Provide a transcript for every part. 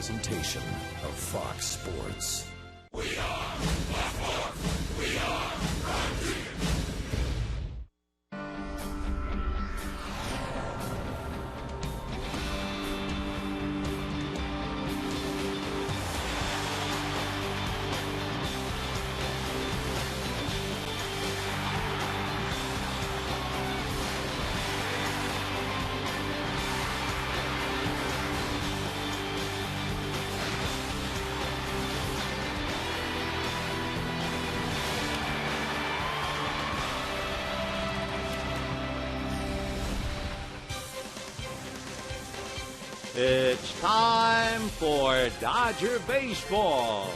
Presentation of Fox Sports. It's time for Dodger Baseball.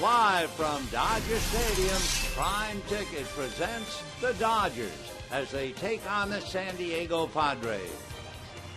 Live from Dodger Stadium, Prime Ticket presents the Dodgers as they take on the San Diego Padres.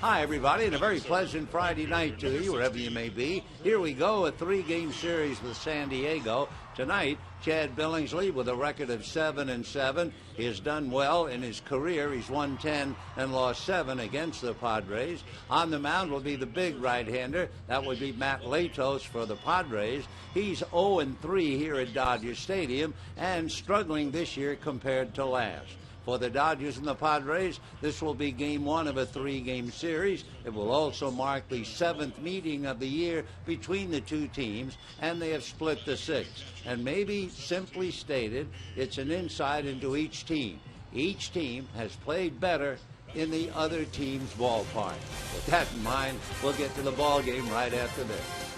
Hi, everybody, and a very pleasant Friday night to you, wherever you may be. Here we go, a three-game series with San Diego. Tonight, Chad Billingsley, with a record of 7-7, he has done well in his career. He's won 10 and lost 7 against the Padres. On the mound will be the big right-hander. That would be Matt Latos for the Padres. He's 0-3 here at Dodger Stadium and struggling this year compared to last. For the Dodgers and the Padres, this will be game one of a three-game series. It will also mark the 7th meeting of the year between the two teams, and they have split the 6th. And maybe simply stated, it's an insight into each team. Each team has played better in the other team's ballpark. With that in mind, we'll get to the ball game right after this.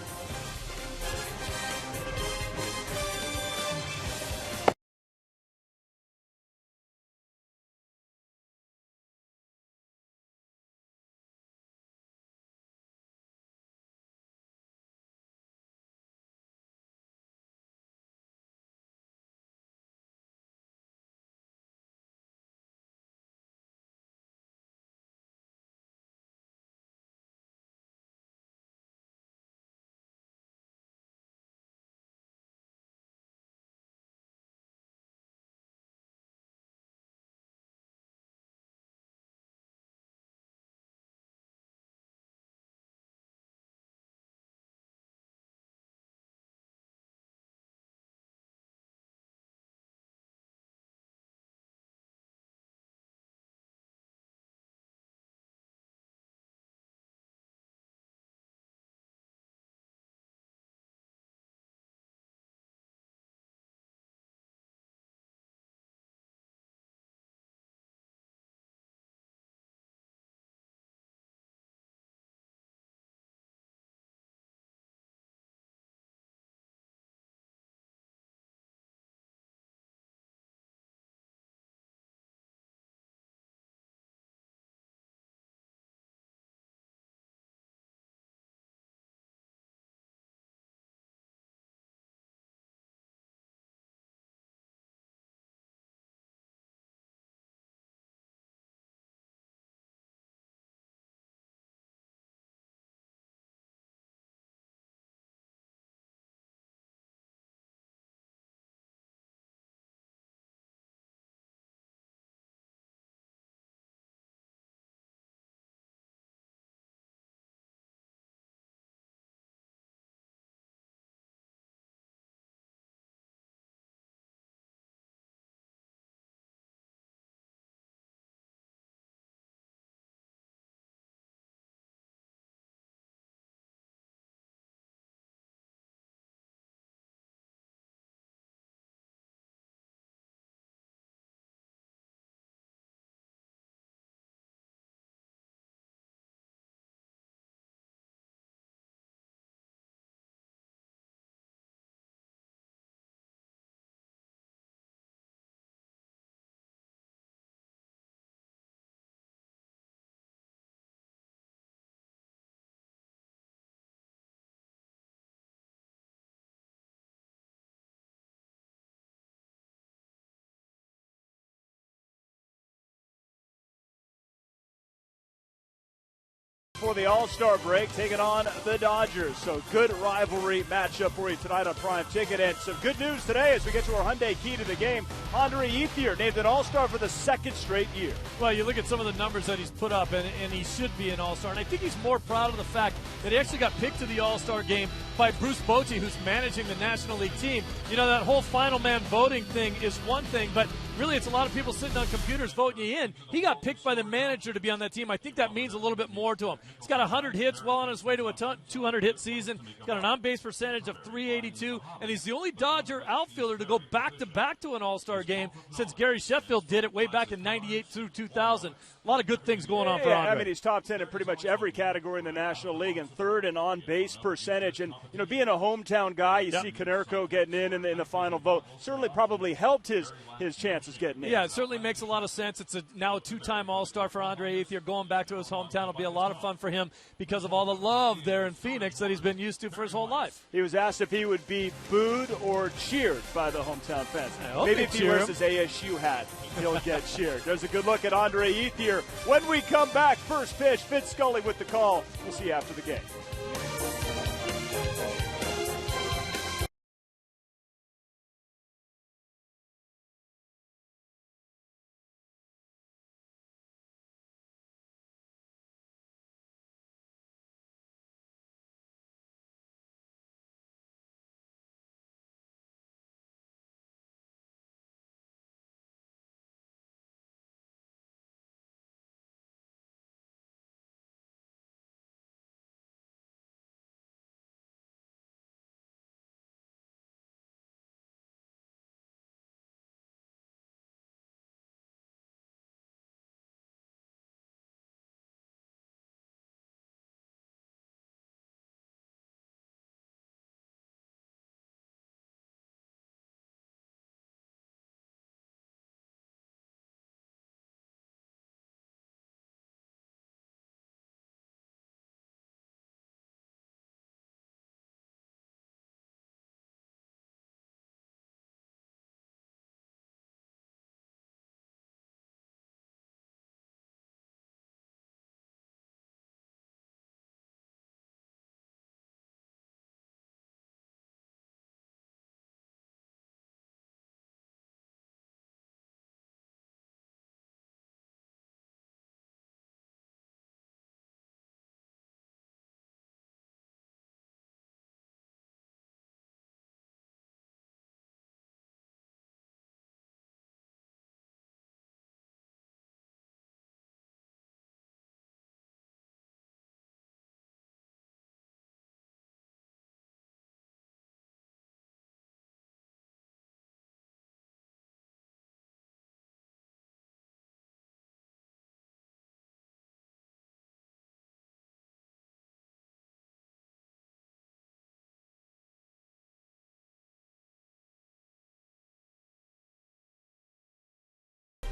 For the All-Star break, taking on the Dodgers. So good rivalry matchup for you tonight on Prime Ticket. And some good news today as we get to our Hyundai key to the game. Andre Ethier named an All-Star for the second straight year. Well, you look at some of the numbers that he's put up, and he should be an All-Star. And I think he's more proud of the fact that he actually got picked to the All-Star game by Bruce Bochy, who's managing the National League team. You know, that whole final man voting thing is one thing, but really it's a lot of people sitting on computers voting you in. He got picked by the manager to be on that team. I think that means a little bit more to him. He's got 100 hits, well on his way to a 200-hit season. He's got an on-base percentage of .382, and he's the only Dodger outfielder to go back-to-back to an All-Star game since Gary Sheffield did it way back in 98 through 2000. A lot of good things going on for Andre. I mean, he's top 10 in pretty much every category in the National League and third in on-base percentage. And, you know, being a hometown guy, you see Konerko getting in the final vote. Certainly probably helped his chances getting in. Yeah, it certainly makes a lot of sense. It's now a two-time All-Star for Andre Ethier. Going back to his hometown will be a lot of fun for him because of all the love there in Phoenix that he's been used to for his whole life. He was asked if he would be booed or cheered by the hometown fans. Maybe if he wears his ASU hat, he'll get cheered. There's a good look at Andre Ethier. When we come back, first pitch, Vince Scully with the call. We'll see you after the game.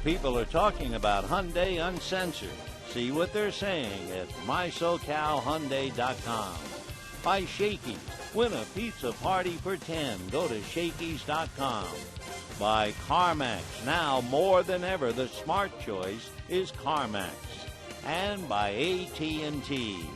People are talking about Hyundai Uncensored. See what they're saying at mysocalhyundai.com. By Shakey's. Win a pizza party for 10. Go to shakey's.com. By CarMax. Now more than ever, the smart choice is CarMax. And by AT&T.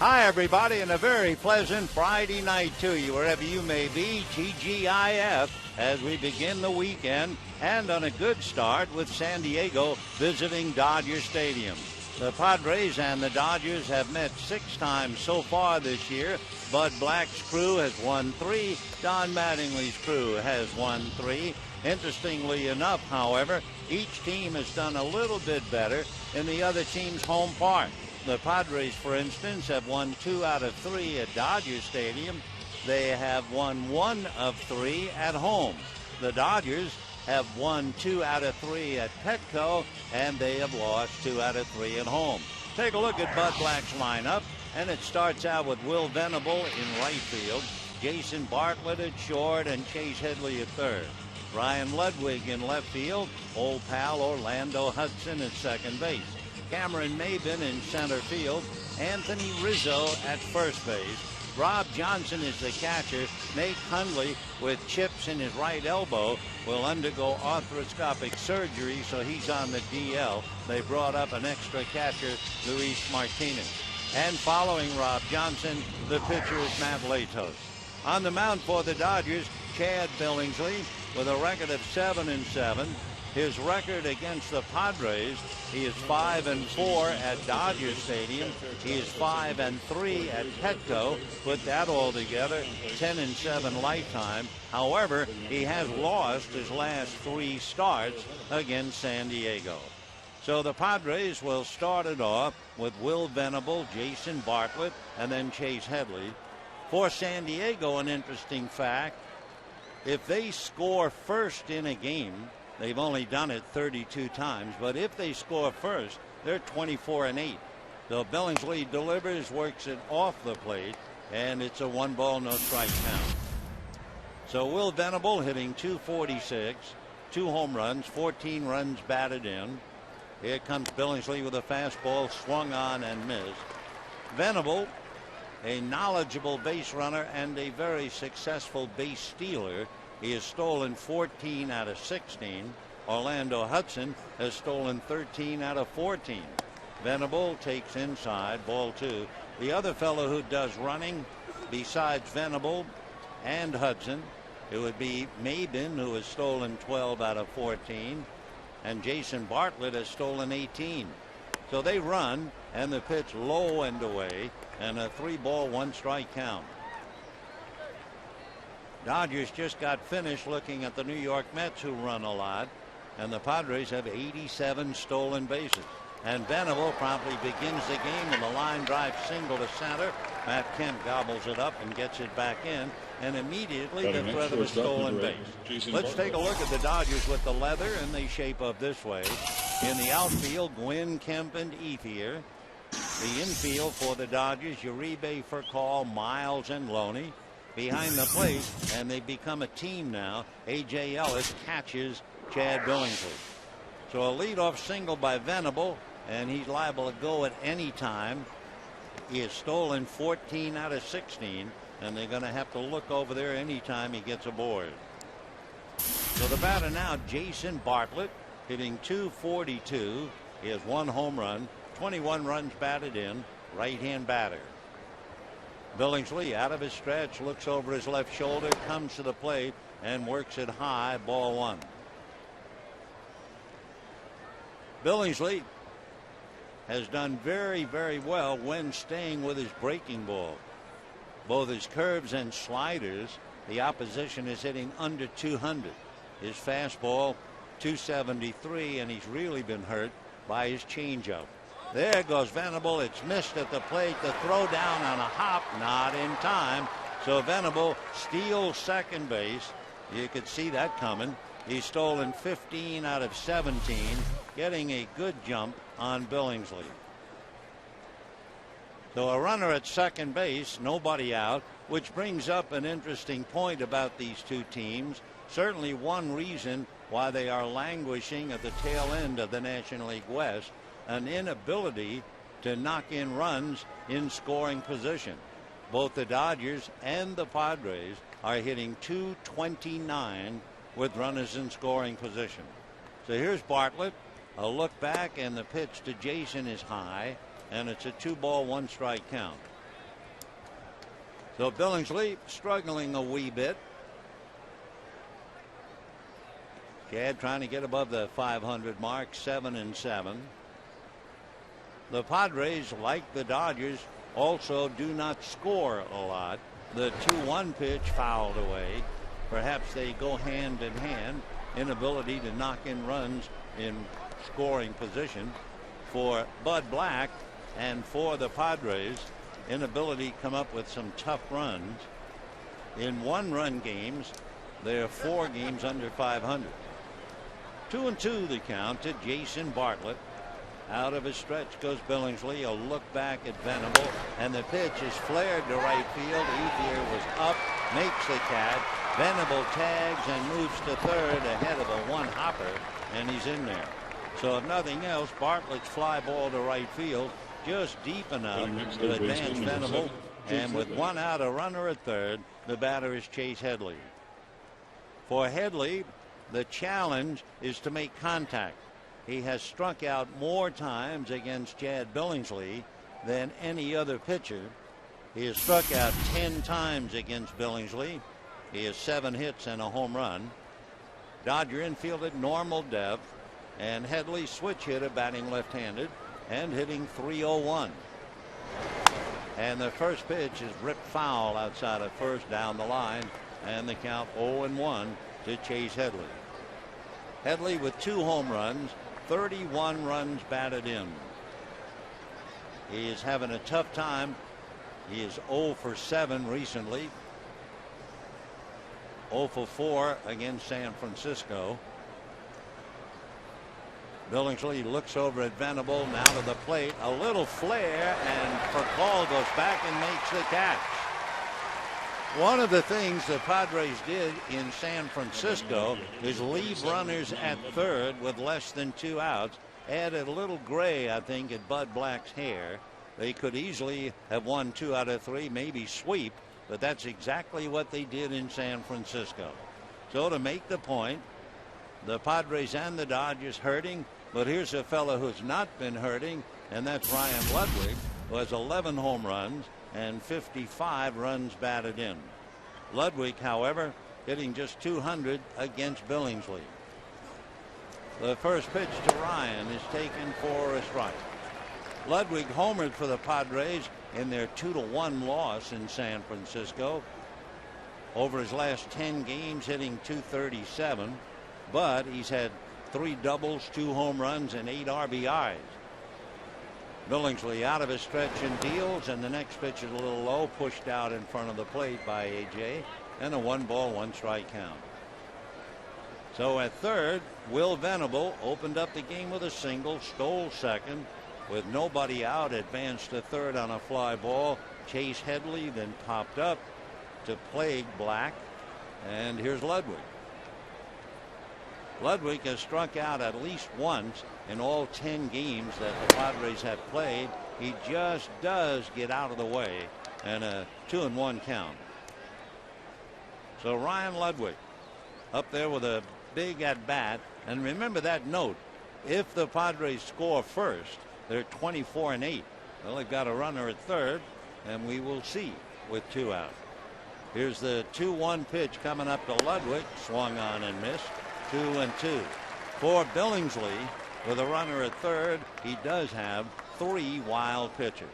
Hi, everybody, and a very pleasant Friday night to you, wherever you may be. TGIF as we begin the weekend, and on a good start with San Diego visiting Dodger Stadium. The Padres and the Dodgers have met 6 times so far this year. Bud Black's crew has won 3. Don Mattingly's crew has won 3. Interestingly enough, however, each team has done a little bit better in the other team's home park. The Padres, for instance, have won 2 out of 3 at Dodger Stadium. They have won 1 of 3 at home. The Dodgers have won 2 out of 3 at Petco, and they have lost 2 out of 3 at home. Take a look at Bud Black's lineup, and it starts out with Will Venable in right field, Jason Bartlett at short, and Chase Headley at third. Ryan Ludwig in left field, old pal Orlando Hudson at second base. Cameron Maben in center field, Anthony Rizzo at first base, Rob Johnson is the catcher. Nate Hundley, with chips in his right elbow, will undergo arthroscopic surgery, so he's on the DL. They brought up an extra catcher, Luis Martinez. And following Rob Johnson, the pitcher is Matt Latos. On the mound for the Dodgers, Chad Billingsley with a record of 7-7. His record against the Padres, he is 5-4 at Dodger Stadium. He is 5-3 at Petco. Put that all together, 10-7 lifetime. However, he has lost his last 3 starts against San Diego. So the Padres will start it off with Will Venable, Jason Bartlett, and then Chase Headley. For San Diego, an interesting fact, if they score first in a game, they've only done it 32 times, but if they score first, they're 24-8. So Billingsley delivers, works it off the plate, and it's a 1-ball, no strike count. So Will Venable hitting .246, 2 home runs, 14 runs batted in. Here comes Billingsley with a fastball swung on and missed. Venable, a knowledgeable base runner and a very successful base stealer. He has stolen 14 out of 16. Orlando Hudson has stolen 13 out of 14. Venable takes inside, ball 2. The other fellow who does running, besides Venable and Hudson, it would be Mabin, who has stolen 12 out of 14. And Jason Bartlett has stolen 18. So they run, and the pitch low and away, and a 3-ball, 1-strike count. Dodgers just got finished looking at the New York Mets, who run a lot, and the Padres have 87 stolen bases. And Venable promptly begins the game with a line drive single to center. Matt Kemp gobbles it up and gets it back in, and immediately the threat of a stolen base. Let's take a look at the Dodgers with the leather, and they shape up this way. In the outfield, Gwynn, Kemp, and Ethier. The infield for the Dodgers, Uribe, Furcal, Miles, and Loney. Behind the plate, and they become a team now. A.J. Ellis catches Chad Billingsley. So a leadoff single by Venable, and he's liable to go at any time. He has stolen 14 out of 16, and they're going to have to look over there anytime he gets aboard. So the batter now, Jason Bartlett, hitting .242. He has 1 home run, 21 runs batted in, right-hand batter. Billingsley out of his stretch, looks over his left shoulder, comes to the plate, and works it high, ball 1. Billingsley has done very, very well when staying with his breaking ball. Both his curves and sliders, the opposition is hitting under 200. His fastball, 273, and he's really been hurt by his changeup. There goes Venable. It's missed at the plate. The throw down on a hop, not in time. So Venable steals second base. You could see that coming. He's stolen 15 out of 17, getting a good jump on Billingsley. So a runner at second base, nobody out, which brings up an interesting point about these two teams. Certainly one reason why they are languishing at the tail end of the National League West, an inability to knock in runs in scoring position. Both the Dodgers and the Padres are hitting .229 with runners in scoring position. So here's Bartlett. A look back, and the pitch to Jason is high, and it's a 2-ball, 1-strike count. So Billingsley struggling a wee bit. Chad trying to get above the 500 mark, 7-7. The Padres, like the Dodgers, also do not score a lot. The 2-1 pitch fouled away. Perhaps they go hand in hand. Inability to knock in runs in scoring position for Bud Black, and for the Padres, inability to come up with some tough runs. In 1-run games, there are 4 games under 500. 2-2 the count to Jason Bartlett. Out of his stretch goes Billingsley. A look back at Venable, and the pitch is flared to right field. Ethier was up, makes the catch. Venable tags and moves to third ahead of a 1-hopper, and he's in there. So if nothing else, Bartlett's fly ball to right field just deep enough to advance Venable And with one out, a runner at third, the batter is Chase Headley. For Headley, the challenge is to make contact. He has struck out more times against Chad Billingsley than any other pitcher. He has struck out 10 times against Billingsley. He has 7 hits and a home run. Dodger infield at normal depth, and Headley switch hitter, batting left-handed and hitting .301. And the first pitch is ripped foul outside of first down the line, and the count 0-1 to Chase Headley. Headley with 2 home runs, 31 runs batted in. He is having a tough time. He is 0 for 7 recently. 0 for 4 against San Francisco. Billingsley looks over at Venable, now to the plate, a little flare, and Percall goes back and makes the catch. One of the things the Padres did in San Francisco is leave runners at third with less than 2 outs, added a little gray, I think, at Bud Black's hair. They could easily have won 2 out of 3, maybe sweep, but that's exactly what they did in San Francisco. So to make the point, the Padres and the Dodgers hurting, but here's a fellow who's not been hurting, and that's Ryan Ludwig, who has 11 home runs and 55 runs batted in. Ludwig, however, hitting just .200 against Billingsley. The first pitch to Ryan is taken for a strike. Ludwig homered for the Padres in their 2-1 loss in San Francisco. Over his last 10 games, hitting .237, but he's had 3 doubles, 2 home runs, and 8 RBIs. Billingsley out of his stretch and deals, and the next pitch is a little low, pushed out in front of the plate by AJ, and a 1-ball, 1-strike count. So at third, Will Venable opened up the game with a single, stole second. With nobody out, advanced to third on a fly ball. Chase Headley then popped up to plague Black, and here's Ludwig. Ludwig has struck out at least once in all 10 games that the Padres have played. He just does get out of the way, and a 2-1 count. So Ryan Ludwig up there with a big at bat, and remember that note, if the Padres score first, they're 24-8. Well, they've got a runner at third, and we will see with 2 out. Here's the 2-1 pitch coming up to Ludwig, swung on and missed. 2-2. For Billingsley, with a runner at third, he does have 3 wild pitches.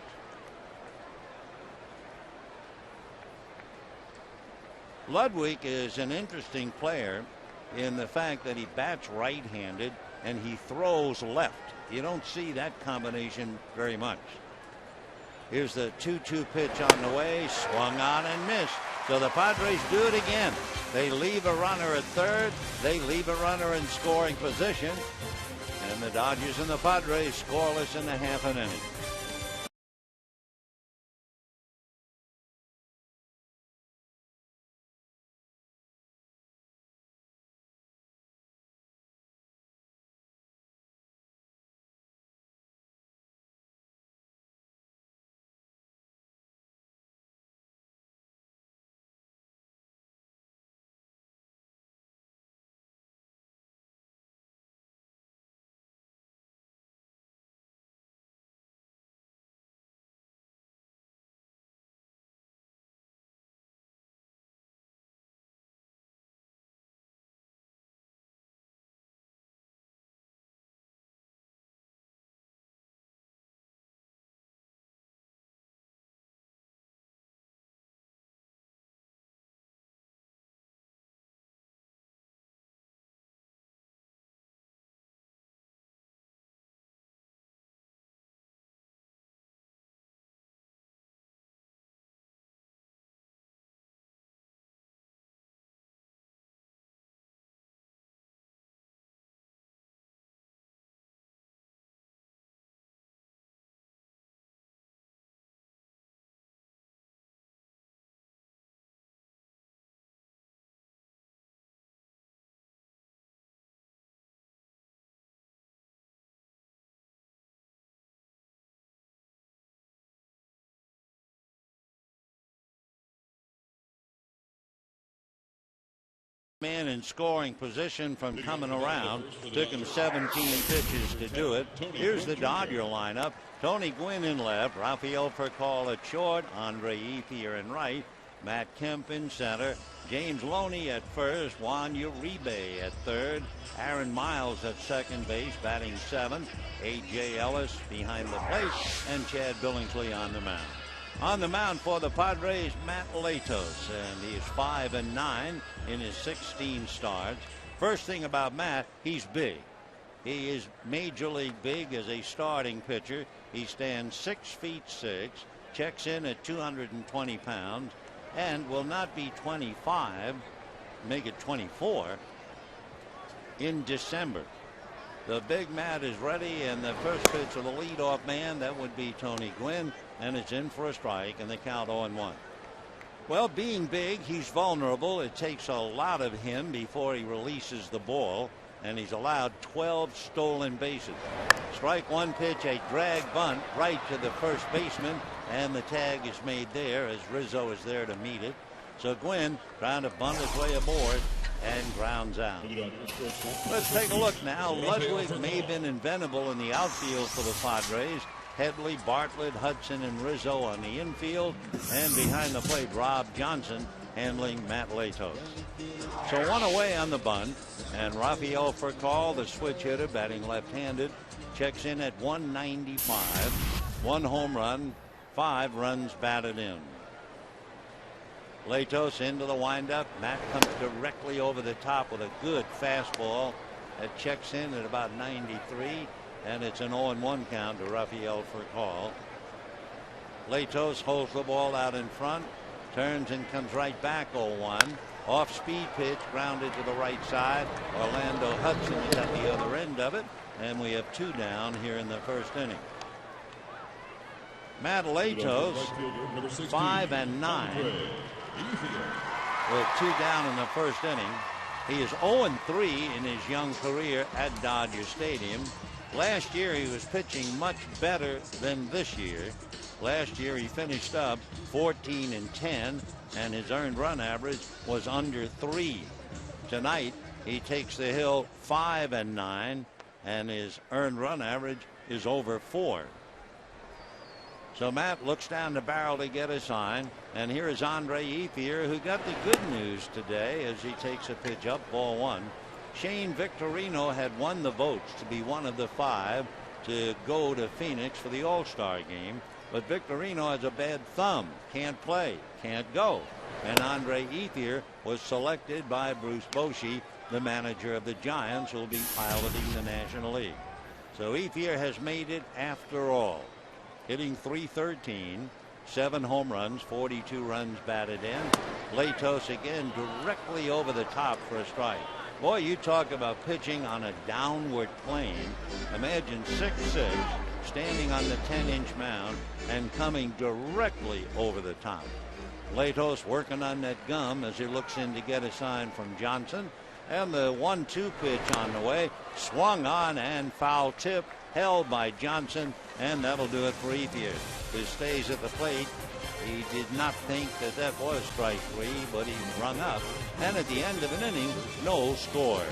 Ludwig is an interesting player in the fact that he bats right-handed and he throws left. You don't see that combination very much. Here's the 2-2 pitch on the way, swung on and missed. So the Padres do it again. They leave a runner at third. They leave a runner in scoring position. And the Dodgers and the Padres scoreless in the half an inning. Man in scoring position from coming around. Took him 17 pitches to do it. Here's the Dodger lineup. Tony Gwynn in left, Rafael Furcal at short, Andre Ethier in right, Matt Kemp in center, James Loney at first, Juan Uribe at third, Aaron Miles at second base, batting seventh, A.J. Ellis behind the plate, and Chad Billingsley on the mound. On the mound for the Padres, Matt Latos, and he is 5-9 in his 16 starts. First thing about Matt, he's big. He is major league big as a starting pitcher. He stands 6'6", checks in at 220 pounds, and will not be 25, make it 24, in December. The big Matt is ready, and the first pitch of the leadoff man, that would be Tony Gwynn, and it's in for a strike, and the count 0-1. Well, being big, he's vulnerable. It takes a lot of him before he releases the ball, and he's allowed 12 stolen bases. Strike one pitch, a drag bunt right to the first baseman, and the tag is made there as Rizzo is there to meet it. So Gwynn trying to bunt his way aboard and grounds out. Let's take a look now. Ludwig may have been inventable in the outfield for the Padres. Headley, Bartlett, Hudson, and Rizzo on the infield, and behind the plate, Rob Johnson handling Matt Latos. So one away on the bunt, and Rafael Furcal, the switch hitter, batting left-handed, checks in at 195. One home run, 5 runs batted in. Latos into the windup. Matt comes directly over the top with a good fastball that checks in at about 93, and it's an 0-1 count to Rafael Furcal. Latos holds the ball out in front, turns and comes right back 0-1. Off speed pitch grounded to the right side. Orlando Hudson is at the other end of it, and we have 2 down here in the first inning. Matt Latos 5-9 with 2 down in the first inning. He is 0-3 in his young career at Dodger Stadium. Last year he was pitching much better than this year. Last year he finished up 14-10, and his earned run average was under 3. Tonight he takes the hill 5-9, and his earned run average is over 4. So Matt looks down the barrel to get a sign, and here is Andre Ethier, who got the good news today as he takes a pitch up, ball 1. Shane Victorino had won the votes to be one of the 5 to go to Phoenix for the All-Star game, but Victorino has a bad thumb, can't play, can't go, and Andre Ethier was selected by Bruce Bochy, the manager of the Giants, who will be piloting the National League. So Ethier has made it after all, hitting .313, 7 home runs, 42 runs batted in. Latos again directly over the top for a strike. Boy, you talk about pitching on a downward plane. Imagine 6'6", standing on the 10-inch mound and coming directly over the top. Latos working on that gum as he looks in to get a sign from Johnson. And the 1-2 pitch on the way, swung on and foul tip, held by Johnson, and that'll do it for Ethier, who stays at the plate. He did not think that that was strike 3, but he rung up, and at the end of an inning, no score.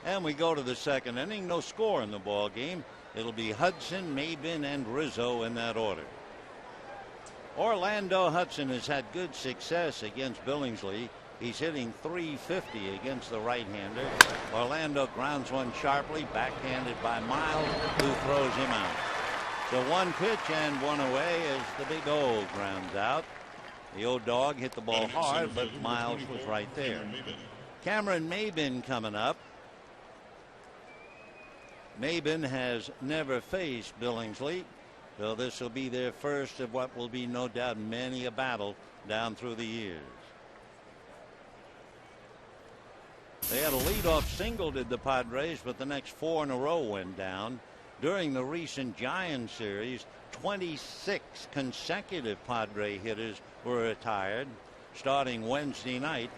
And we go to the second inning. No score in the ball game. It'll be Hudson, Mabin, and Rizzo in that order. Orlando Hudson has had good success against Billingsley. He's hitting .350 against the right-hander. Orlando grounds one sharply, backhanded by Miles, who throws him out. So one pitch and one away as the big O grounds out. The old dog hit the ball hard, but Miles was right there. Cameron Mabin coming up. Mabin has never faced Billingsley, so this will be their first of what will be no doubt many a battle down through the years. They had a leadoff single, did the Padres, but the next 4 in a row went down. During the recent Giants series, 26 consecutive Padre hitters were retired, starting Wednesday night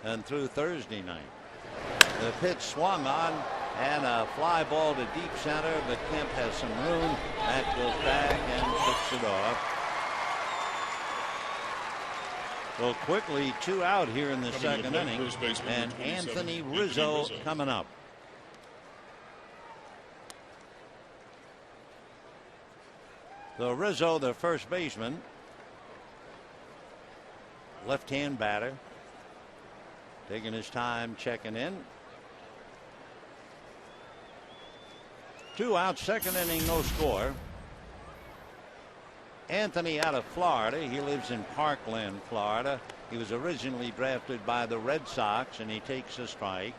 and through Thursday night. The pitch swung on, and a fly ball to deep center, but Kemp has some room. That goes back and puts it off. So quickly, 2 out here in the second inning, and Anthony Rizzo coming up. So Rizzo, the first baseman, left-hand batter, taking his time checking in. 2 out, second inning, no score. Anthony out of Florida. He lives in Parkland, Florida. He was originally drafted by the Red Sox, and he takes a strike.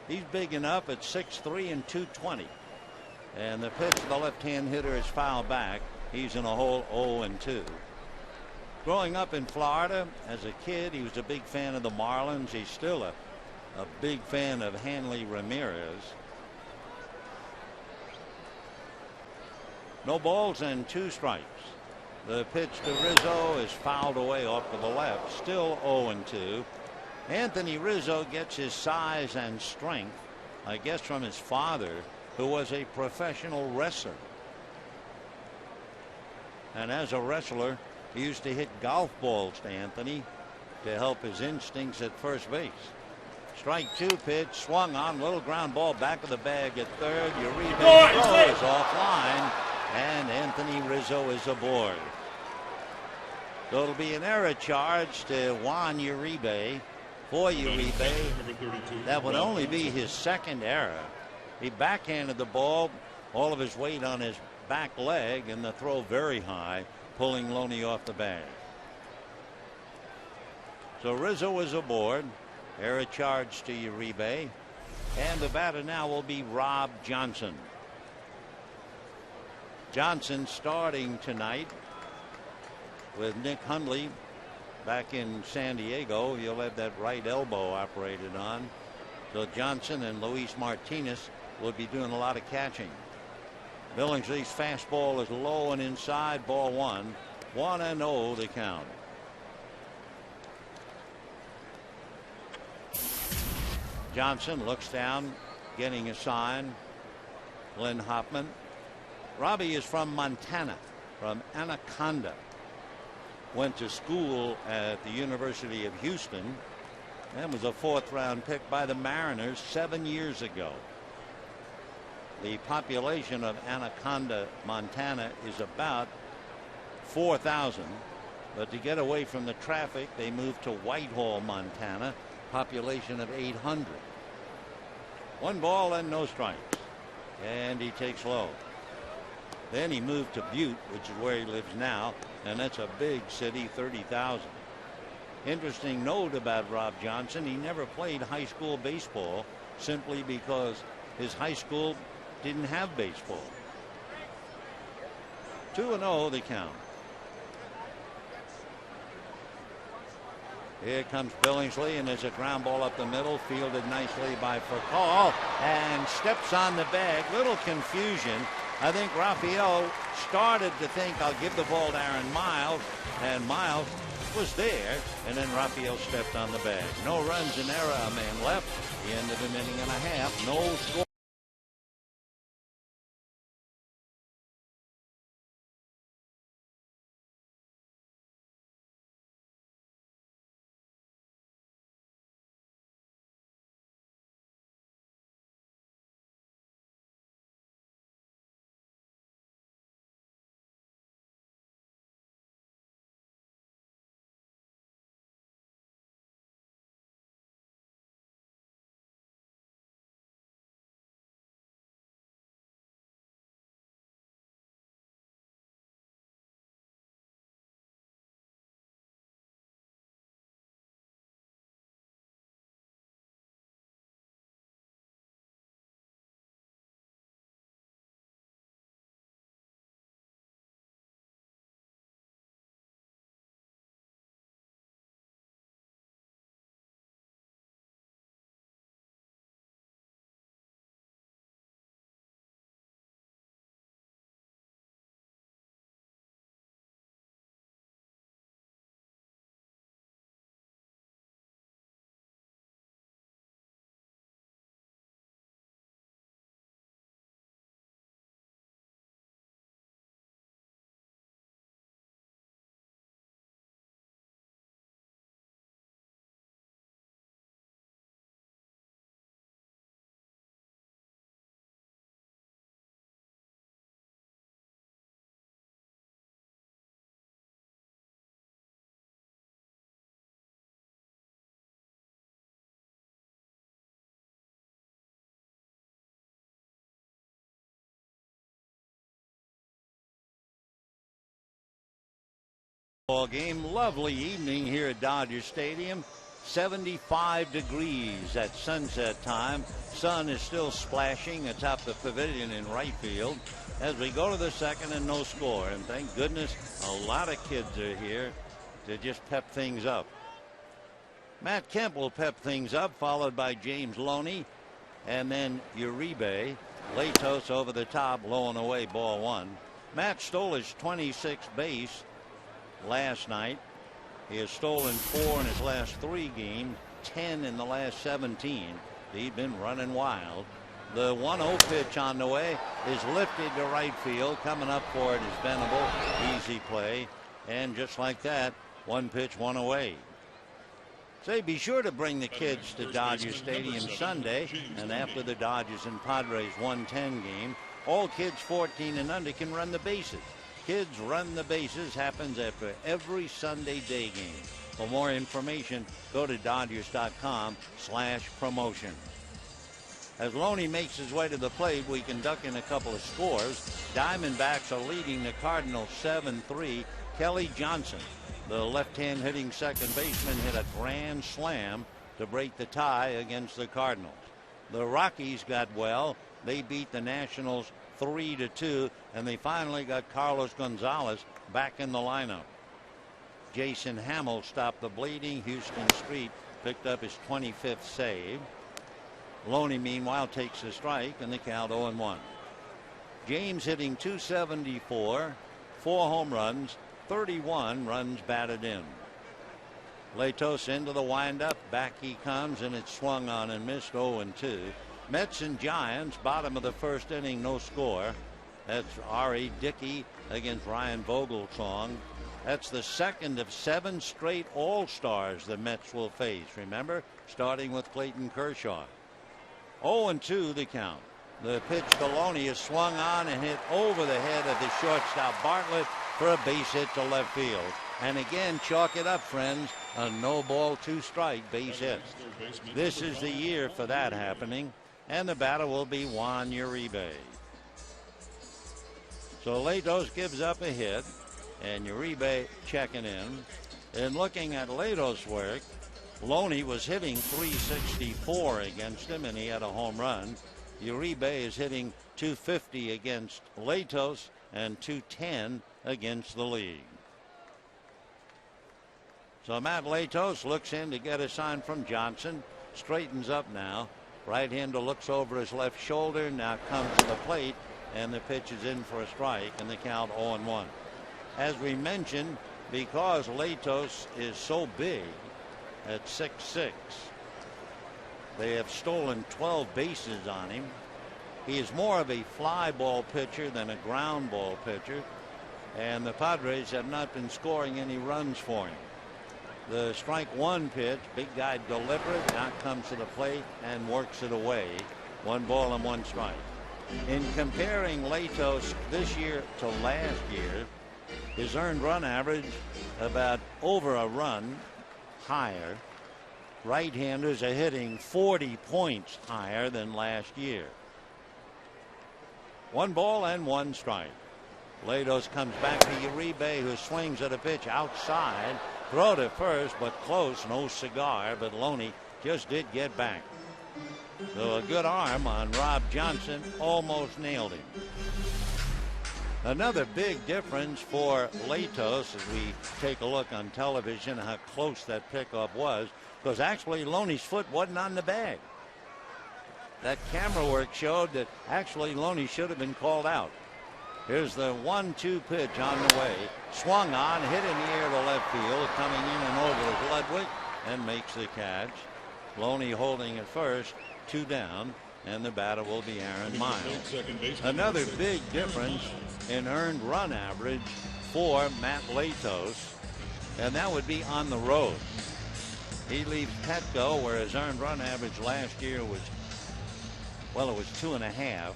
He's big enough at 6'3" and 220. And the pitch to the left-hand hitter is foul back. He's in a hole 0-2. Growing up in Florida as a kid, he was a big fan of the Marlins. He's still a big fan of Hanley Ramirez. No balls and 2 strikes. The pitch to Rizzo is fouled away off to the left. Still 0-2. Anthony Rizzo gets his size and strength, I guess, from his father, who was a professional wrestler. And as a wrestler, he used to hit golf balls to Anthony to help his instincts at first base. Strike 2 pitch, swung on, little ground ball back of the bag at third. Uribe throw is offline, and Anthony Rizzo is aboard. So it'll be an error charge to Juan Uribe. For Uribe, that would only be his second error. He backhanded the ball, all of his weight on his back leg, and the throw very high, pulling Loney off the bag. So Rizzo is aboard. Error charge to Uribe. And the batter now will be Rob Johnson. Johnson starting tonight with Nick Hundley back in San Diego. He'll have that right elbow operated on. So Johnson and Luis Martinez will be doing a lot of catching. Billingsley's fastball is low and inside, ball 1. 1-0 the count. Johnson looks down, getting a sign. Glenn Hoffman. Robbie is from Montana, from Anaconda. Went to school at the University of Houston and was a 4th-round pick by the Mariners 7 years ago. The population of Anaconda, Montana is about 4,000, but to get away from the traffic, they moved to Whitehall, Montana, population of 800. 1 ball and no strikes, and he takes low. Then he moved to Butte, which is where he lives now, and that's a big city, 30,000. Interesting note about Rob Johnson, he never played high school baseball simply because his high school didn't have baseball. 2-0 the count. Here comes Billingsley, and there's a ground ball up the middle, fielded nicely by Foucault, and steps on the bag. Little confusion. I think Raphael started to think, I'll give the ball to Aaron Miles, and Miles was there, and then Raphael stepped on the bag. No runs in error, a man left. The end of an inning and a half. No score. Ball game. Lovely evening here at Dodger Stadium. 75 degrees at sunset time. Sun is still splashing atop the pavilion in right field as we go to the second and no score. And thank goodness a lot of kids are here to just pep things up. Matt Kemp will pep things up, followed by James Loney, and then Uribe. Latos over the top, low and away, ball one. Matt stole his 26th base last night. He has stolen 4 in his last 3 games, 10 in the last 17. He's been running wild. The 1-0 pitch on the way is lifted to right field. Coming up for it is Venable. Easy play. And just like that, 1 pitch, 1 away. Say, be sure to bring the kids to Dodger Stadium Sunday. And after the Dodgers and Padres 110 game, all kids 14 and under can run the bases. Kids Run the Bases happens after every Sunday day game. For more information, go to Dodgers.com/promotion. As Loney makes his way to the plate, we can duck in a couple of scores. Diamondbacks are leading the Cardinals 7-3. Kelly Johnson, the left-hand hitting second baseman, hit a grand slam to break the tie against the Cardinals. The Rockies got well. They beat the Nationals 3-2, and they finally got Carlos Gonzalez back in the lineup. Jason Hamill stopped the bleeding. Houston Street picked up his 25th save. Loney, meanwhile, takes the strike, and the count 0-1. James hitting .274, 4 home runs, 31 runs batted in. Latos into the windup. Back he comes, and it's swung on and missed. 0-2. Mets and Giants, bottom of the first inning, no score. That's R.A. Dickey against Ryan Vogelsong. That's the second of 7 straight All-Stars the Mets will face. Remember, starting with Clayton Kershaw. 0-2 the count. The pitch to Loney is swung on and hit over the head of the shortstop Bartlett for a base hit to left field. And again, chalk it up, friends. A no ball, 2 strike base hit. This is the year for that happening. And the batter will be Juan Uribe. So Latos gives up a hit, and Uribe checking in. And looking at Latos' work, Loney was hitting .364 against him, and he had a home run. Uribe is hitting .250 against Latos and .210 against the league. So Matt Latos looks in to get a sign from Johnson. Straightens up now. Right-hander looks over his left shoulder, now comes to the plate, and the pitch is in for a strike, and the count 0-1. As we mentioned, because Latos is so big at 6'6", they have stolen 12 bases on him. He is more of a fly ball pitcher than a ground ball pitcher, and the Padres have not been scoring any runs for him. The strike 1 pitch, big guy deliberate, now comes to the plate and works it away. 1 ball and 1 strike. In comparing Latos this year to last year, his earned run average about over a run higher. Right-handers are hitting 40 points higher than last year. 1 ball and 1 strike. Latos comes back to Uribe, who swings at a pitch outside. Throw to first, but close. No cigar, but Loney just did get back. So a good arm on Rob Johnson, almost nailed him. Another big difference for Latos as we take a look on television how close that pickup was, because actually Loney's foot wasn't on the bag. That camera work showed that actually Loney should have been called out. Here's the 1-2 pitch on the way. Swung on, hit in the air to left field, coming in and over to Ludwig, and makes the catch. Loney holding at first, 2 down, and the batter will be Aaron Miles. Another big difference in earned run average for Matt Latos, and that would be on the road. He leaves Petco, where his earned run average last year was, well, it was 2.5.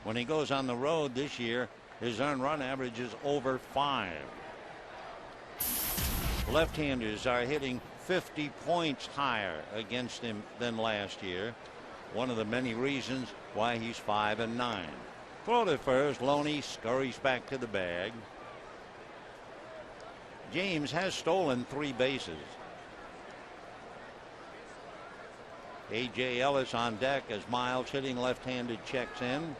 When he goes on the road this year, his earned run average is over 5. Left-handers are hitting 50 points higher against him than last year. One of the many reasons why he's 5-9. Throw to first. Loney scurries back to the bag. James has stolen 3 bases. A.J. Ellis on deck as Miles, hitting left-handed, checks in.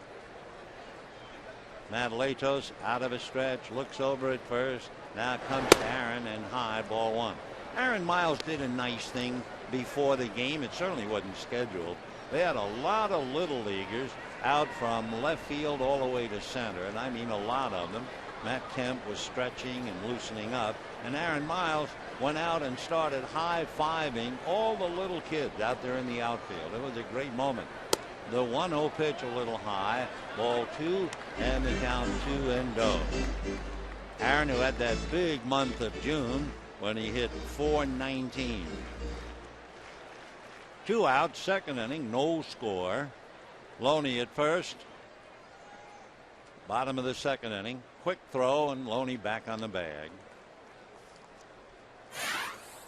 Matt Latos out of a stretch, looks over at first. Now comes Aaron and high, ball 1. Aaron Miles did a nice thing before the game. It certainly wasn't scheduled. They had a lot of little leaguers out from left field all the way to center, and I mean a lot of them. Matt Kemp was stretching and loosening up, and Aaron Miles went out and started high-fiving all the little kids out there in the outfield. It was a great moment. The 1-0 pitch a little high, ball 2, and the count 2-0. Aaron, who had that big month of June when he hit .419. 2 outs, second inning, no score. Loney at first. Bottom of the second inning. Quick throw, and Loney back on the bag.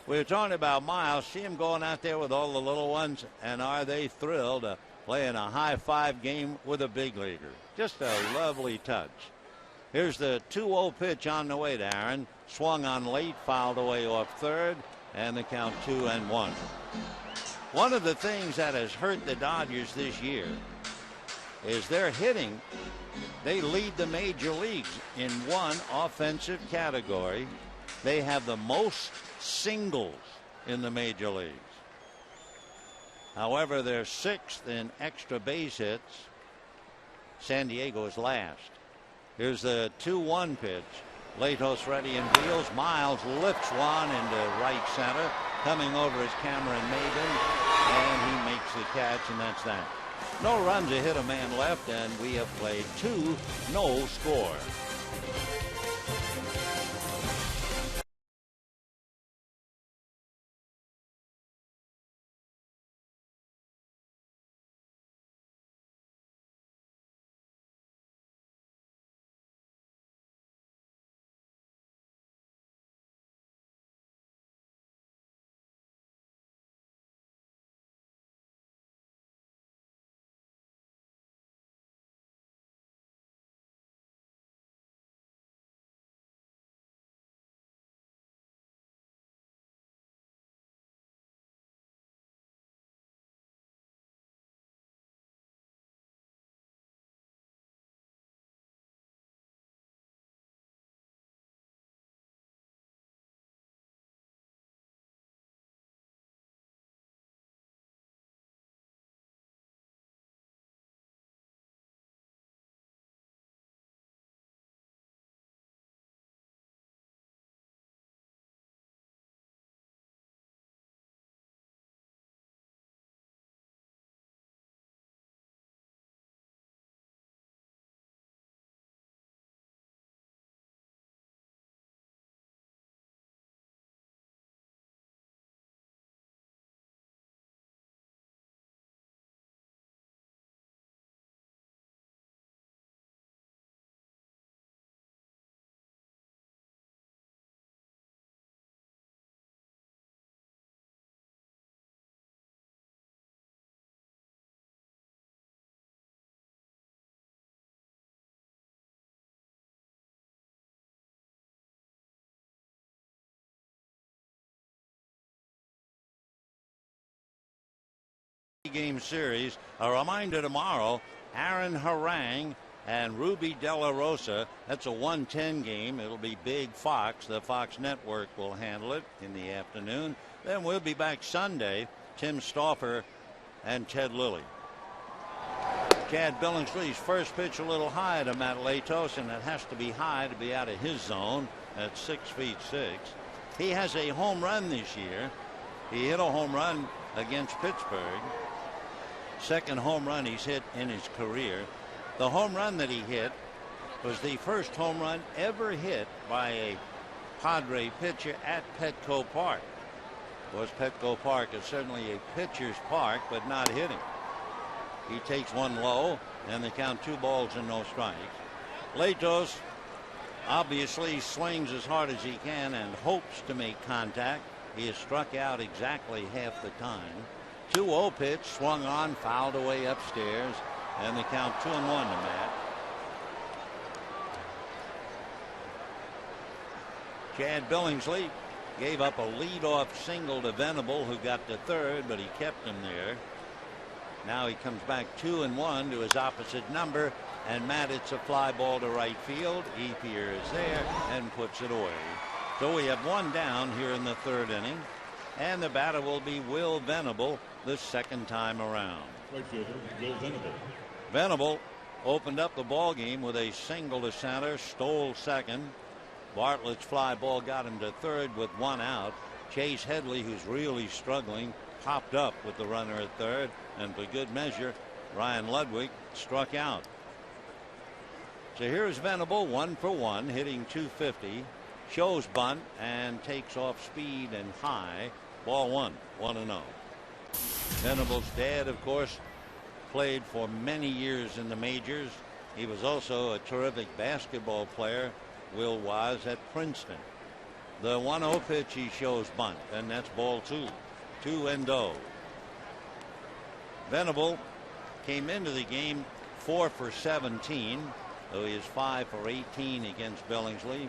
We were talking about Miles. See him going out there with all the little ones, and are they thrilled to play in a high-five game with a big leaguer. Just a lovely touch. Here's the 2-0 pitch on the way to Aaron. Swung on late, fouled away off third, and the count 2-1. One of the things that has hurt the Dodgers this year is their hitting. They lead the major leagues in one offensive category. They have the most singles in the major leagues. However, they're 6th in extra base hits. San Diego is last. Here's the 2-1 pitch. Latos ready and deals. Miles lifts one into right center. Coming over is Cameron Maybin, and he makes the catch, and that's that. No runs, a hit, a man left, and we have played 2, no score. Game series. A reminder tomorrow, Aaron Harang and Ruby De La Rosa. That's a 1:10 game. It'll be Big Fox. The Fox Network will handle it in the afternoon. Then we'll be back Sunday. Tim Stauffer and Ted Lilly. Chad Billingsley's first pitch a little high to Matt Latos, and it has to be high to be out of his zone at 6'6". He has a home run this year. He hit a home run against Pittsburgh. Second home run he's hit in his career. The home run that he hit was the first home run ever hit by a Padre pitcher at Petco Park. Of course, Petco Park is certainly a pitcher's park, but not hitting. He takes one low, and they count 2 balls and no strikes. Latos obviously swings as hard as he can and hopes to make contact. He is struck out exactly half the time. 2-0 pitch, swung on, fouled away upstairs, and the count 2-1 to Matt. Chad Billingsley gave up a leadoff single to Venable, who got to third, but he kept him there. Now he comes back 2-1 to his opposite number, and Matt, it's a fly ball to right field. Ethier is there and puts it away. So we have one down here in the third inning, and the batter will be Will Venable the second time around. Right fielder, Will Venable. Venable opened up the ball game with a single to center, stole second. Bartlett's fly ball got him to third with one out. Chase Headley, who's really struggling, popped up with the runner at third, and for good measure, Ryan Ludwig struck out. So here's Venable, 1 for 1, hitting .250, shows bunt and takes off speed and high. Ball one, 1-0. Venable's dad, of course, played for many years in the majors. He was also a terrific basketball player. Will was at Princeton. The 1-0 pitch, he shows bunt, and that's ball two. 2-0. Venable came into the game 4 for 17, though he is 5 for 18 against Billingsley,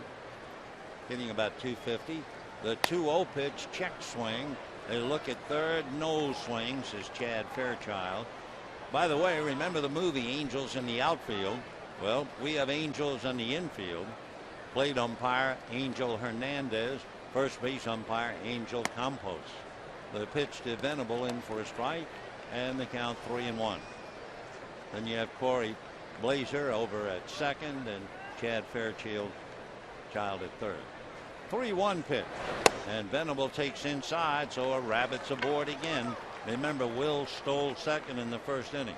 hitting about .250. The 2-0 pitch, check swing. They look at third, no swing, says Chad Fairchild. By the way, remember the movie Angels in the Outfield? Well, we have Angels in the infield. Plate umpire Angel Hernandez, first base umpire Angel Campos. The pitch to Venable in for a strike, and the count 3-1. Then you have Corey Blazer over at second and Chad Fairchild at third. 3-1 pitch, and Venable takes inside, so a Rabbits aboard again. Remember, Will stole second in the first inning.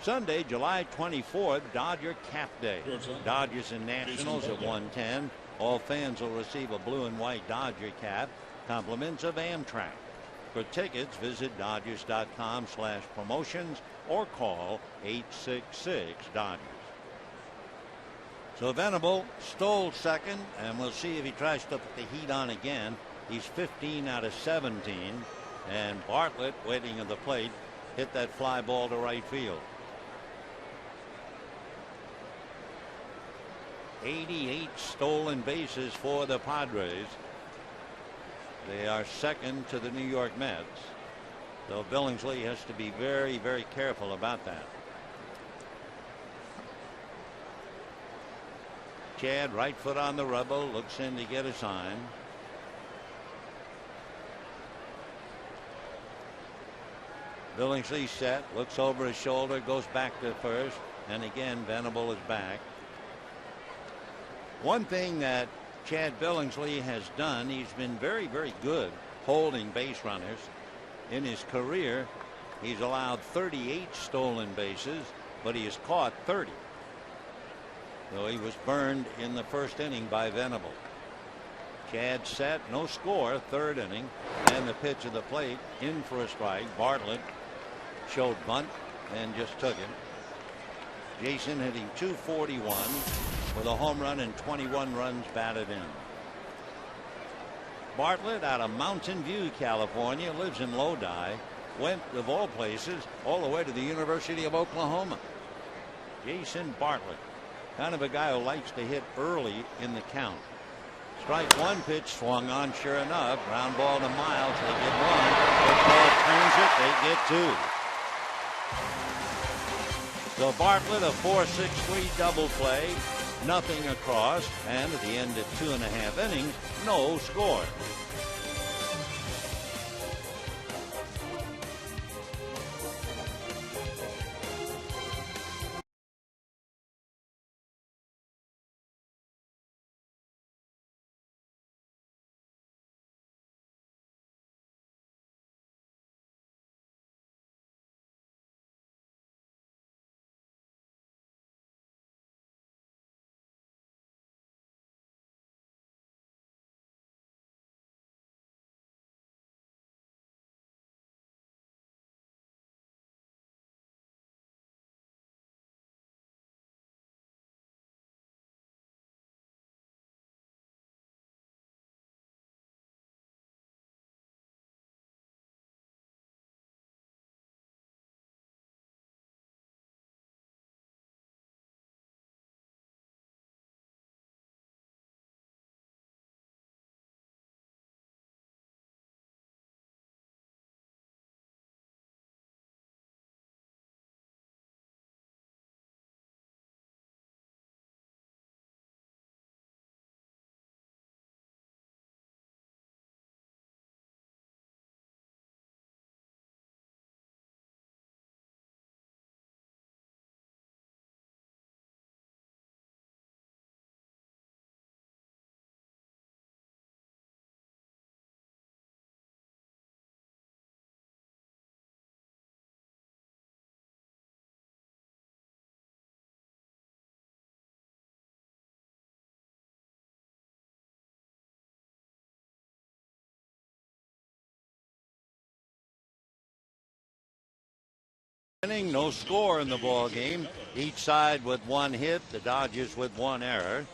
Sunday, July 24th, Dodger Cap Day. Dodgers and Nationals at 1:10. All fans will receive a blue and white Dodger cap, compliments of Amtrak. For tickets, visit Dodgers.com/promotions or call 866-DODGERS. So Venable stole second, and we'll see if he tries to put the heat on again. He's 15 out of 17, and Bartlett, waiting at the plate, hit that fly ball to right field. 88 stolen bases for the Padres. They are second to the New York Mets. So Billingsley has to be very, very careful about that. Chad, right foot on the rubber, looks in to get a sign. Billingsley set, looks over his shoulder, goes back to first, and again Venable is back. One thing that Chad Billingsley has done, he's been very, very good holding base runners. In his career, he's allowed 38 stolen bases, but he has caught 30. So he was burned in the first inning by Venable. Chad set, no score, third inning, and the pitch of the plate in for a strike. Bartlett showed bunt and just took it. Jason hitting .241 with a home run and 21 runs batted in. Bartlett out of Mountain View, California, lives in Lodi, went, of all places, all the way to the University of Oklahoma. Jason Bartlett, kind of a guy who likes to hit early in the count. Strike one pitch swung on, sure enough. Ground ball to Miles. They get one. Football turns it. They get two. So Bartlett, a 4-6-3 double play. Nothing across. And at the end of 2.5 innings, no score. Inning, no score in the ball game. Each side with one hit. The Dodgers with one error.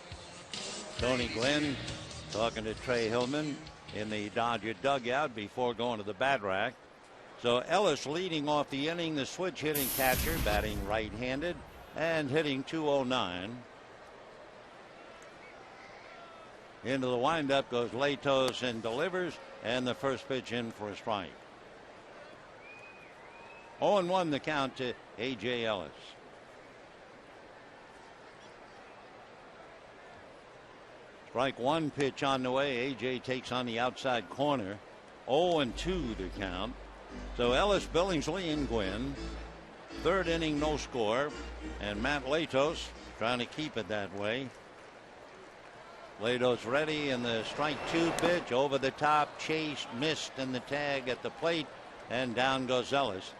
Tony Gwynn talking to Trey Hillman in the Dodger dugout before going to the bat rack. So Ellis leading off the inning, the switch hitting catcher, batting right-handed and hitting .209. Into the windup goes Latos and delivers, and the first pitch in for a strike. 0-1 the count to A.J. Ellis. Strike one pitch on the way. A.J. takes on the outside corner. 0-2 the count. So Ellis, Billingsley, and Gwynn. Third inning, no score. And Matt Latos trying to keep it that way. Latos ready, and the strike two pitch over the top, chased, missed, and the tag at the plate, and down goes Ellis.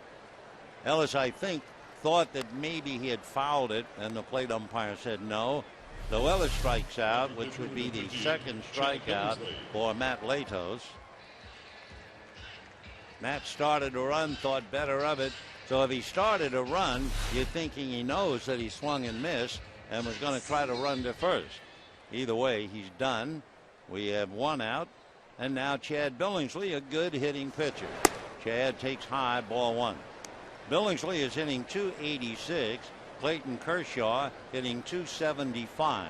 Ellis, I think, thought that maybe he had fouled it, and the plate umpire said no. So Ellis strikes out, which would be the second strikeout for Matt Latos. Matt started a run, thought better of it. So if he started a run, you're thinking he knows that he swung and missed and was going to try to run to first. Either way, he's done. We have one out, and now Chad Billingsley, a good hitting pitcher. Chad takes high, ball one. Billingsley is hitting .286. Clayton Kershaw hitting .275.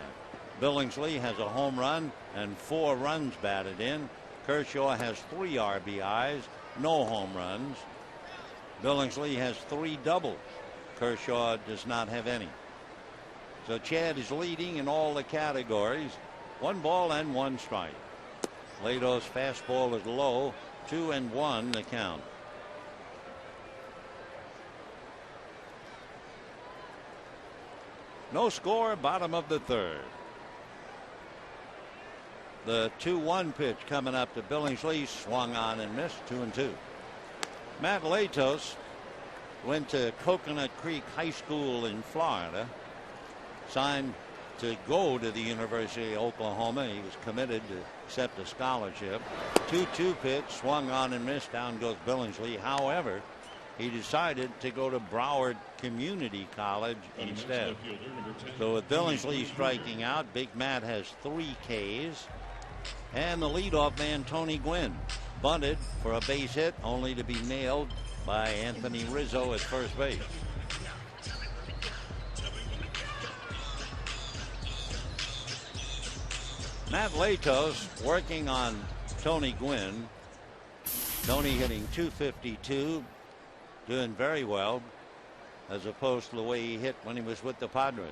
Billingsley has a home run and 4 runs batted in. Kershaw has 3 RBIs, no home runs. Billingsley has 3 doubles. Kershaw does not have any. So Chad is leading in all the categories. 1 ball and 1 strike. Latos' fastball is low. 2-1 the count. No score, bottom of the third. The 2-1 pitch coming up to Billingsley, swung on and missed. 2-2. Matt Latos went to Coconut Creek High School in Florida. Signed to go to the University of Oklahoma. He was committed to accept a scholarship. 2-2 pitch, swung on and missed. Down goes Billingsley. However, he decided to go to Broward Community College instead. So with Billingsley striking out, Big Matt has 3 Ks. And the leadoff man, Tony Gwynn, bunted for a base hit, only to be nailed by Anthony Rizzo at first base. Matt Latos working on Tony Gwynn. Tony hitting .252. Doing very well, as opposed to the way he hit when he was with the Padres.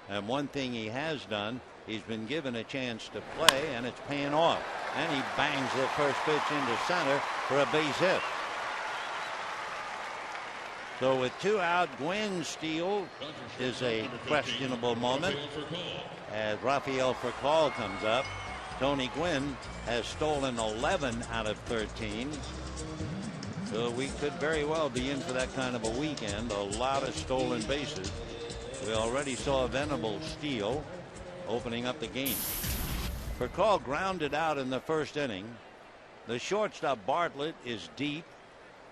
And one thing he has done, he's been given a chance to play, and it's paying off. And he bangs the first pitch into center for a base hit. So with 2 out, Gwynn's steal is a questionable moment as Rafael Furcal comes up. Tony Gwynn has stolen 11 out of 13. So we could very well be in for that kind of a weekend. A lot of stolen bases. We already saw a Venable steal opening up the game. Furcal grounded out in the first inning. The shortstop Bartlett is deep.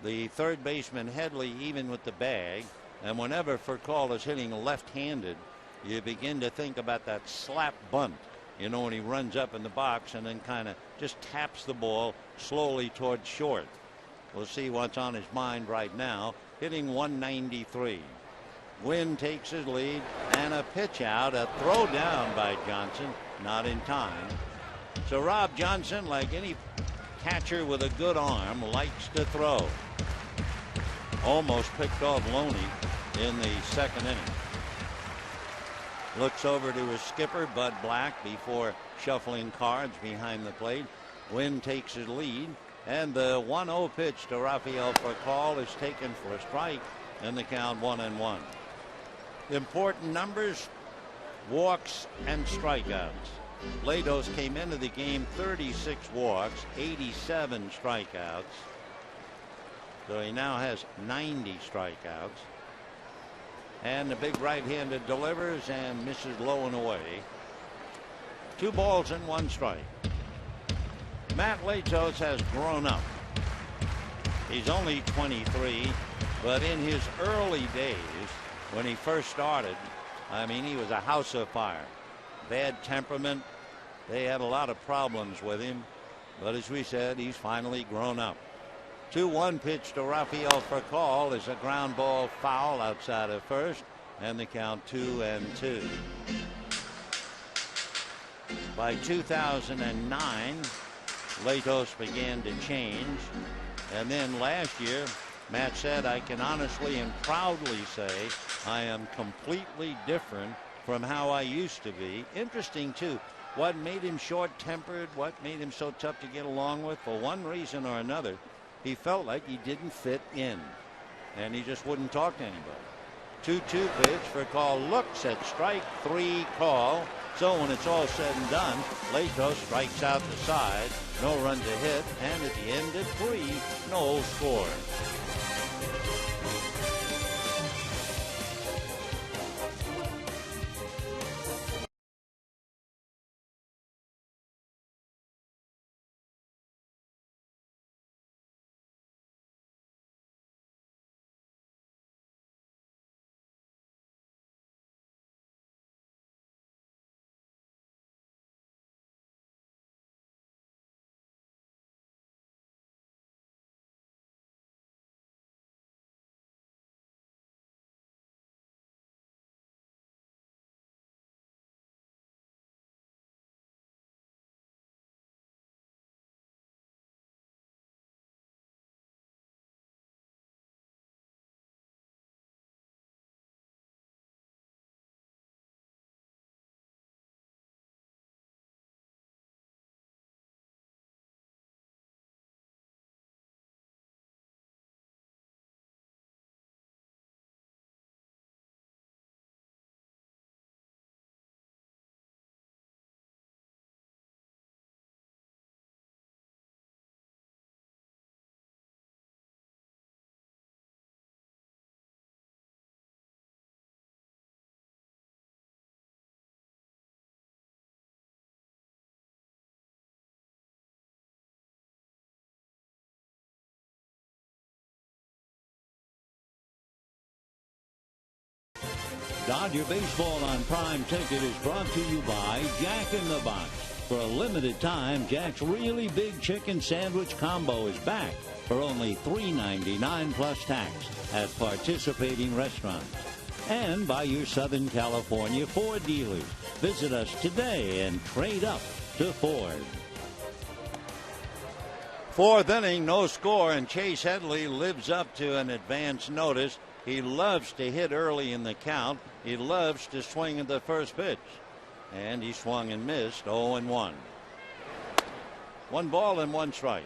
The third baseman Headley even with the bag. And whenever Furcal is hitting left-handed, you begin to think about that slap bunt. You know, when he runs up in the box and then kind of just taps the ball slowly towards short. We'll see what's on his mind right now. Hitting .193. Gwynn takes his lead, and a pitch out, a throw down by Johnson, not in time. So Rob Johnson, like any catcher with a good arm, likes to throw. Almost picked off Loney in the second inning. Looks over to his skipper, Bud Black, before shuffling cards behind the plate. Gwynn takes his lead. And the 1-0 pitch to Rafael Furcal is taken for a strike, and the count 1-1. Important numbers: walks and strikeouts. Latos came into the game 36 walks, 87 strikeouts. So he now has 90 strikeouts. And the big right-handed delivers and misses low and away. 2 balls and 1 strike. Matt Latos has grown up. He's only 23, But in his early days, when he first started, I mean, he was a house of fire. Bad temperament. They had a lot of problems with him. But as we said, he's finally grown up. 2-1 pitch to Rafael for call is a ground ball foul outside of first, and the count 2-2. By 2009, Latos began to change, and then last year, Matt said, "I can honestly and proudly say I am completely different from how I used to be." Interesting, too. What made him short-tempered, what made him so tough to get along with, for one reason or another, he felt like he didn't fit in, and he just wouldn't talk to anybody. 2-2 pitch for call, looks at strike 3 call. So when it's all said and done, Latos strikes out the side, no run to hit, and at the end of 3, no score. Dodger Baseball on Prime Ticket is brought to you by Jack in the Box. For a limited time, Jack's really big chicken sandwich combo is back for only $3.99 plus tax at participating restaurants. And by your Southern California Ford dealers. Visit us today and trade up to Ford. 4th inning, no score, and Chase Headley lives up to an advance notice. He loves to hit early in the count. He loves to swing at the first pitch. And he swung and missed, 0-1. 1 ball and 1 strike.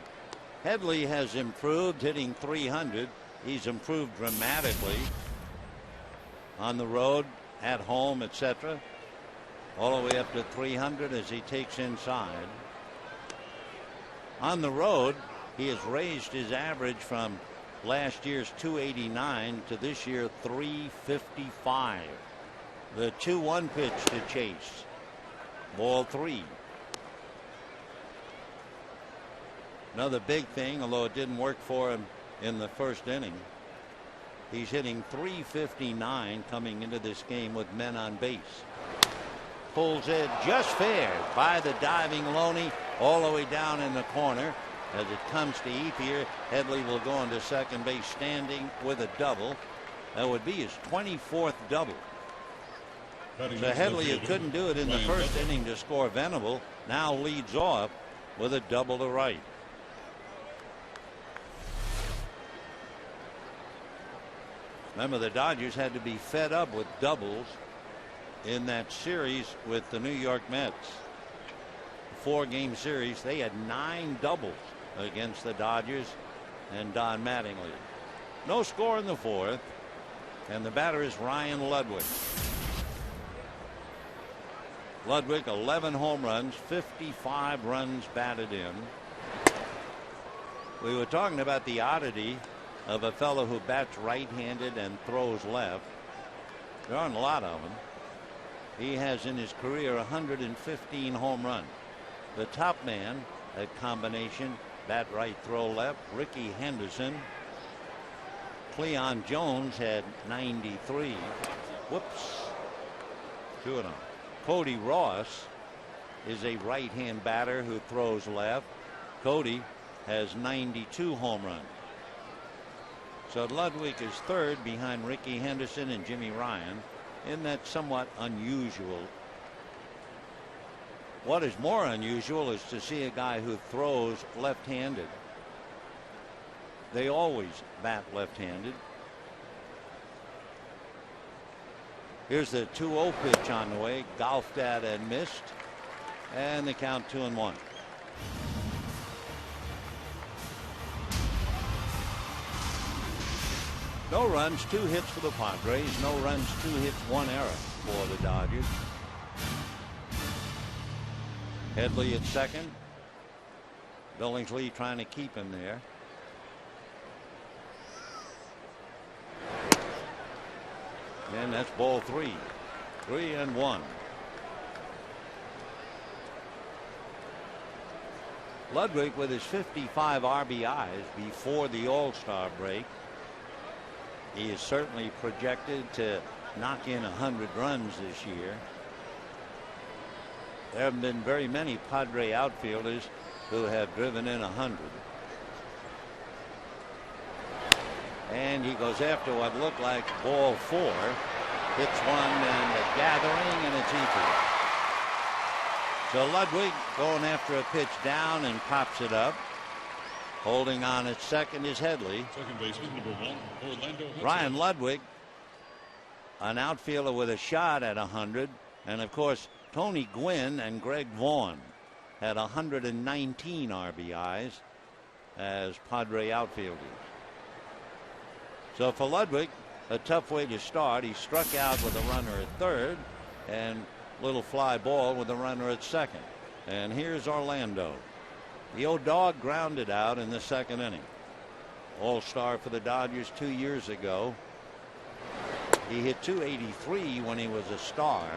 Headley has improved, hitting .300. He's improved dramatically on the road, at home, etc. All the way up to .300 as he takes inside. On the road, he has raised his average from last year's .289 to this year .355. The 2-1 pitch to Chase. Ball 3. Another big thing, although it didn't work for him in the first inning. He's hitting .359 coming into this game with men on base. Pulls it just fair by the diving Loney all the way down in the corner. As it comes to Ethier, Headley will go into second base standing with a double. That would be his 24th double. So Headley, who couldn't do it in the first inning to score Venable, now leads off with a double to right. Remember, the Dodgers had to be fed up with doubles in that series with the New York Mets. 4-game series, they had 9 doubles against the Dodgers and Don Mattingly. No score in the 4th, and the batter is Ryan Ludwig. Ludwig, 11 home runs, 55 runs batted in. We were talking about the oddity of a fellow who bats right-handed and throws left. There aren't a lot of them. He has in his career 115 home runs. The top man, that combination, bat right, throw left, Ricky Henderson, Cleon Jones had 93. Whoops. 2-0. Cody Ross is a right-hand batter who throws left. Cody has 92 home runs. So Ludwig is third behind Ricky Henderson and Jimmy Ryan in that somewhat unusual. What is more unusual is to see a guy who throws left-handed. They always bat left-handed. Here's the 2-0 pitch on the way. Golfed at and missed. And the count 2-1. No runs, 2 hits for the Padres. No runs, 2 hits, 1 error for the Dodgers. Headley at second. Billingsley trying to keep him there. And that's ball 3. 3-1. Ludwig with his 55 RBIs before the All-Star break. He is certainly projected to knock in 100 runs this year. There have been very many Padre outfielders who have driven in 100. And he goes after what looked like ball 4. Hits one and a gathering, and it's easy. So Ludwig going after a pitch down and pops it up. Holding on at second is Headley. Second baseman, number 1, Orlando Hudson. Ryan Ludwig, an outfielder with a shot at 100. And of course, Tony Gwynn and Greg Vaughn had 119 RBIs as Padre outfielders. So for Ludwig, a tough way to start. He struck out with a runner at third and little fly ball with a runner at second. And here's Orlando. The old dog grounded out in the second inning. All-star for the Dodgers 2 years ago. He hit 283 when he was a star.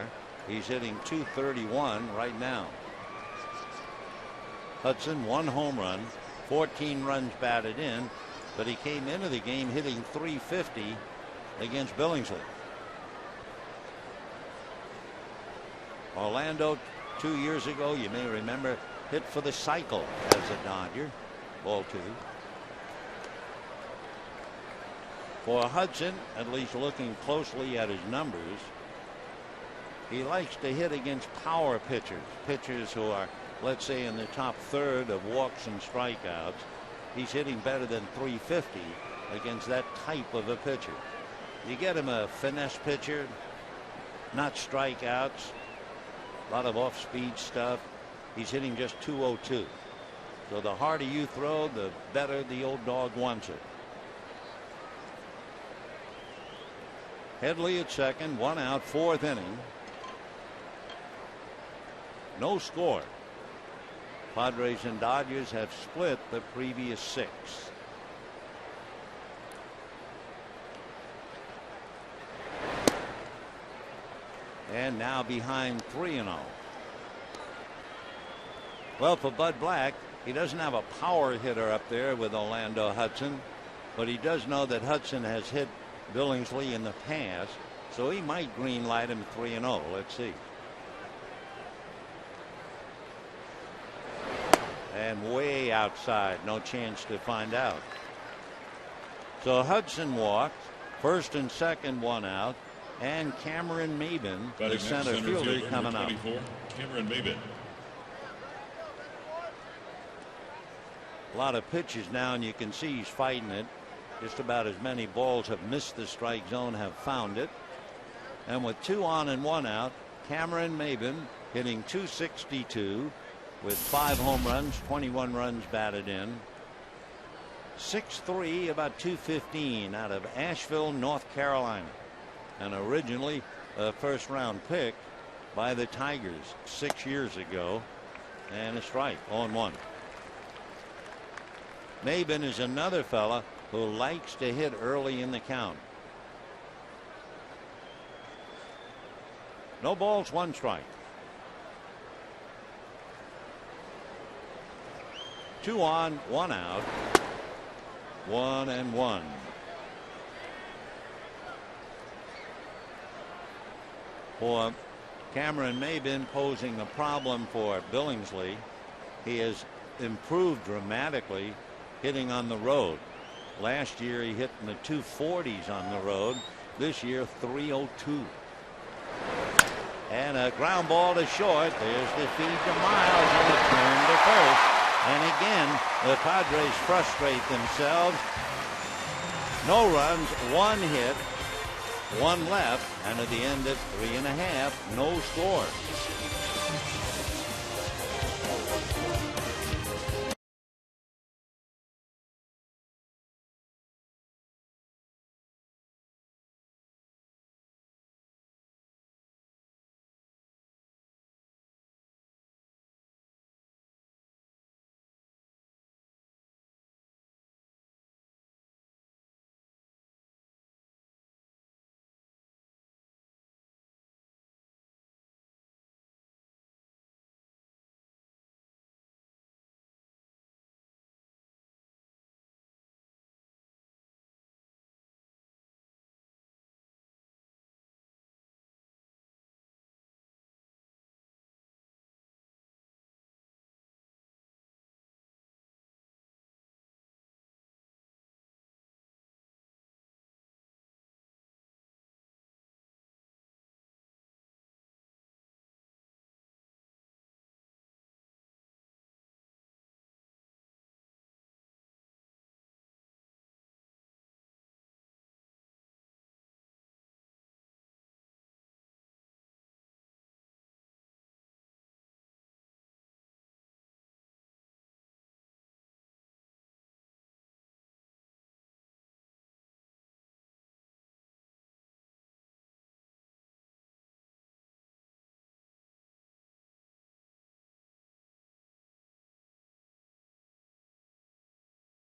He's hitting 231 right now. Hudson, 1 home run, 14 runs batted in, but he came into the game hitting 350 against Billingsley. Orlando 2 years ago, you may remember, hit for the cycle as a Dodger. Ball 2. For Hudson, at least looking closely at his numbers, he likes to hit against power pitchers who are, let's say, in the top third of walks and strikeouts. He's hitting better than 350 against that type of a pitcher. You get him a finesse pitcher, not strikeouts, a lot of off-speed stuff. He's hitting just 202. So the harder you throw, the better the old dog wants it. Headley at second, 1 out, 4th inning. No score. Padres and Dodgers have split the previous 6. And now behind 3-0. Well, for Bud Black, he doesn't have a power hitter up there with Orlando Hudson, but he does know that Hudson has hit Billingsley in the past, so he might green light him 3-0. Let's see. And way outside, no chance to find out. So Hudson walked, first and second, 1 out, and Cameron Maben, the center fielder, coming up. Cameron Maben. A lot of pitches now, and you can see he's fighting it. Just about as many balls have missed the strike zone have found it. And with 2 on and 1 out, Cameron Maben hitting 262 with 5 home runs, 21 runs batted in. 6'3", about 215 out of Asheville, North Carolina. And originally a first-round pick by the Tigers 6 years ago. And a strike, 0-1. Maben is another fella who likes to hit early in the count. No balls, 1 strike. 2 on, 1 out. 1-1. for Cameron Maben, posing a problem for Billingsley. He has improved dramatically hitting on the road. Last year he hit in the 240s on the road. This year 302. And a ground ball to short. There's the feed to Miles and a turn to first. And again, the Padres frustrate themselves. No runs, 1 hit, 1 left, and at the end at 3.5, no scores.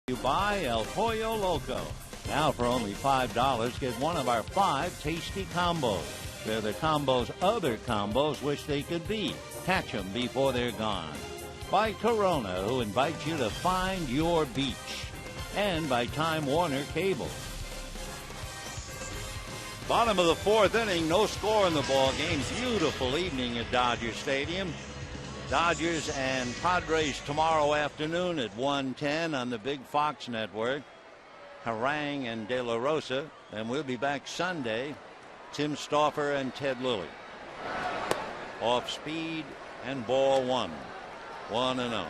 You buy El Pollo Loco. Now for only $5, get one of our 5 tasty combos. They're the combos other combos wish they could be. Catch them before they're gone. By Corona, who invites you to find your beach. And by Time Warner Cable. Bottom of the 4th inning, no score in the ball game. Beautiful evening at Dodger Stadium. Dodgers and Padres tomorrow afternoon at 1:10 on the Big Fox Network. Harang and De La Rosa. And we'll be back Sunday. Tim Stauffer and Ted Lilly. Off speed and ball 1. 1-0.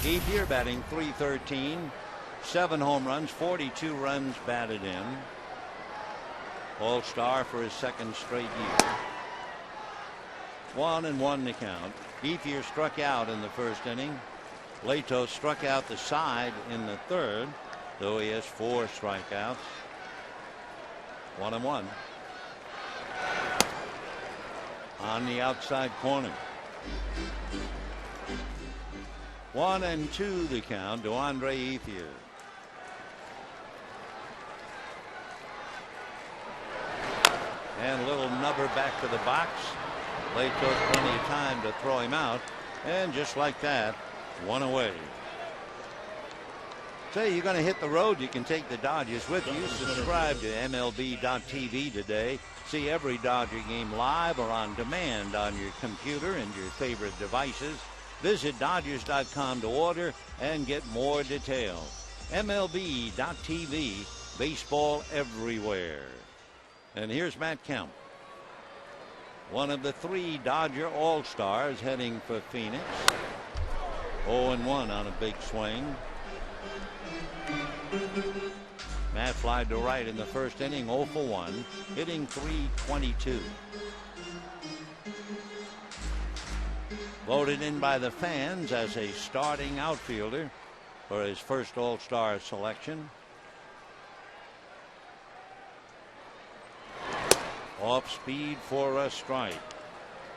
Ethier batting .313. 7 home runs, 42 runs batted in. All-Star for his 2nd straight year. 1-1 to count. Ethier struck out in the 1st inning. Latos struck out the side in the 3rd, though he has 4 strikeouts. 1-1. On the outside corner. 1-2 the count to Andre Ethier. And a little nubber back to the box. Late took plenty of time to throw him out. And just like that, 1 away. Say you're going to hit the road, you can take the Dodgers with you. Subscribe to MLB.TV today. See every Dodger game live or on demand on your computer and your favorite devices. Visit Dodgers.com to order and get more details. MLB.TV, baseball everywhere. And here's Matt Kemp. One of the 3 Dodger All-Stars heading for Phoenix. 0-1 on a big swing. Matt flied to right in the 1st inning, 0 for 1, hitting .322. Voted in by the fans as a starting outfielder for his first All-Star selection. Off speed for a strike.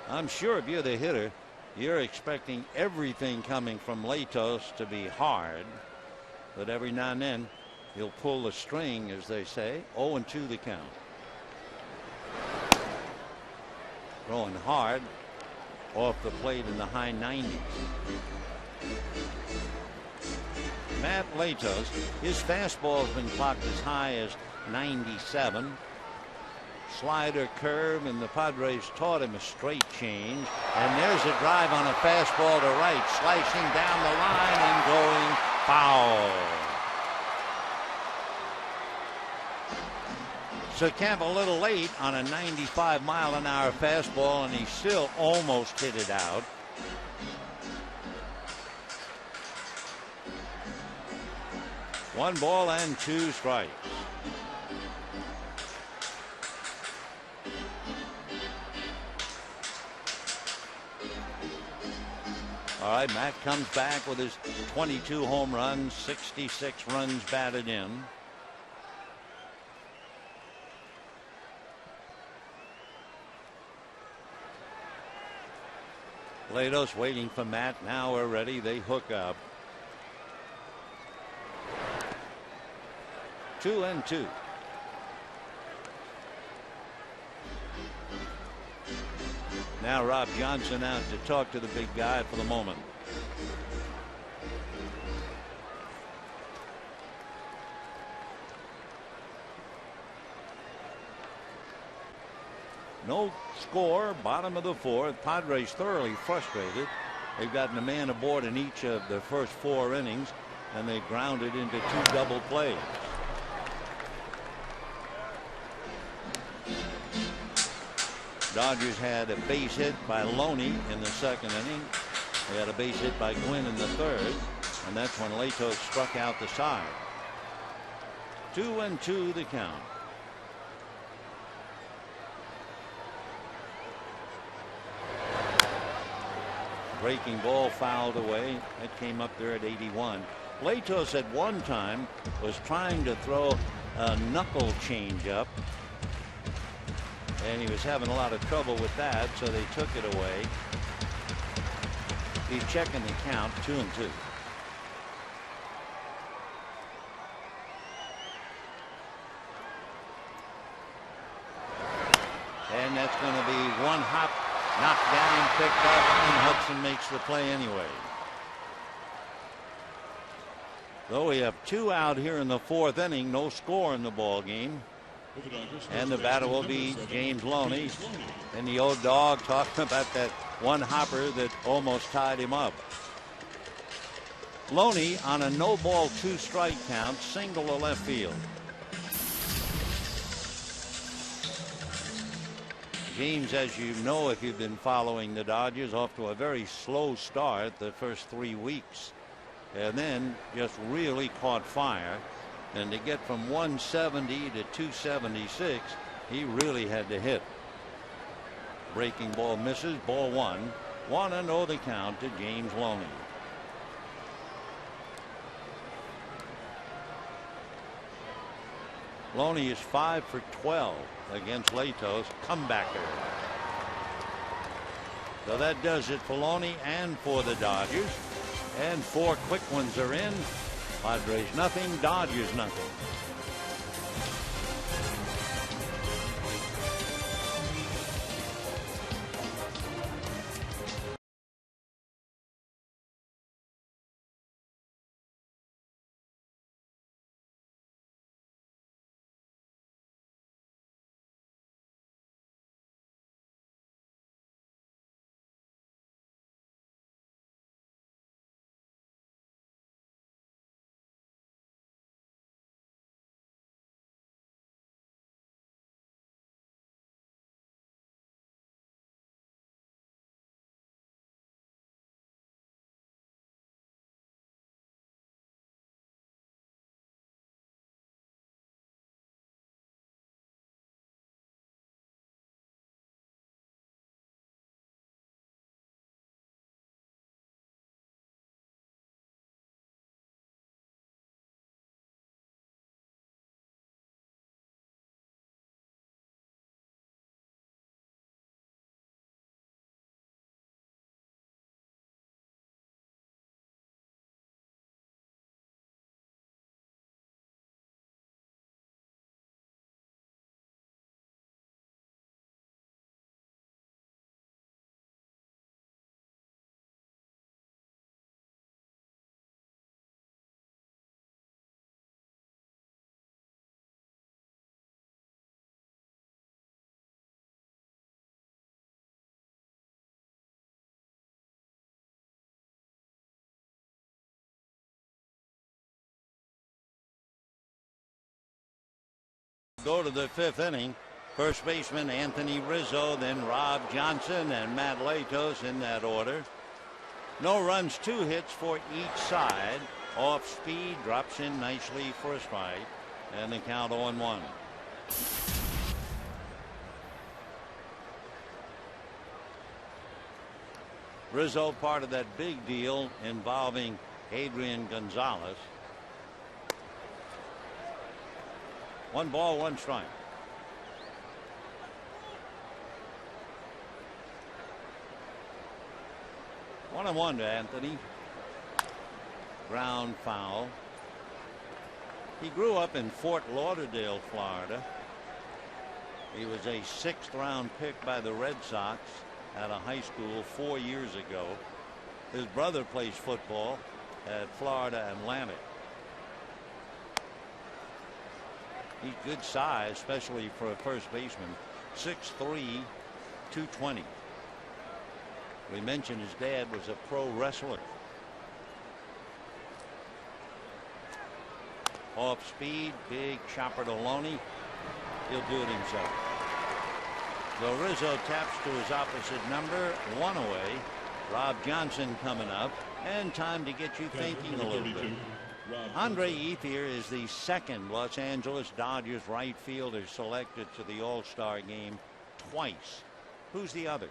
I'm sure if you're the hitter, you're expecting everything coming from Latos to be hard. But every now and then, he'll pull the string, as they say. 0-2 the count. Throwing hard off the plate in the high 90s. Matt Latos, his fastball has been clocked as high as 97. slider curve, and the Padres taught him a straight change. And there's a drive on a fastball to right, slicing down the line and going foul. So Kemp a little late on a 95-mile-an-hour fastball, and he still almost hit it out. One ball and two strikes. All right, Matt comes back with his 22 home runs, 66 runs batted in. Latos waiting for Matt. Now we're ready. They hook up. 2-2. Now Rob Johnson out to talk to the big guy for the moment. No score, bottom of the fourth. Padres thoroughly frustrated. They've gotten a man aboard in each of their first 4 innings, and they grounded into 2 double plays. Dodgers had a base hit by Loney in the second inning. They had a base hit by Gwynn in the third, and that's when Latos struck out the side. 2-2 the count. Breaking ball fouled away. That came up there at 81. Latos at one time was trying to throw a knuckle changeup, and he was having a lot of trouble with that, so they took it away. He's checking the count, 2-2. And that's going to be one hop, knocked down, picked up, and Hudson makes the play anyway. Though we have 2 out here in the 4th inning, no score in the ball game. And the batter will be James Loney. And the old dog talking about that one hopper that almost tied him up. Loney on a no ball 2 strike count, single to left field. James, as you know if you've been following the Dodgers, off to a very slow start the first 3 weeks, and then just really caught fire. And to get from 170 to 276, he really had to hit. Breaking ball misses, ball 1. 1-0 the count to James Loney. Loney is 5 for 12 against Latos, comebacker. So that does it for Loney and for the Dodgers. And 4 quick ones are in. Padres nothing, Dodgers nothing. Go to the fifth inning. First baseman Anthony Rizzo, then Rob Johnson and Matt Latos in that order. No runs, 2 hits for each side. Off speed, drops in nicely for a strike, and the count 0-1. Rizzo part of that big deal involving Adrian Gonzalez. 1 ball, 1 strike. 1-1 to Anthony. Ground foul. He grew up in Fort Lauderdale, Florida. He was a 6th round pick by the Red Sox out of high school 4 years ago. His brother plays football at Florida Atlantic. He's good size, especially for a first baseman. 6'3", 220. We mentioned his dad was a pro wrestler. Off speed, big chopper to Loney. He'll do it himself. So Rizzo taps to his opposite number, 1 away. Rob Johnson coming up, and time to get you thinking a little bit. Andre Ethier is the 2nd Los Angeles Dodgers right fielder selected to the All-Star game twice. Who's the other?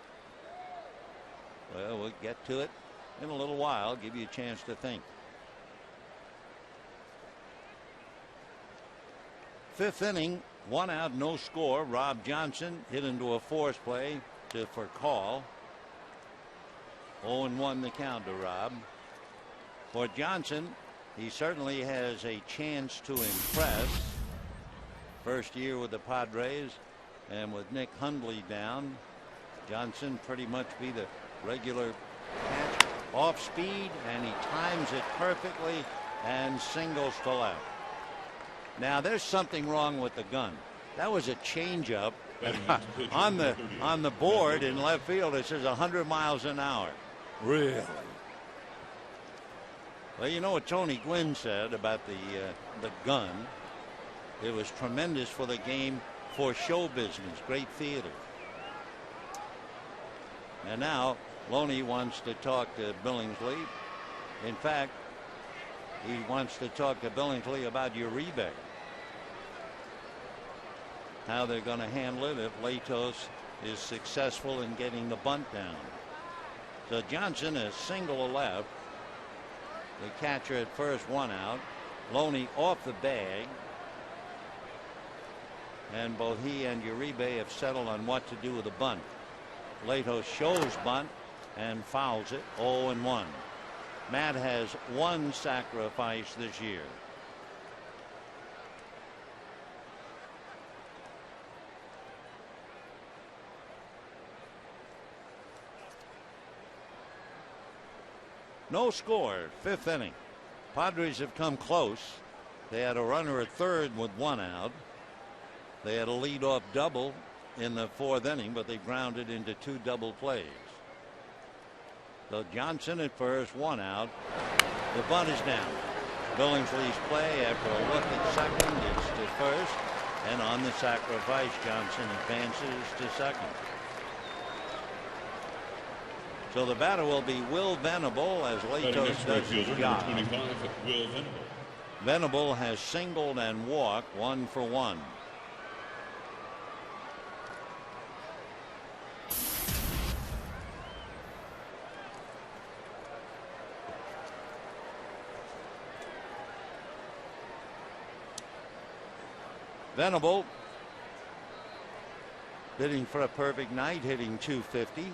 Well, we'll get to it in a little while. Give you a chance to think. 5th inning, 1 out, no score. Rob Johnson hit into a force play for call. 0-1 the count to Rob. For Johnson, he certainly has a chance to impress. First year with the Padres, and with Nick Hundley down, Johnson pretty much be the regular catch. Off speed, and he times it perfectly and singles to left. Now there's something wrong with the gun. That was a changeup. on the board in left field it says 100 miles an hour. Really? Well, you know what Tony Gwynn said about the gun. It was tremendous for the game, for show business, great theater. And now Loney wants to talk to Billingsley. In fact, he wants to talk to Billingsley about Uribe. How they're going to handle it if Latos is successful in getting the bunt down. So Johnson is single to left. The catcher at first, 1 out. Loney off the bag. And both he and Uribe have settled on what to do with the bunt. Latos shows bunt and fouls it. 0-1. Matt has 1 sacrifice this year. No score, 5th inning. Padres have come close. They had a runner at third with 1 out. They had a leadoff double in the 4th inning, but they grounded into 2 double plays. So Johnson at first, 1 out. The bunt is down. Billingsley's play after a look at second is to first, and on the sacrifice, Johnson advances to second. So the batter will be Will Venable as Latos does his job. Venable has singled and walked, 1 for 1. Venable hitting for a perfect night, hitting .250.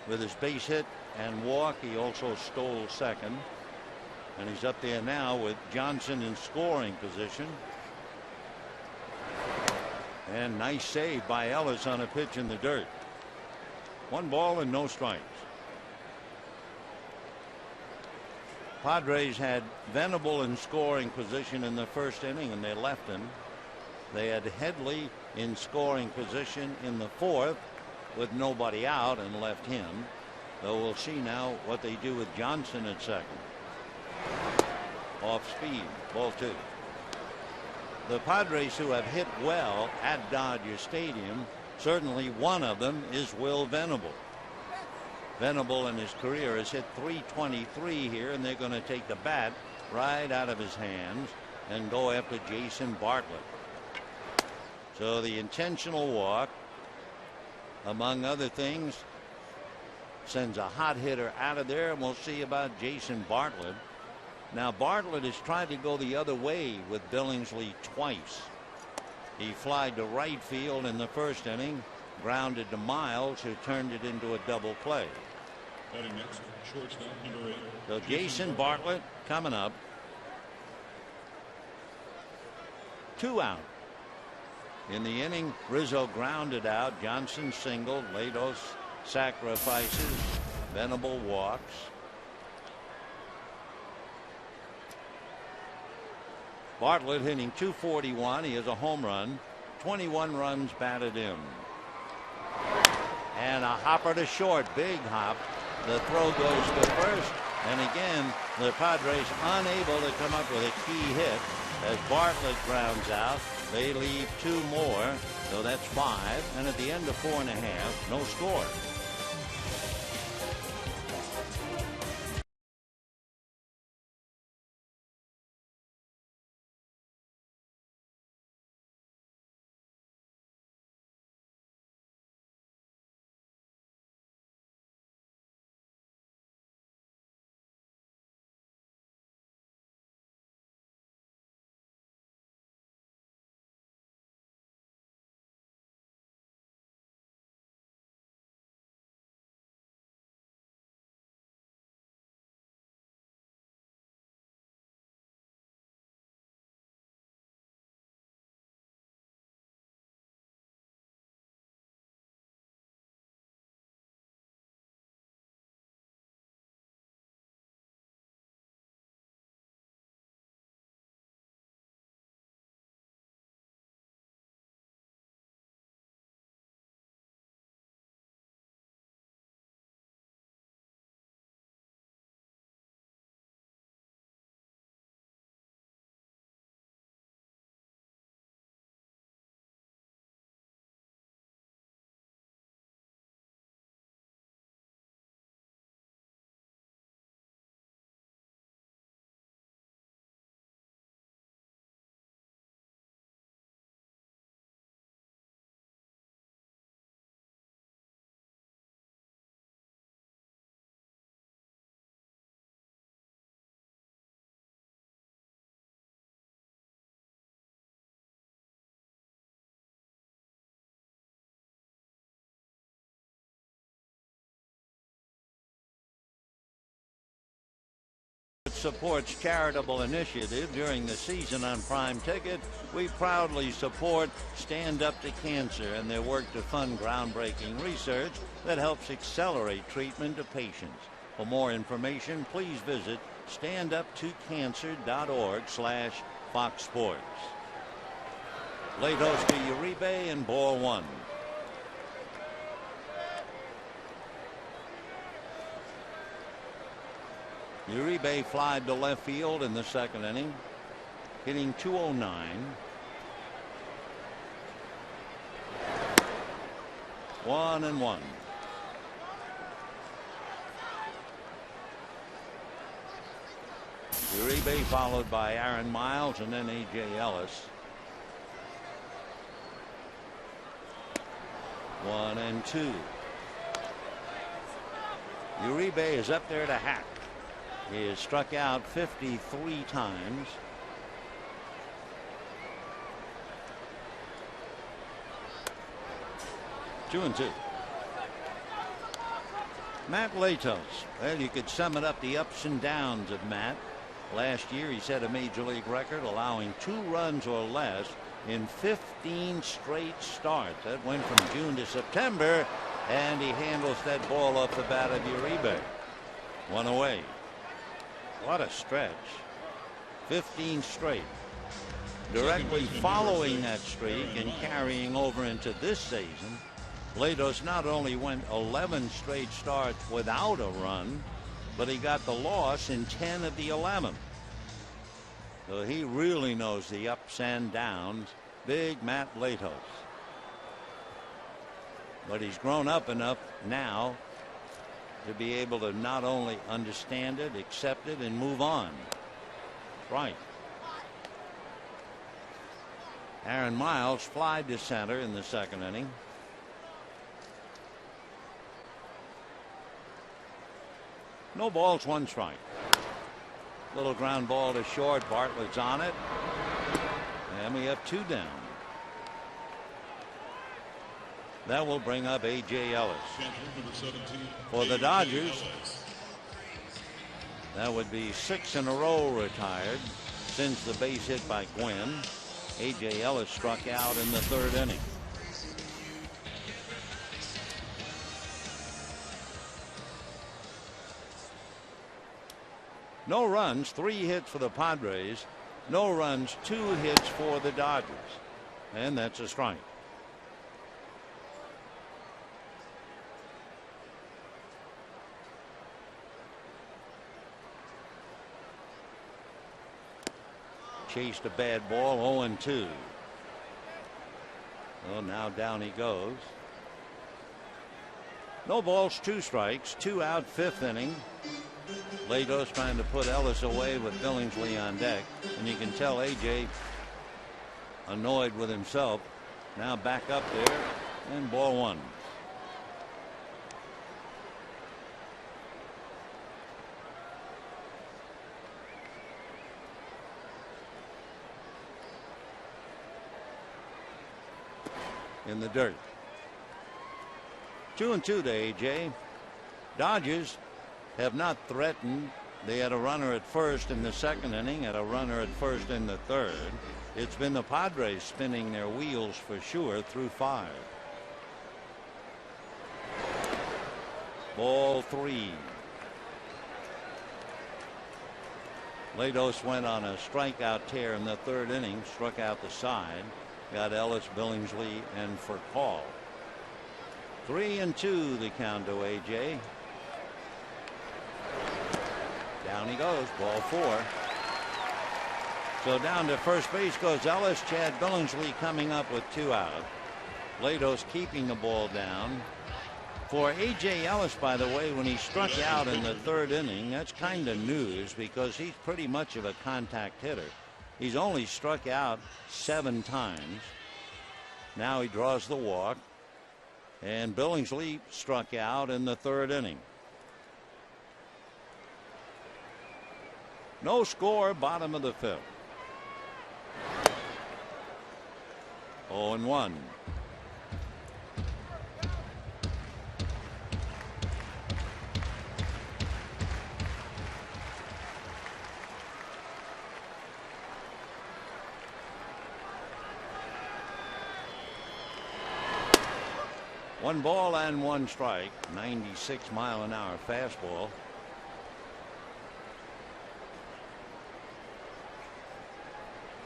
With his base hit and walk, he also stole second. And he's up there now with Johnson in scoring position. And nice save by Ellis on a pitch in the dirt. 1 ball and no strikes. Padres had Venable in scoring position in the 1st inning, and they left him. They had Headley in scoring position in the 4th. With nobody out, and left him. Though we'll see now what they do with Johnson at second. Off speed, ball 2. the Padres who have hit well at Dodger Stadium, certainly one of them is Will Venable. Venable in his career has hit .323 here, and they're going to take the bat right out of his hands and go after Jason Bartlett. So the intentional walk, among other things, sends a hot hitter out of there, and we'll see about Jason Bartlett. Now Bartlett has tried to go the other way with Billingsley twice. He flied to right field in the first inning, grounded to Miles, who turned it into a double play. Batting next, shortstop number 8. So Jason Bartlett coming up. 2 out. In the inning, Rizzo grounded out. Johnson singled. Latos sacrifices. Venable walks. Bartlett hitting .241. He has a home run. 21 runs batted in. And a hopper to short. Big hop. The throw goes to first. And again, the Padres unable to come up with a key hit as Bartlett grounds out. They leave 2 more. So that's 5. And at the end of 4 1/2, no score. Supports charitable initiative during the season on Prime Ticket. We proudly support Stand Up to Cancer and their work to fund groundbreaking research that helps accelerate treatment to patients. For more information, please visit standuptocancer.org/Fox Sports. Latos to Uribe and ball 1. Uribe flied to left field in the second inning, hitting .209. 1-1. Uribe followed by Aaron Miles and then A.J. Ellis. 1-2. Uribe is up there to Hack. He has struck out 53 times. Two and two. Matt Latos. Well, you could sum it up, the ups and downs of Matt. Last year he set a major league record, allowing 2 runs or less in 15 straight starts. That went from June to September, and he handles that ball off the bat of Uribe. 1 away. What a stretch. 15 straight. Directly following that streak and carrying over into this season, Latos not only went 11 straight starts without a run, but he got the loss in 10 of the 11. So he really knows the ups and downs. Big Matt Latos. But he's grown up enough now to be able to not only understand it, accept it, and move on. Right. Aaron Miles flied to center in the second inning. No balls, one strike. Little ground ball to short. Bartlett's on it. And we have two down. That will bring up A.J. Ellis. For the Dodgers, that would be 6 in a row retired since the base hit by Gwynn. A.J. Ellis struck out in the third inning. No runs, 3 hits for the Padres. No runs, 2 hits for the Dodgers. And that's a strike. Chased a bad ball, 0-2. Well, now down he goes. No balls, 2 strikes, 2 out, 5th inning. Latos trying to put Ellis away with Billingsley on deck, and you can tell A.J. annoyed with himself. Now back up there, and ball 1. In the dirt. 2-2 to A.J. Dodgers have not threatened. They had a runner at first in the second inning, had a runner at first in the third. It's been the Padres spinning their wheels for sure through 5. Ball 3. Latos went on a strikeout tear in the third inning, struck out the side. Got Ellis, Billingsley, and for call. 3-2 the count to A.J. Down he goes, ball 4. So down to first base goes Ellis. Chad Billingsley coming up with 2 out. Latos keeping the ball down. For A.J. Ellis, by the way, when he struck out in the third inning, that's kind of news because he's pretty much of a contact hitter. He's only struck out 7 times. Now he draws the walk. And Billingsley struck out in the third inning. No score, bottom of the 5th. 0-1. One ball and 1 strike. 96-mile-an-hour fastball.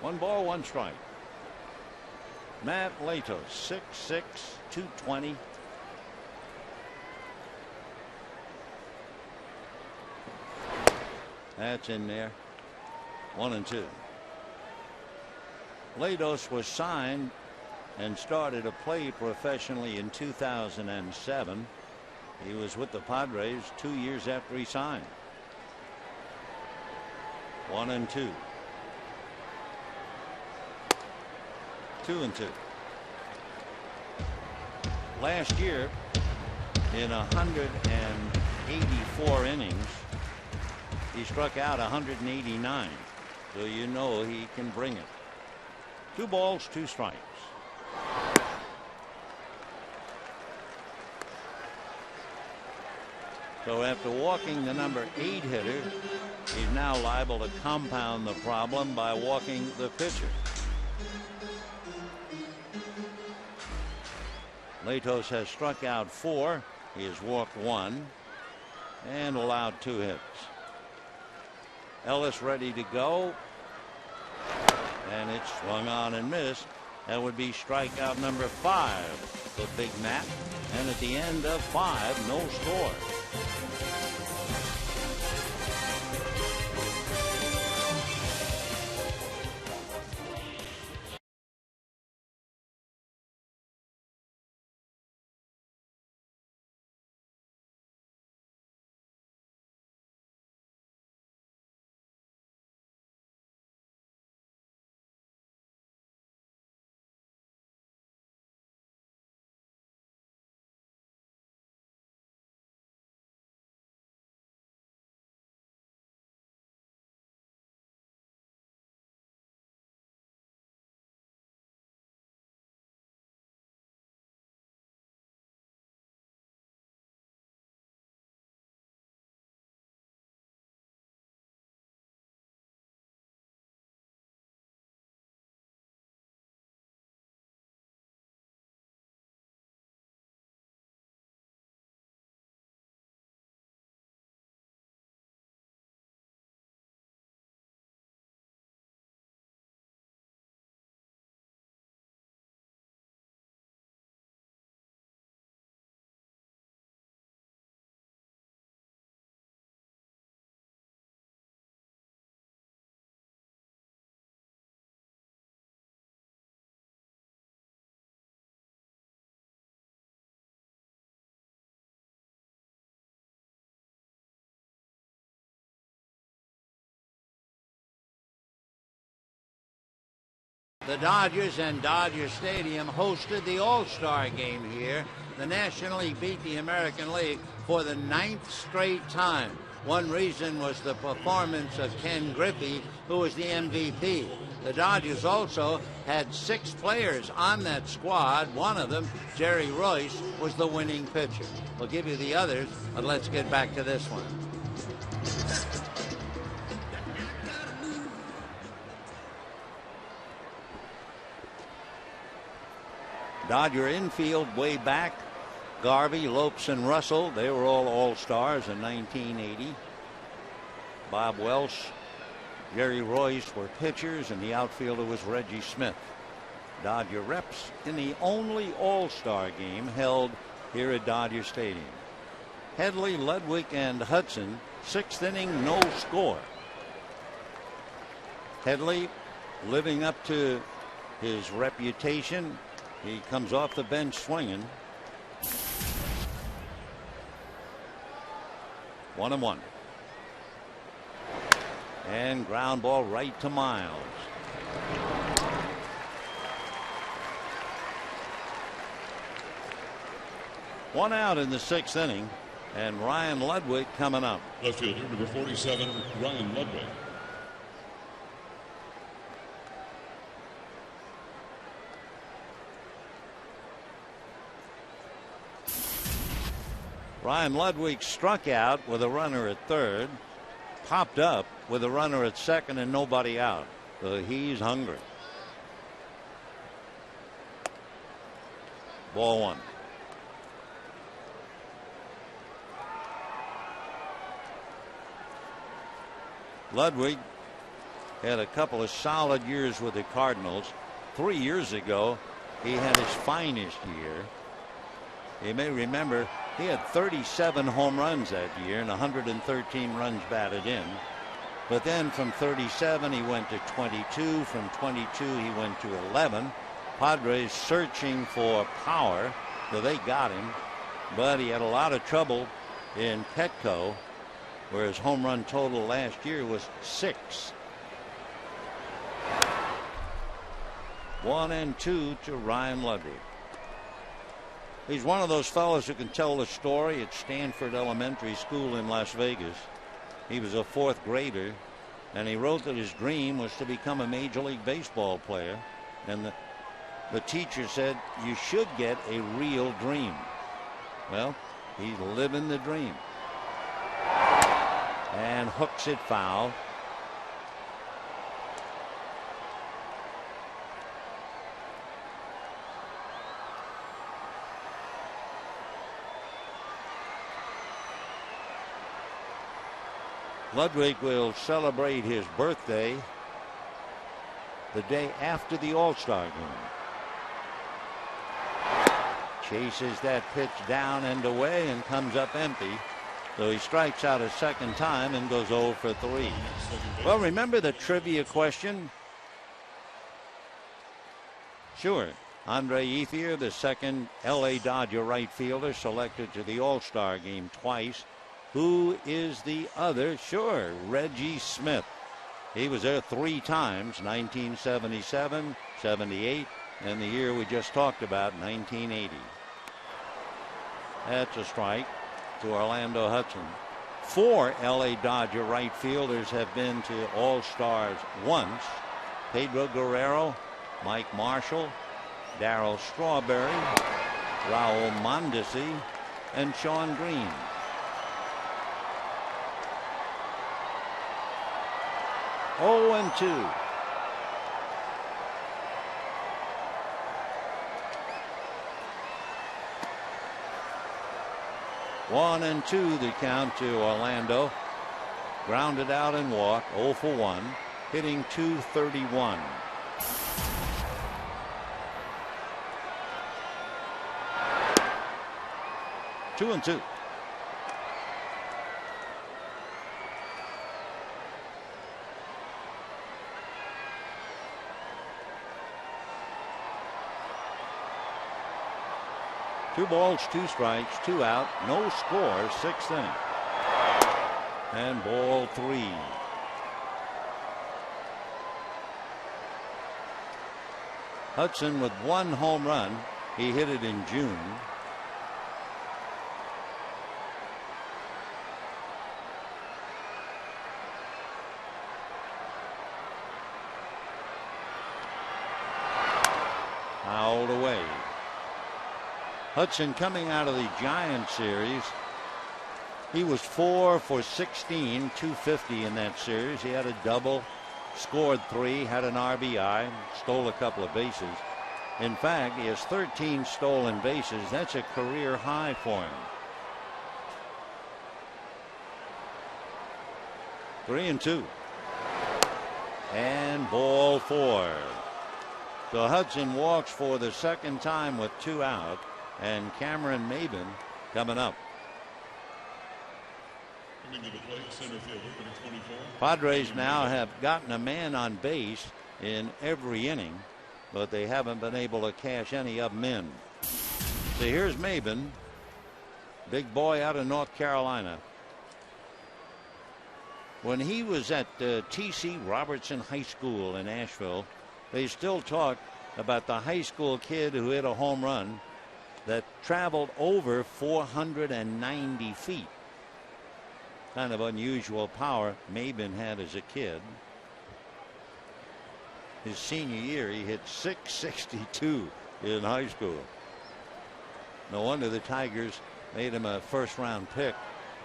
One ball, 1 strike. Matt Latos, 6'6", 220. That's in there. 1-2. Latos was signed and started to play professionally in 2007. He was with the Padres 2 years after he signed. 1-2. 2-2. Last year, in 184 innings, he struck out 189. So you know he can bring it. 2 balls, 2 strikes. So after walking the number 8 hitter, he's now liable to compound the problem by walking the pitcher. Latos has struck out 4. He has walked 1 and allowed 2 hits. Ellis ready to go. And it's swung on and missed. That would be strikeout number 5 for Big Matt. And at the end of 5, no score. The Dodgers and Dodger Stadium hosted the All-Star game here. The National League beat the American League for the 9th straight time. One reason was the performance of Ken Griffey, who was the MVP. The Dodgers also had 6 players on that squad. One of them, Jerry Royce, was the winning pitcher. We'll give you the others, but let's get back to this one. Dodger infield way back. Garvey, Lopes, and Russell, they were all All-Stars in 1980. Bob Welsh, Jerry Royce were pitchers, and the outfielder was Reggie Smith. Dodger reps in the only All-Star game held here at Dodger Stadium. Headley, Ludwig, and Hudson, 6th inning, no score. Headley living up to his reputation. He comes off the bench swinging. 1-1. And ground ball right to Miles. One out in the 6th inning, and Ryan Ludwig coming up. Left fielder, number 47, Ryan Ludwig. Ryan Ludwig struck out with a runner at third, popped up with a runner at second and nobody out. So he's hungry. Ball 1. Ludwig had a couple of solid years with the Cardinals. 3 years ago, he had his finest year. You may remember he had 37 home runs that year and 113 runs batted in. But then from 37 he went to 22. From 22 he went to 11. Padres searching for power, so they got him. But he had a lot of trouble in Petco, where his home run total last year was 6. 1-2 to Ryan Ludwig. He's one of those fellows who can tell the story at Stanford Elementary School in Las Vegas. He was a 4th grader, and he wrote that his dream was to become a Major League Baseball player. And the teacher said, you should get a real dream. Well, he's living the dream. And hooks it foul. Ludwig will celebrate his birthday the day after the All-Star game. Chases that pitch down and away and comes up empty. So he strikes out a second time and goes 0 for 3. Well, remember the trivia question? Sure. Andre Ethier, the second L.A. Dodger right fielder, selected to the All-Star game twice. Who is the other? Sure, Reggie Smith. He was there 3 times, 1977, 78, and the year we just talked about, 1980. That's a strike to Orlando Hudson. 4 L.A. Dodger right fielders have been to All-Stars once. Pedro Guerrero, Mike Marshall, Darryl Strawberry, Raul Mondesi, and Sean Green. Oh, and 2. One and 2 the count to Orlando. Grounded out and walk. 0 for 1. Hitting .231. Two and 2. Two balls, 2 strikes, 2 out, no score, 6th inning. And ball 3. Hudson with 1 home run. He hit it in June. Fouled away. Hudson coming out of the Giants series. He was 4 for 16, 250 in that series. He had a double, scored 3, had an RBI, stole a couple of bases. In fact, he has 13 stolen bases. That's a career high for him. 3-2. And ball 4. So Hudson walks for the second time with 2 out, and Cameron Maben coming up. Coming to the plate, center fielder, number 24. Padres now have gotten a man on base in every inning, but they haven't been able to cash any of them in. So here's Maben, big boy out of North Carolina. When he was at T.C. Robertson High School in Asheville, they still talk about the high school kid who hit a home run that traveled over 490 feet. Kind of unusual power Maben had as a kid. His senior year, he hit .662 in high school. No wonder the Tigers made him a first-round pick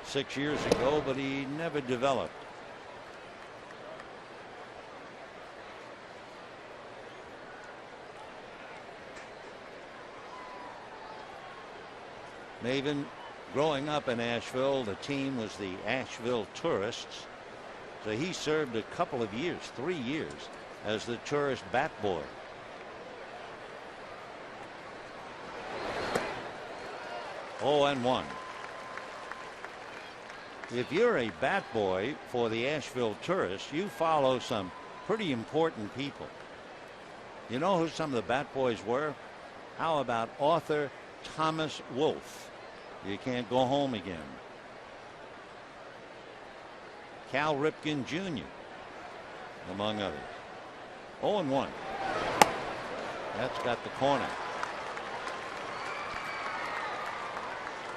6 years ago, but he never developed. Maben, growing up in Asheville, the team was the Asheville Tourists. So he served a couple of years, 3 years, as the tourist bat boy. Oh, and 1. If you're a bat boy for the Asheville Tourists, you follow some pretty important people. You know who some of the bat boys were? How about author Thomas Wolfe? You can't go home again. Cal Ripken Jr., among others. 0-1. That's got the corner.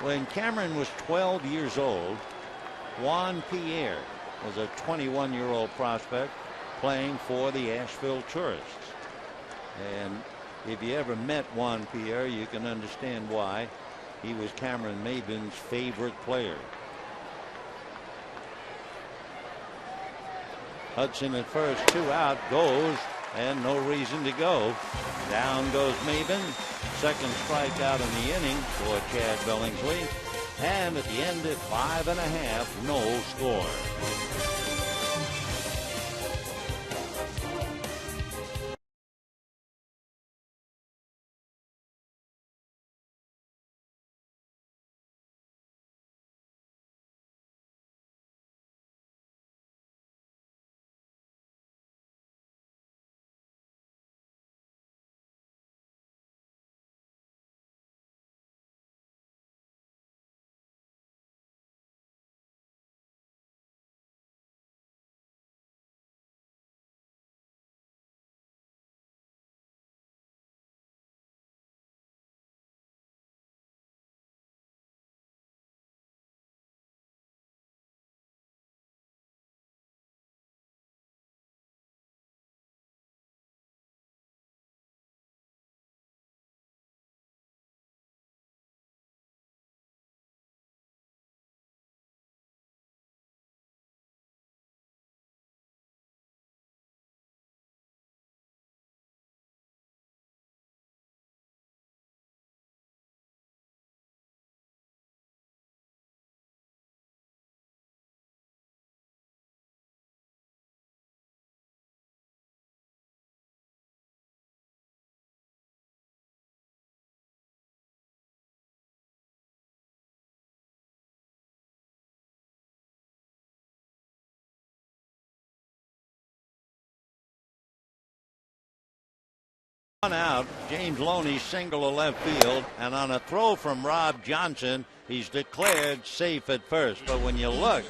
When Cameron was 12 years old, Juan Pierre was a 21-year-old prospect playing for the Asheville Tourists. And if you ever met Juan Pierre, you can understand why. He was Cameron Maben's favorite player. Hudson at first, 2 out, goes, and no reason to go. Down goes Maben. Second strikeout in the inning for Chad Billingsley. And at the end at 5.5, no score. One out, James Loney single to left field, and on a throw from Rob Johnson, he's declared safe at first. But when you look,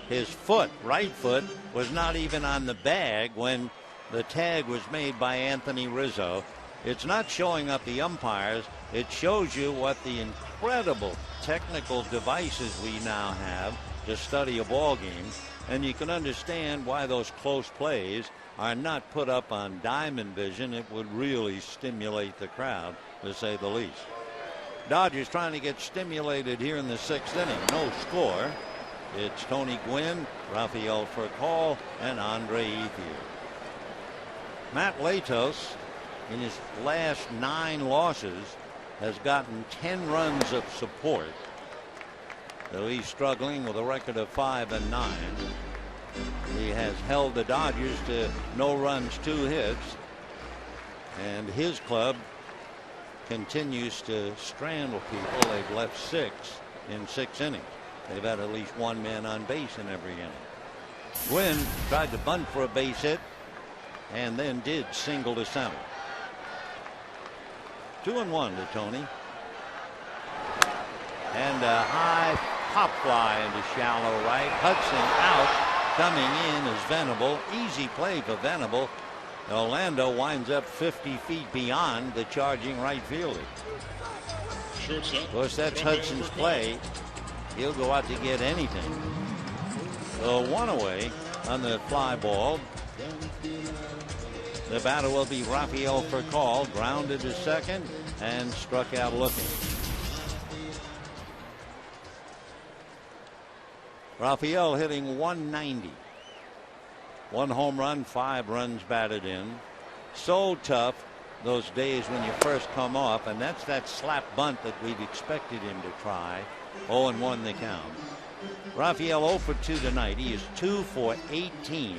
his foot, right foot, was not even on the bag when the tag was made by Anthony Rizzo. It's not showing up the umpires. It shows you what the incredible technical devices we now have to study a ball game. And you can understand why those close plays are not put up on diamond vision. It would really stimulate the crowd, to say the least. Dodgers trying to get stimulated here in the 6th inning. No score. It's Tony Gwynn, Rafael Furcal, and Andre Ethier. Matt Latos, in his last 9 losses, has gotten 10 runs of support. Though he's struggling with a record of 5-9. He has held the Dodgers to no runs, 2 hits. And his club continues to strangle people. They've left 6 in 6 innings. They've had at least 1 man on base in every inning. Gwynn tried to bunt for a base hit and then did single to center. 2-1 to Tony. And a high pop fly into shallow right. Hudson out. Coming in is Venable. Easy play for Venable. Orlando winds up 50 feet beyond the charging right fielder. Of course, that's Hudson's play. He'll go out to get anything. So 1 away on the fly ball. The batter will be Rafael Furcal, grounded to second and struck out looking. Rafael hitting 190. 1 home run, 5 runs batted in. So tough those days when you first come off, and that's that slap bunt that we've expected him to try. 0-1 the count. Rafael 0 for 2 tonight. He is 2 for 18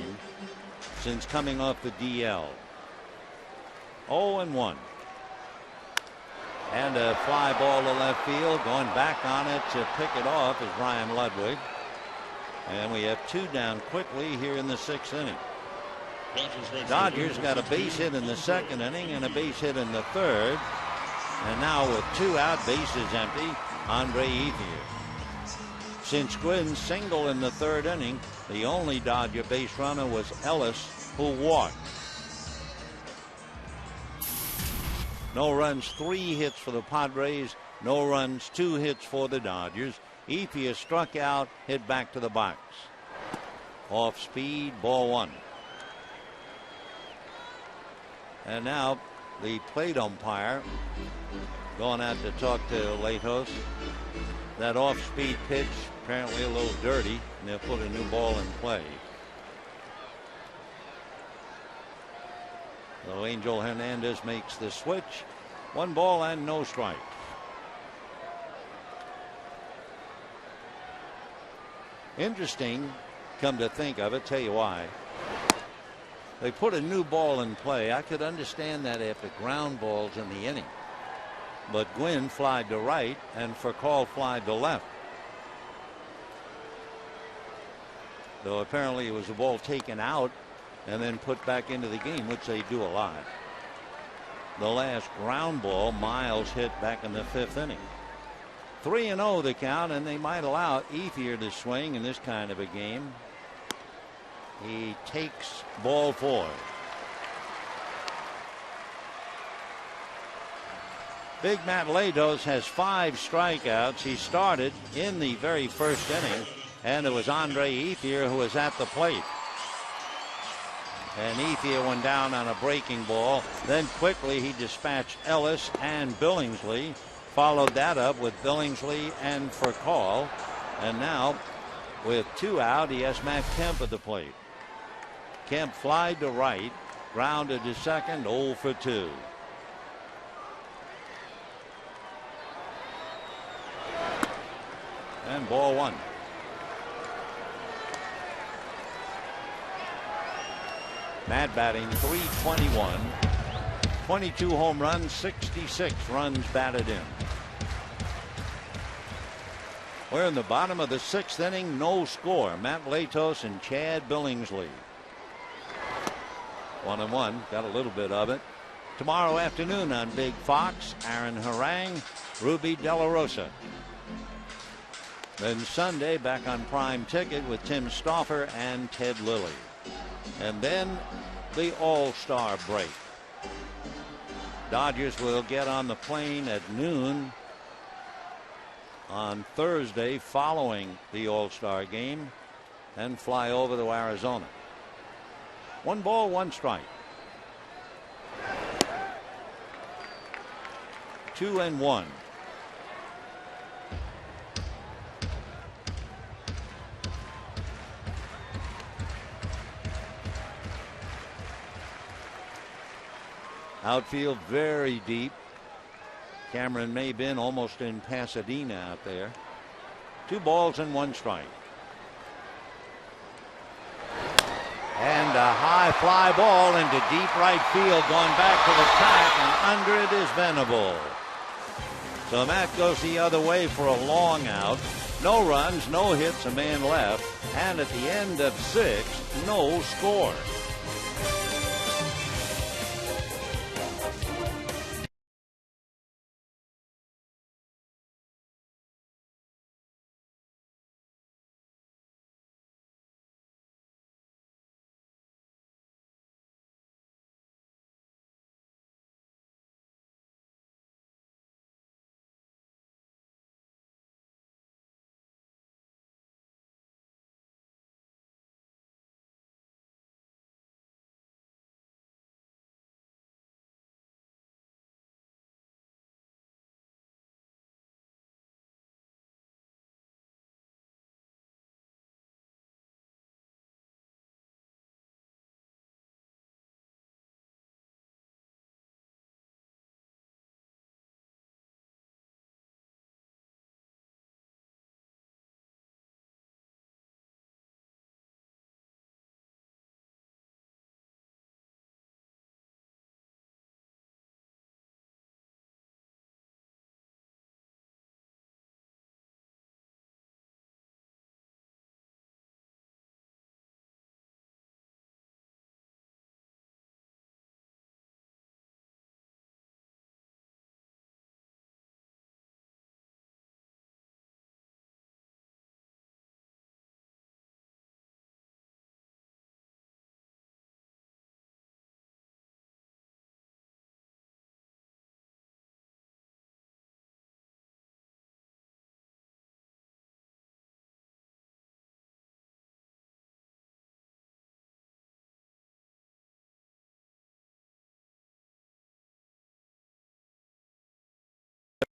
since coming off the DL. 0-1. And a fly ball to left field. Going back on it to pick it off is Ryan Ludwig. And we have 2 down quickly here in the 6th inning. Dodgers got a base hit in the 2nd inning and a base hit in the 3rd. And now with 2 out, bases empty, Andre Ethier. Since Gwynn's single in the 3rd inning, the only Dodger base runner was Ellis, who walked. No runs, 3 hits for the Padres. No runs, 2 hits for the Dodgers. Ethier struck out, hit back to the box. Off speed, ball 1. And now the plate umpire going out to talk to Latos. That off-speed pitch apparently a little dirty, and they'll put a new ball in play. So Angel Hernandez makes the switch. 1 ball and no strike. Interesting, come to think of it, tell you why. They put a new ball in play. I could understand that after ground balls in the inning. But Gwynn flied to right and Furcal flied to left. Though apparently it was a ball taken out and then put back into the game, which they do a lot. The last ground ball, Miles hit back in the 5th inning. 3-0 the count, and they might allow Ethier to swing in this kind of a game. He takes ball 4. Big Matt Latos has 5 strikeouts. He started in the very 1st inning, and it was Andre Ethier who was at the plate. And Ethier went down on a breaking ball. Then quickly he dispatched Ellis and Billingsley. Followed that up with Billingsley and Furcal. And now with 2 out, he has Matt Kemp at the plate. Kemp flied to right, grounded to second, 0 for 2. And ball 1. Matt batting .321. 22 home runs, 66 runs batted in. We're in the bottom of the 6th inning, no score. Matt Latos and Chad Billingsley. 1-1, got a little bit of it. Tomorrow afternoon on Big Fox, Aaron Harang, Ruby De La Rosa. Then Sunday back on Prime Ticket with Tim Stauffer and Ted Lilly. And then the All-Star break. Dodgers will get on the plane at noon on Thursday following the All-Star game and fly over to Arizona. 1 ball, 1 strike. 2-1. Outfield very deep. Cameron Maybin almost in Pasadena out there. 2 balls and 1 strike. And a high fly ball into deep right field, going back to the track, and under it is Venable. So Matt goes the other way for a long out. No runs, no hits, a man left, and at the end of 6, no score.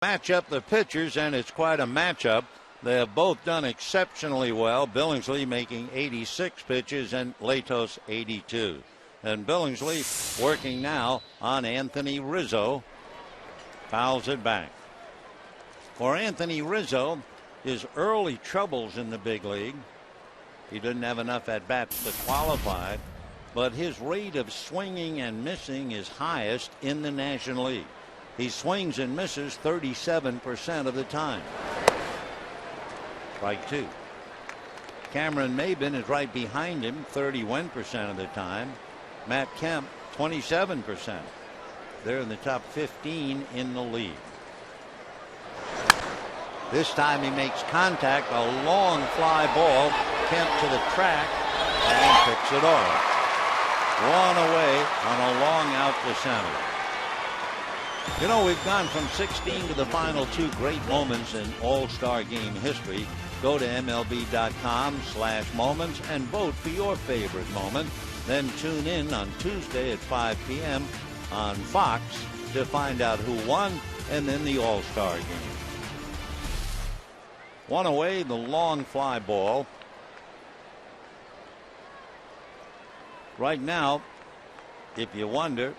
Match up the pitchers, and it's quite a matchup. They have both done exceptionally well. Billingsley making 86 pitches and Latos 82. And Billingsley working now on Anthony Rizzo. Fouls it back. For Anthony Rizzo, his early troubles in the big league, he didn't have enough at-bats to qualify, but his rate of swinging and missing is highest in the National League. He swings and misses 37% of the time. Strike 2. Cameron Maybin is right behind him 31% of the time. Matt Kemp 27%. They're in the top 15 in the league. This time he makes contact, a long fly ball. Kemp to the track and picks it off. 1 away on a long out to center. You know, we've gone from 16 to the final 2 great moments in All-Star Game history. Go to MLB.com/moments and vote for your favorite moment. Then tune in on Tuesday at 5 p.m. on Fox to find out who won and then the All-Star Game. 1 away, the long fly ball. Right now, if you wonder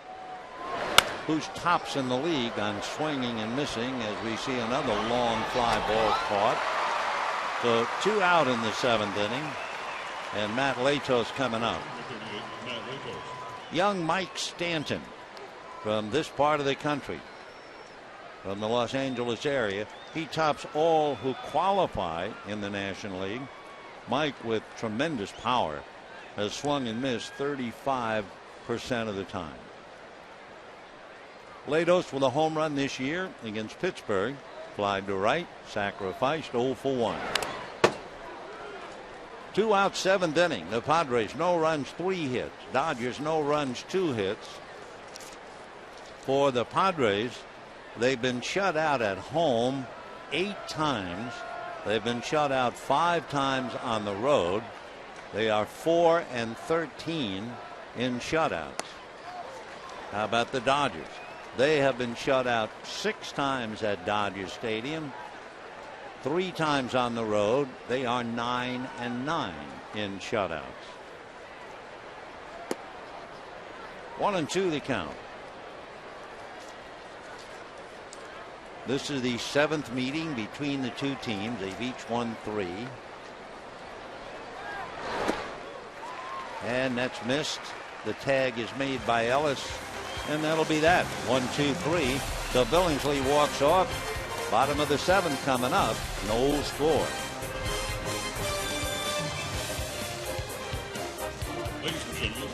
who's tops in the league on swinging and missing, as we see another long fly ball caught. So 2 out in the 7th inning, and Matt Latos coming up. Young Mike Stanton from this part of the country, from the Los Angeles area. He tops all who qualify in the National League. Mike, with tremendous power, has swung and missed 35% of the time. Latos with a home run this year against Pittsburgh. Flied to right, sacrificed, 0 for 1. 2 out, 7th inning. The Padres no runs, 3 hits. Dodgers no runs, 2 hits. For the Padres, they've been shut out at home 8 times. They've been shut out 5 times on the road. They are 4-13 in shutouts. How about the Dodgers? They have been shut out 6 times at Dodger Stadium, 3 times on the road. They are 9-9 in shutouts. 1-2 the count. This is the 7th meeting between the two teams. They've each won 3. And that's missed. The tag is made by Ellis, and that'll be that. 1-2-3. So Billingsley walks off. Bottom of the 7th coming up. No score. Ladies and gentlemen.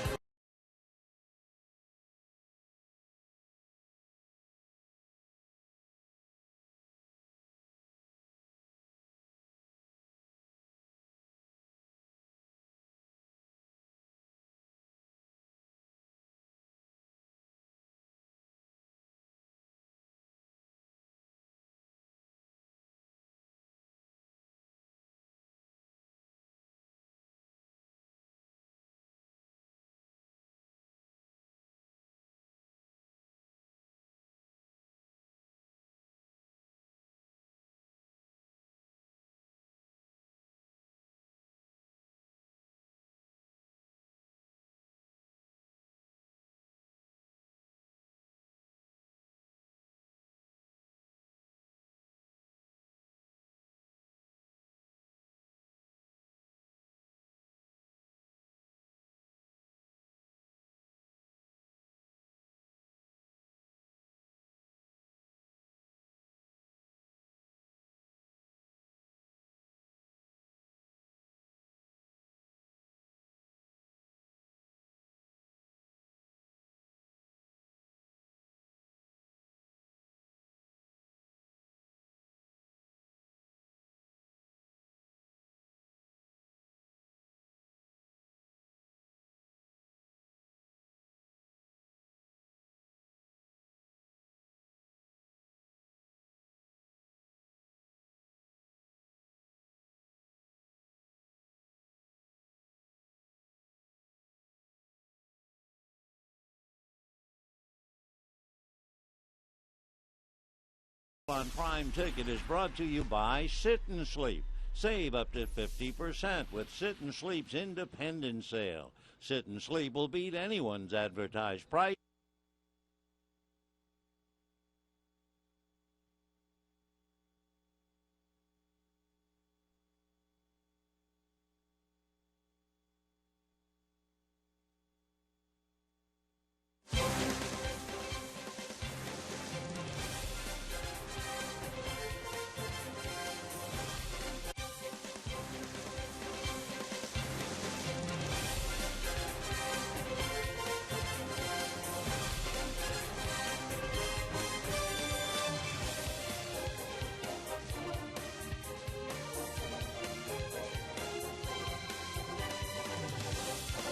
On Prime Ticket is brought to you by Sit and Sleep. Save up to 50% with Sit and Sleep's independent sale. Sit and Sleep will beat anyone's advertised price.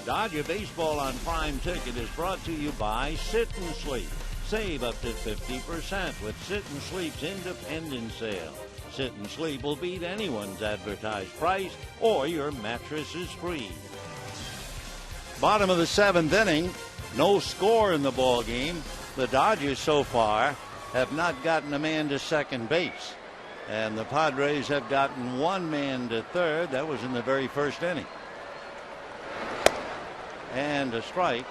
Dodger Baseball on Prime Ticket is brought to you by Sit and Sleep. Save up to 50% with Sit and Sleep's independent sale. Sit and Sleep will beat anyone's advertised price, or your mattress is free. Bottom of the 7th inning, no score in the ball game. The Dodgers so far have not gotten a man to second base, and the Padres have gotten 1 man to third. That was in the very first inning. And a strike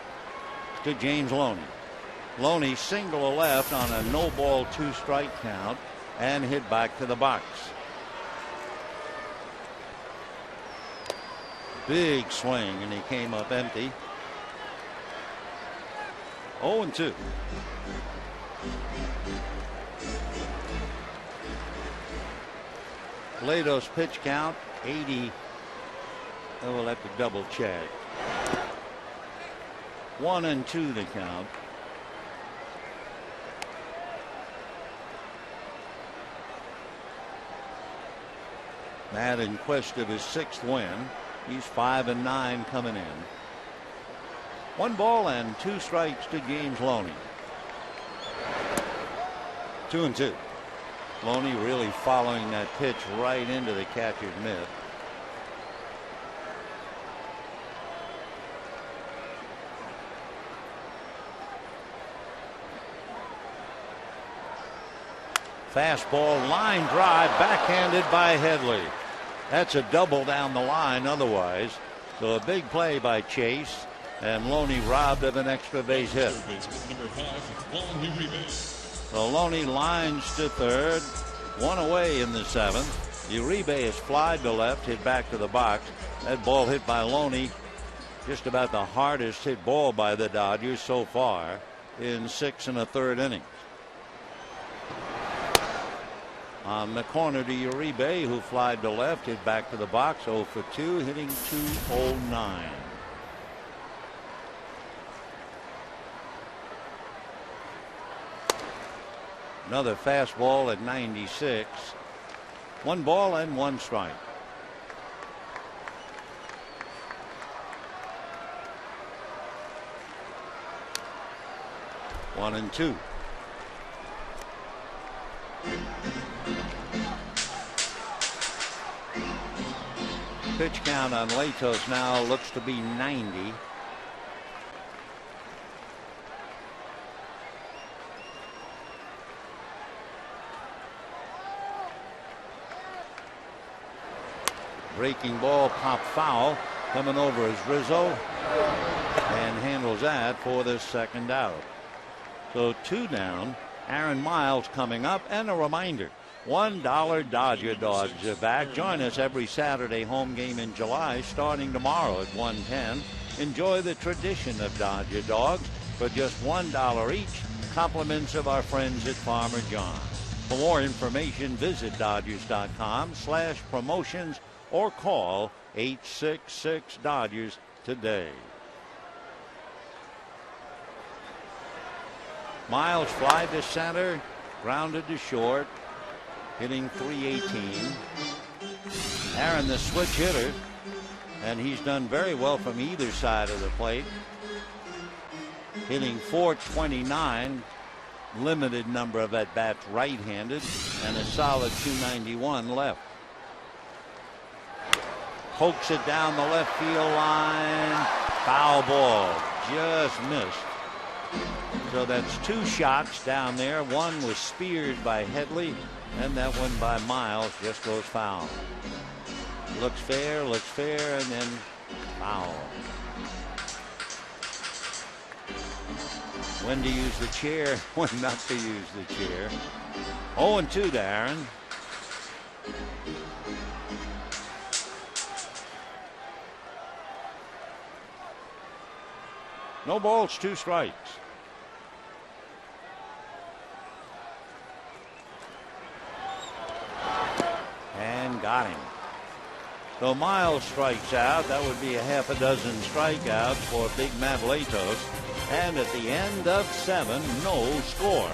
to James Loney. Loney single left on a no ball 2-strike count and hit back to the box. Big swing, and he came up empty. 0-2. Lado's pitch count 80. Oh, we'll have to double check. 1-2 the count. Matt in quest of his 6th win. He's 5-9 coming in. 1 ball and 2 strikes to James Loney. 2-2. Loney really following that pitch right into the catcher's mitt. Fastball, line drive, backhanded by Headley. That's a double down the line otherwise. So a big play by Chase, and Loney robbed of an extra base hit. Number 5, Juan Uribe. So Loney lines to third, one away in the seventh. Uribe is flied to left, hit back to the box. That ball hit by Loney, just about the hardest hit ball by the Dodgers so far in 6 1/3 innings. On the corner to Uribe, who flied to left, hit back to the box, 0 for 2, hitting .209. Another fastball at 96. 1 ball and 1 strike. One and two. Pitch count on Latos now looks to be 90. Breaking ball, pop foul, coming over is Rizzo, and handles that for the second out. So 2 down. Aaron Miles coming up, and a reminder, $1 Dodger Dogs are back. Join us every Saturday home game in July starting tomorrow at 1:10. Enjoy the tradition of Dodger Dogs for just $1 each. Compliments of our friends at Farmer John. For more information, visit Dodgers.com/promotions or call 866 Dodgers today. Miles fly to center, grounded to short, hitting .318. Aaron, the switch hitter, and he's done very well from either side of the plate, hitting .429, limited number of at bats right-handed, and a solid .291 left. Pokes it down the left field line, foul ball, just missed. So that's 2 shots down there. One was speared by Headley, and that one by Miles just goes foul. Looks fair, and then foul. When to use the chair, when not to use the chair. 0-2 to Aaron. No balls, 2 strikes. And got him. So Miles strikes out. That would be a half a dozen strikeouts for Big Matt Latos. And at the end of 7, no score.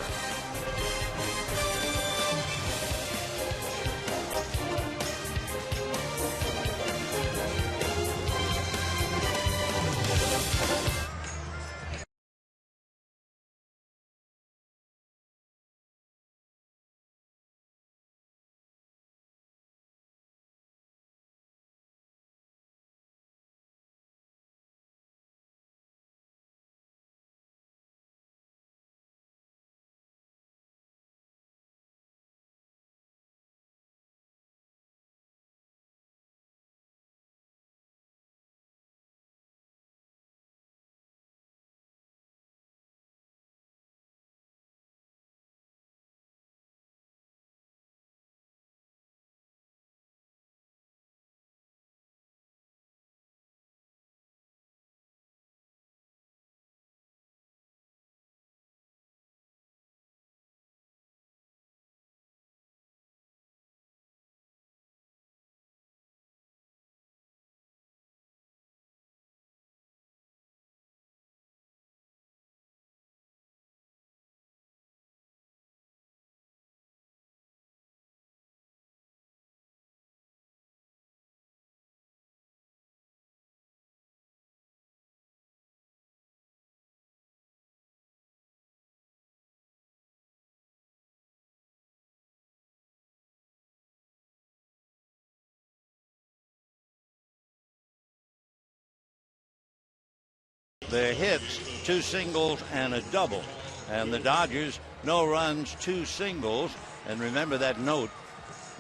They're hits, 2 singles and a double. And the Dodgers, no runs, 2 singles. And remember that note,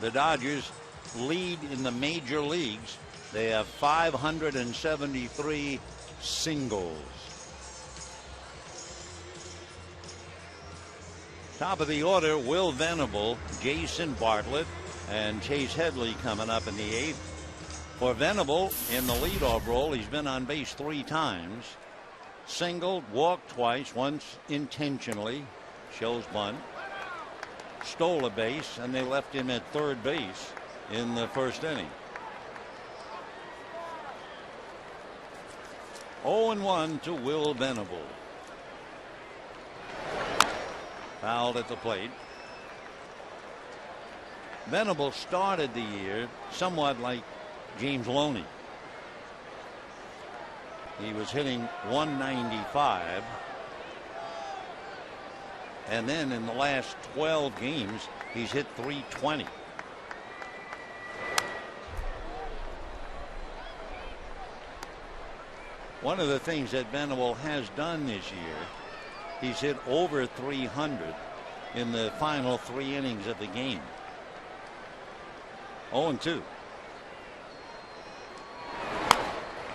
the Dodgers lead in the major leagues. They have 573 singles. Top of the order, Will Venable, Jason Bartlett, and Chase Headley coming up in the 8th. For Venable, in the leadoff role, he's been on base 3 times. Singled, walked twice, once intentionally, shows bunt. Stole a base, and they left him at third base in the first inning. 0-1 to Will Venable. Fouled at the plate. Venable started the year somewhat like James Loney. He was hitting 195. And then in the last 12 games, he's hit 320. One of the things that Venable has done this year, he's hit over 300 in the final 3 innings of the game. 0-2.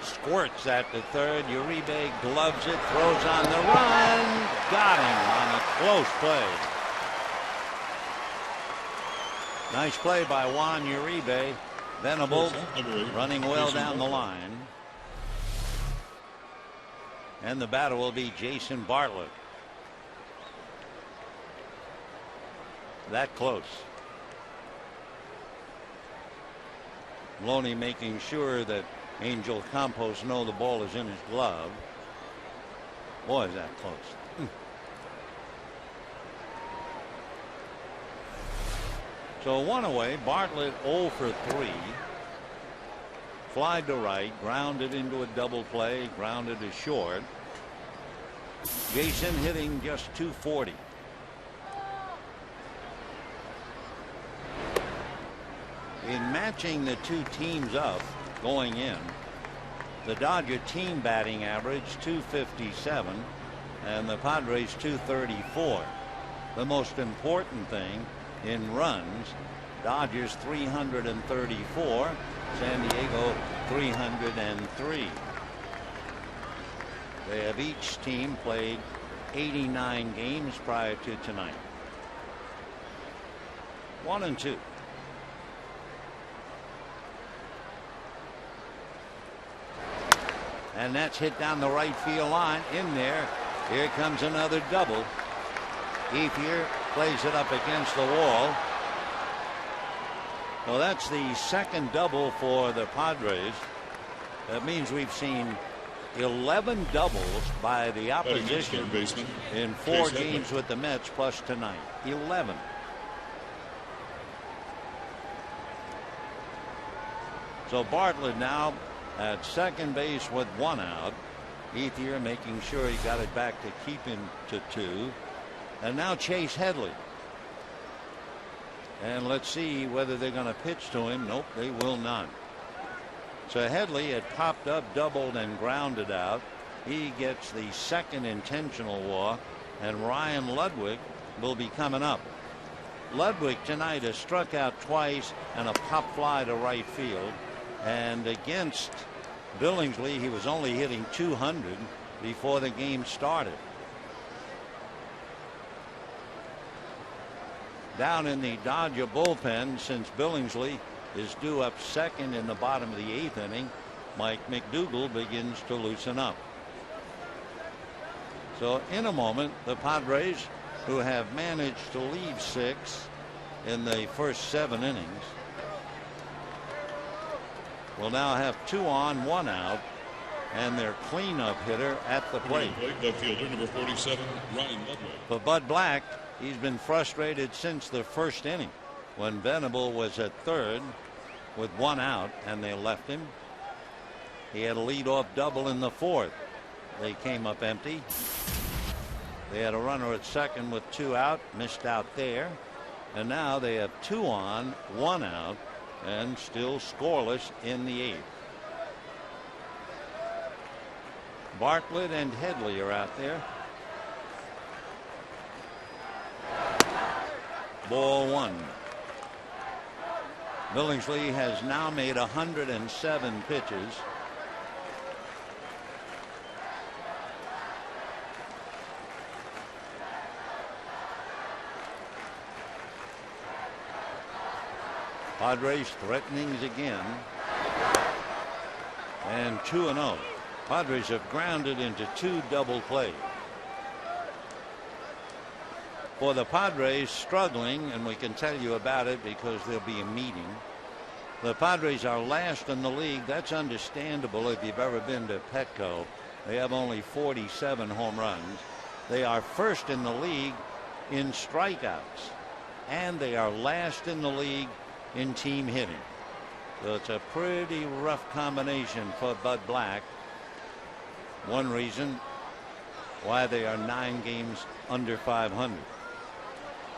Squirts at the third. Uribe gloves it, throws on the run. Got him on a close play. Nice play by Juan Uribe. Venable running well down the line. And the batter will be Jason Bartlett. That close. Loney making sure that Angel Campos know the ball is in his glove. Boy, is that close. So 1 away. Bartlett 0 for 3. Flied to right, grounded into a double play, grounded to short. Jason hitting just .240. In matching the 2 teams up going in, the Dodger team batting average .257 and the Padres .234. The most important thing in runs, Dodgers 334, San Diego 303. They have each team played 89 games prior to tonight. 1-2. And that's hit down the right field line. In there. Here comes another double. Ethier plays it up against the wall. Well, that's the second double for the Padres. That means we've seen 11 doubles by the opposition in 4 games with the Mets plus tonight. 11. So Bartlett now at second base with 1 out. Ethier making sure he got it back to keep him to 2. And now Chase Headley. And let's see whether they're going to pitch to him. Nope, they will not. So Headley had popped up, doubled, and grounded out. He gets the second intentional walk, and Ryan Ludwig will be coming up. Ludwig tonight has struck out twice and a pop fly to right field. And against Billingsley, he was only hitting 200 before the game started. Down in the Dodger bullpen, since Billingsley is due up second in the bottom of the 8th inning, Mike McDougal begins to loosen up. So in a moment, the Padres, who have managed to lead 6 in the first 7 innings, will now have 2 on, 1 out, and their cleanup hitter at the plate. Left fielder number 47, Ryan Ludwig. For Bud Black, he's been frustrated since the first inning when Venable was at third with 1 out and they left him. He had a leadoff double in the 4th. They came up empty. They had a runner at second with 2 out, missed out there, and now they have 2 on, 1 out, and still scoreless in the 8th. Bartlett and Headley are out there. Ball one. Billingsley has now made 107 pitches. Padres threatening again. And 2-0. Padres have grounded into 2 double plays. For the Padres, struggling, and we can tell you about it because there'll be a meeting. The Padres are last in the league. That's understandable if you've ever been to Petco. They have only 47 home runs. They are first in the league in strikeouts, and they are last in the league in team hitting. So it's a pretty rough combination for Bud Black. One reason why they are 9 games under 500.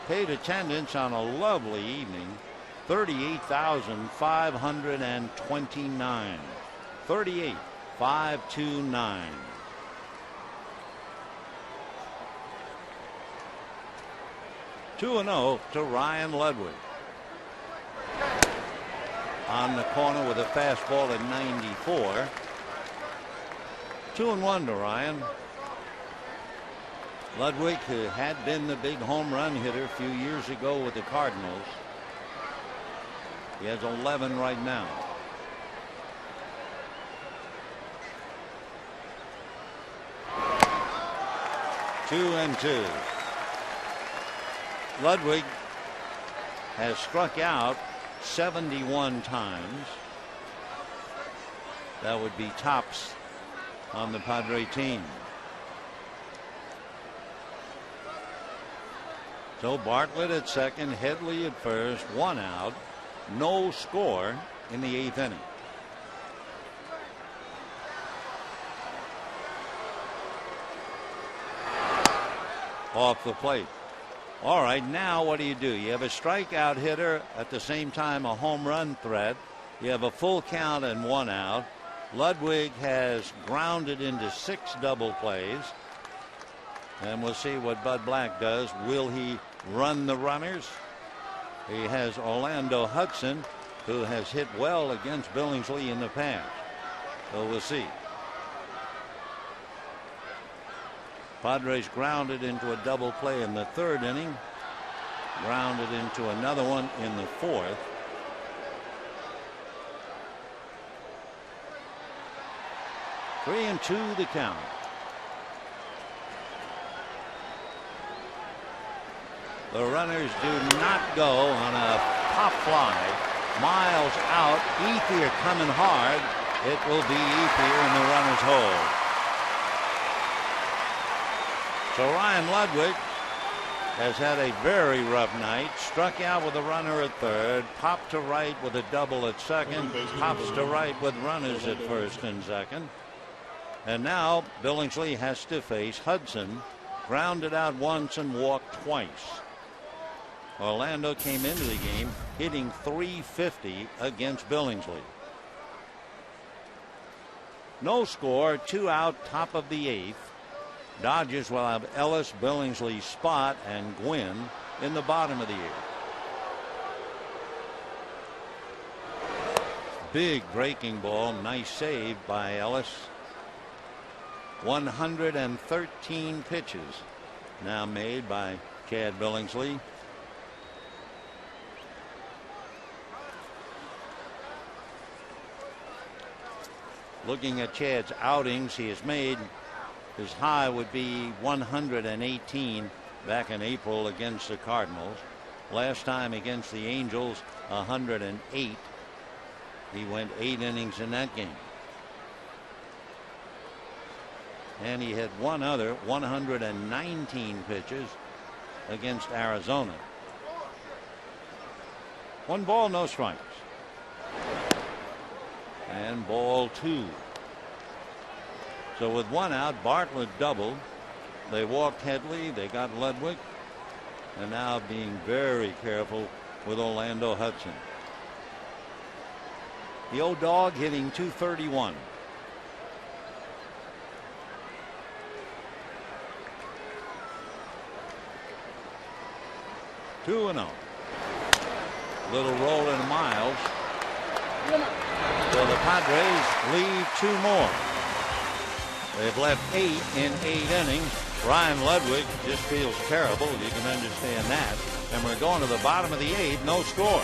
Paid attendance on a lovely evening, 38,529. 38,529. Two and 0 to Ryan Ludwig. On the corner with a fastball at 94. 2-1 to Ryan. Ludwig, who had been the big home run hitter a few years ago with the Cardinals. He has 11 right now. Two and 2. Ludwig has struck out 71 times. That would be tops on the Padre team. So Bartlett at second, Headley at first, 1 out, no score in the 8th inning. Off the plate. All right, now what do? You have a strikeout hitter, at the same time a home run threat. You have a full count and 1 out. Ludwig has grounded into 6 double plays. And we'll see what Bud Black does. Will he run the runners? He has Orlando Hudson, who has hit well against Billingsley in the past. So we'll see. Padres grounded into a double play in the 3rd inning. Grounded into another one in the 4th. Three and 2 the count. The runners do not go on a pop fly. Miles out. Ethier coming hard. It will be Ethier in the runner's hole. So Ryan Ludwig has had a very rough night. Struck out with a runner at 3rd. Popped to right with a double at 2nd. Pops to right with runners at 1st and 2nd. And now Billingsley has to face Hudson. Grounded out once and walked twice. Orlando came into the game hitting .350 against Billingsley. No score, 2 out, top of the 8th. Dodgers will have Ellis, Billingsley, Spot, and Gwynn in the bottom of the 8th. Big breaking ball, nice save by Ellis. 113 pitches now made by Chad Billingsley. Looking at Chad's outings, he has made, his high would be 118 back in April against the Cardinals. Last time against the Angels, 108. He went 8 innings in that game. And he had one other 119 pitches against Arizona. 1 ball, no strikes. And ball 2. So with 1 out, Bartlett doubled. They walked Headley. They got Ludwig. And now being very careful with Orlando Hudson. The old dog hitting .231. 2-0. Little roll in Miles. So the Padres lead 2 more. They've left 8 in 8 innings. Ryan Ludwig just feels terrible. You can understand that. And we're going to the bottom of the 8th. No score.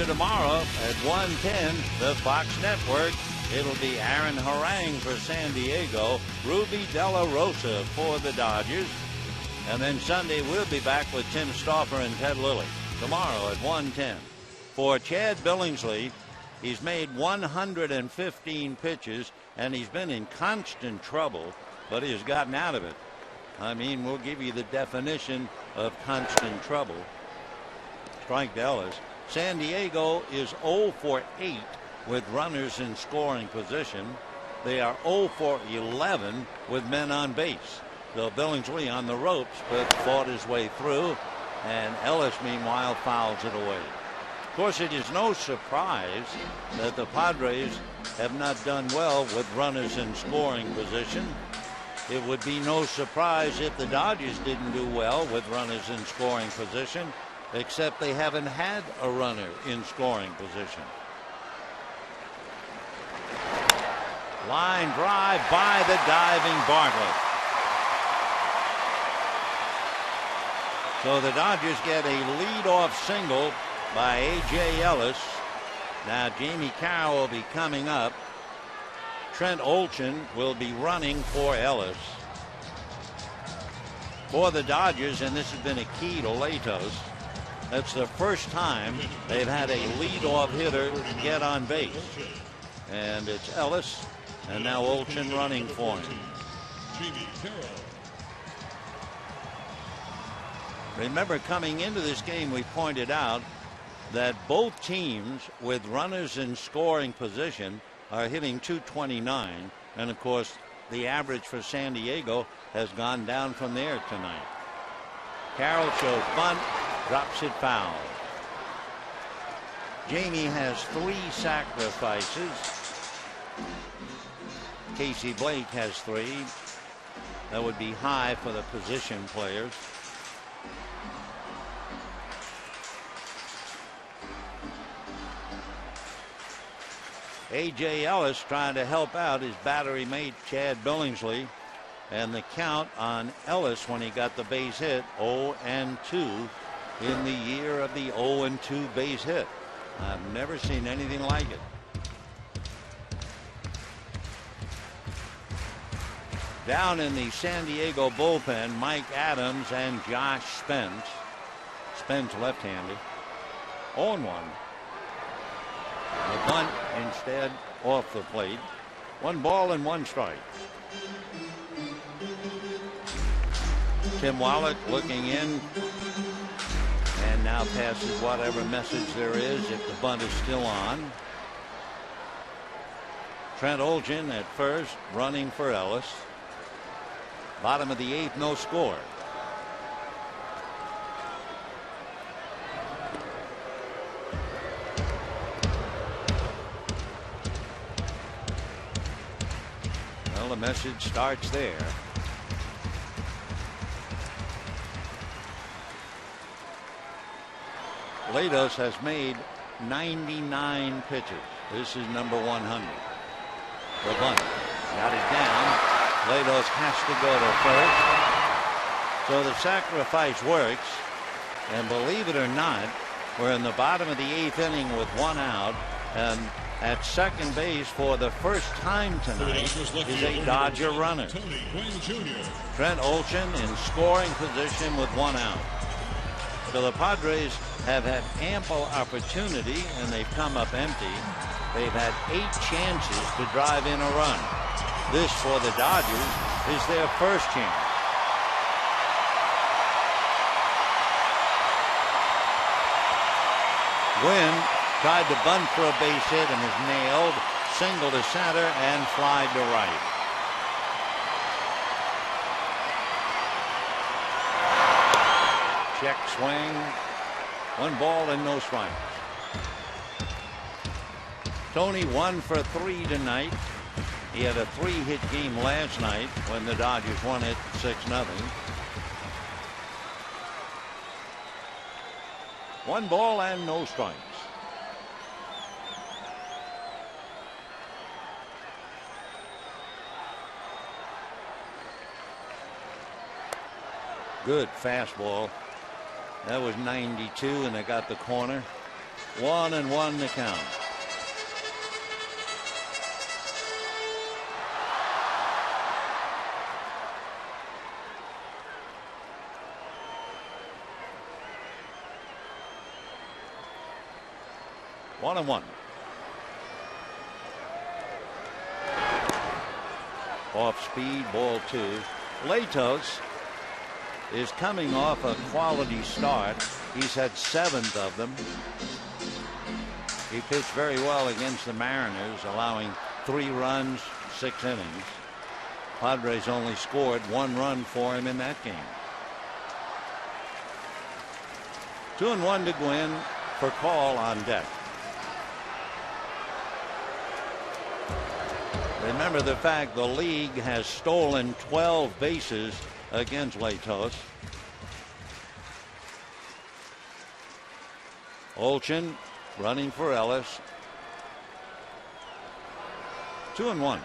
Tomorrow at 1:10, the Fox Network. It'll be Aaron Harang for San Diego, Ruby De La Rosa for the Dodgers, and then Sunday we'll be back with Tim Stauffer and Ted Lilly tomorrow at 1:10. For Chad Billingsley, he's made 115 pitches and he's been in constant trouble, but he has gotten out of it. I mean, we'll give you the definition of constant trouble. Strike to Ellis. San Diego is 0 for 8 with runners in scoring position. They are 0 for 11 with men on base. So Billingsley on the ropes, but fought his way through, and Ellis meanwhile fouls it away. Of course, it is no surprise that the Padres have not done well with runners in scoring position. It would be no surprise if the Dodgers didn't do well with runners in scoring position, except they haven't had a runner in scoring position. Line drive by the diving Bartlett. So the Dodgers get a leadoff single by A.J. Ellis. Now Jamie Carroll will be coming up. Trent Olchen will be running for Ellis. For the Dodgers, and this has been a key to Latos, that's the first time they've had a leadoff hitter get on base. And it's Ellis, and now Olchen running for him. Remember, coming into this game, we pointed out that both teams with runners in scoring position are hitting .229, and of course the average for San Diego has gone down from there tonight. Carroll shows bunt, drops it foul. Jamie has 3 sacrifices. Casey Blake has 3. That would be high for the position players. A.J. Ellis trying to help out his battery mate Chad Billingsley, and the count on Ellis when he got the base hit 0-2 in the year of the 0-2 base hit. I've never seen anything like it. Down in the San Diego bullpen, Mike Adams and Josh Spence. Spence left-handed. 0-1. The bunt instead off the plate. 1 ball and 1 strike. Tim Wallach looking in and now passes whatever message there is if the bunt is still on. Trent Olchin at first, running for Ellis. Bottom of the 8th, no score. Well, the message starts there. Lados has made 99 pitches. This is number 100. The bunt. Got it down. Lados has to go to first. So the sacrifice works. And believe it or not, we're in the bottom of the 8th inning with 1 out. And at second base for the first time tonight is a Dodger runner. Trent Olchin in scoring position with 1 out. So the Padres have had ample opportunity and they've come up empty. They've had 8 chances to drive in a run. This for the Dodgers is their first chance. Gwynn tried to bunt for a base hit and is nailed. Single to center and fly to right. Check swing. 1 ball and no strikes. Tony 1 for 3 tonight. He had a 3-hit game last night when the Dodgers won it 6-0. 1 ball and no strikes. Good fastball. That was 92 and they got the corner. 1-1 to count. One and one. Off speed, ball 2. Latos is coming off a quality start. He's had 7th of them. He pitched very well against the Mariners, allowing 3 runs, 6 innings. Padres only scored 1 run for him in that game. 2-1 to Gwynn for call on deck. Remember the fact the league has stolen 12 bases against Latos. Olchin running for Ellis. 2-1.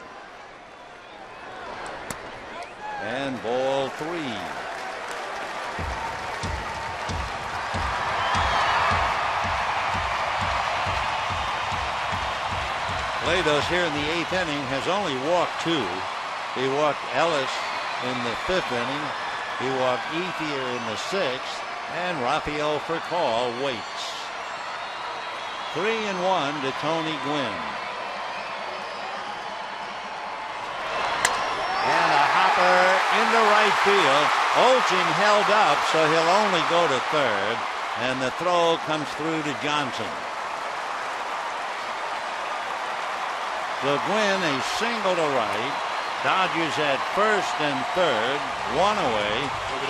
And ball 3. Latos here in the 8th inning has only walked 2. He walked Ellis in the 5th inning. He walked Ethier in the 6th. And Rafael Furcal waits. 3-1 to Tony Gwynn. And a hopper into right field. Olchin held up, so he'll only go to third. And the throw comes through to Johnson. So Gwynn a single to right. Dodgers at first and third, 1 away,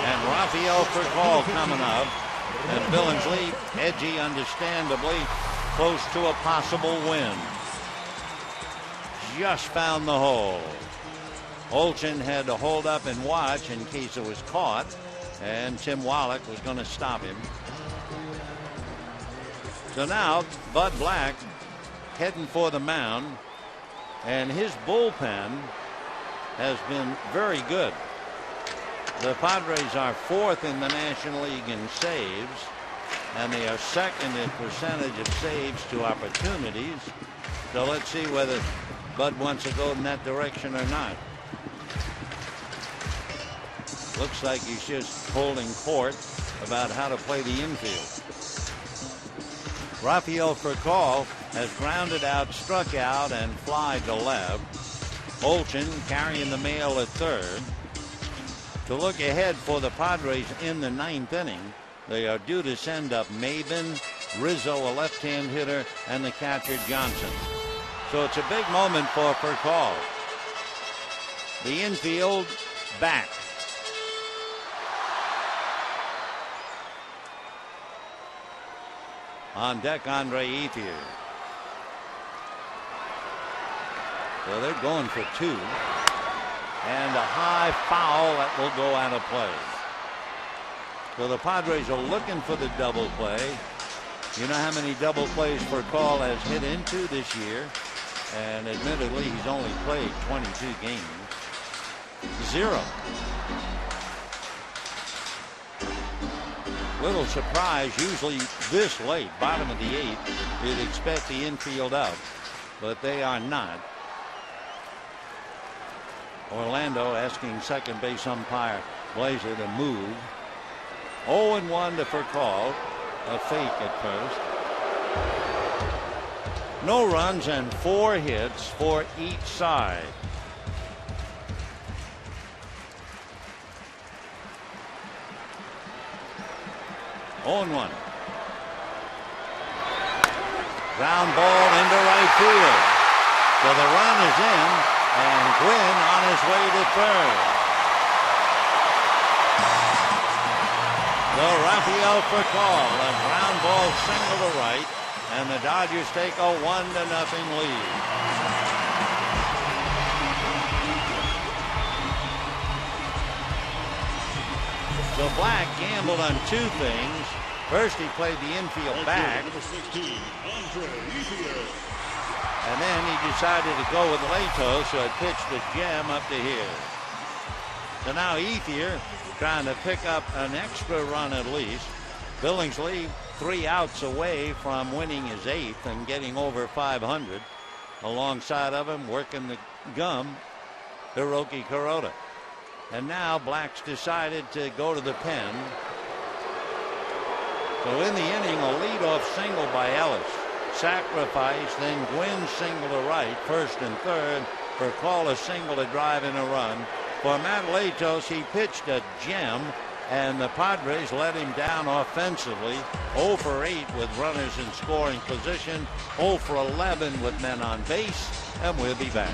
and Rafael Furcal coming up. And Billingsley, edgy understandably, close to a possible win. Just found the hole. Olchin had to hold up and watch in case it was caught, and Tim Wallach was going to stop him. So now Bud Black heading for the mound, and his bullpen has been very good. The Padres are 4th in the National League in saves, and they are 2nd in percentage of saves to opportunities. So let's see whether Bud wants to go in that direction or not. Looks like he's just holding court about how to play the infield. Rafael Furcal has grounded out, struck out, and fly to left. Olsen carrying the mail at third. To look ahead for the Padres in the ninth inning, they are due to send up Maben, Rizzo, a left-hand hitter, and the catcher Johnson. So it's a big moment for Furcal. The infield back. On deck, Andre Ethier. So they're going for two. And a high foul that will go out of play. So the Padres are looking for the double play. You know how many double plays Furcal has hit into this year? And admittedly, he's only played 22 games. 0. Little surprise, usually this late, bottom of the 8th, you'd expect the infield out, but they are not. Orlando asking second base umpire Blazer to move. 0-1 to Furcal, a fake at first. No runs and 4 hits for each side. On 1. Ground ball into right field. So the run is in, and Gwynn on his way to third. So Rafael Furcal, a ground ball single to right, and the Dodgers take a 1-0 lead. So Black gambled on 2 things. First, he played the infield back. Number 16, Andre Ethier. And then he decided to go with Lato, so it pitched the gem up to here. So now Ethier trying to pick up an extra run at least. Billingsley 3 outs away from winning his 8th and getting over 500. Alongside of him, working the gum, Hiroki Kuroda. And now Black's decided to go to the pen. So in the inning, a leadoff single by Ellis. Sacrifice, then Gwynn single to right, first and third. Furcal a single to drive in a run. For Matt Latos, he pitched a gem, and the Padres let him down offensively. 0 for 8 with runners in scoring position. 0 for 11 with men on base, and we'll be back.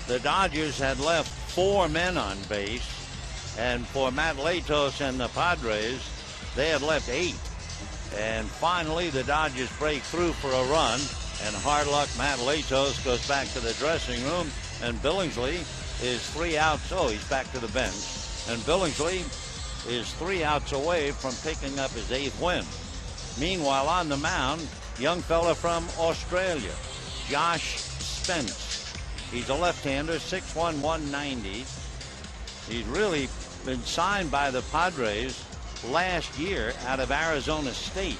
The Dodgers had left 4 men on base, and for Matt Latos and the Padres, they had left 8. And finally, the Dodgers break through for a run, and hard luck, Matt Latos goes back to the dressing room, and Billingsley is 3 outs. Oh, he's back to the bench. And Billingsley is 3 outs away from picking up his 8th win. Meanwhile, on the mound, young fella from Australia, Josh Spence. He's a left-hander, 6'1", 190. He's really been signed by the Padres last year out of Arizona State.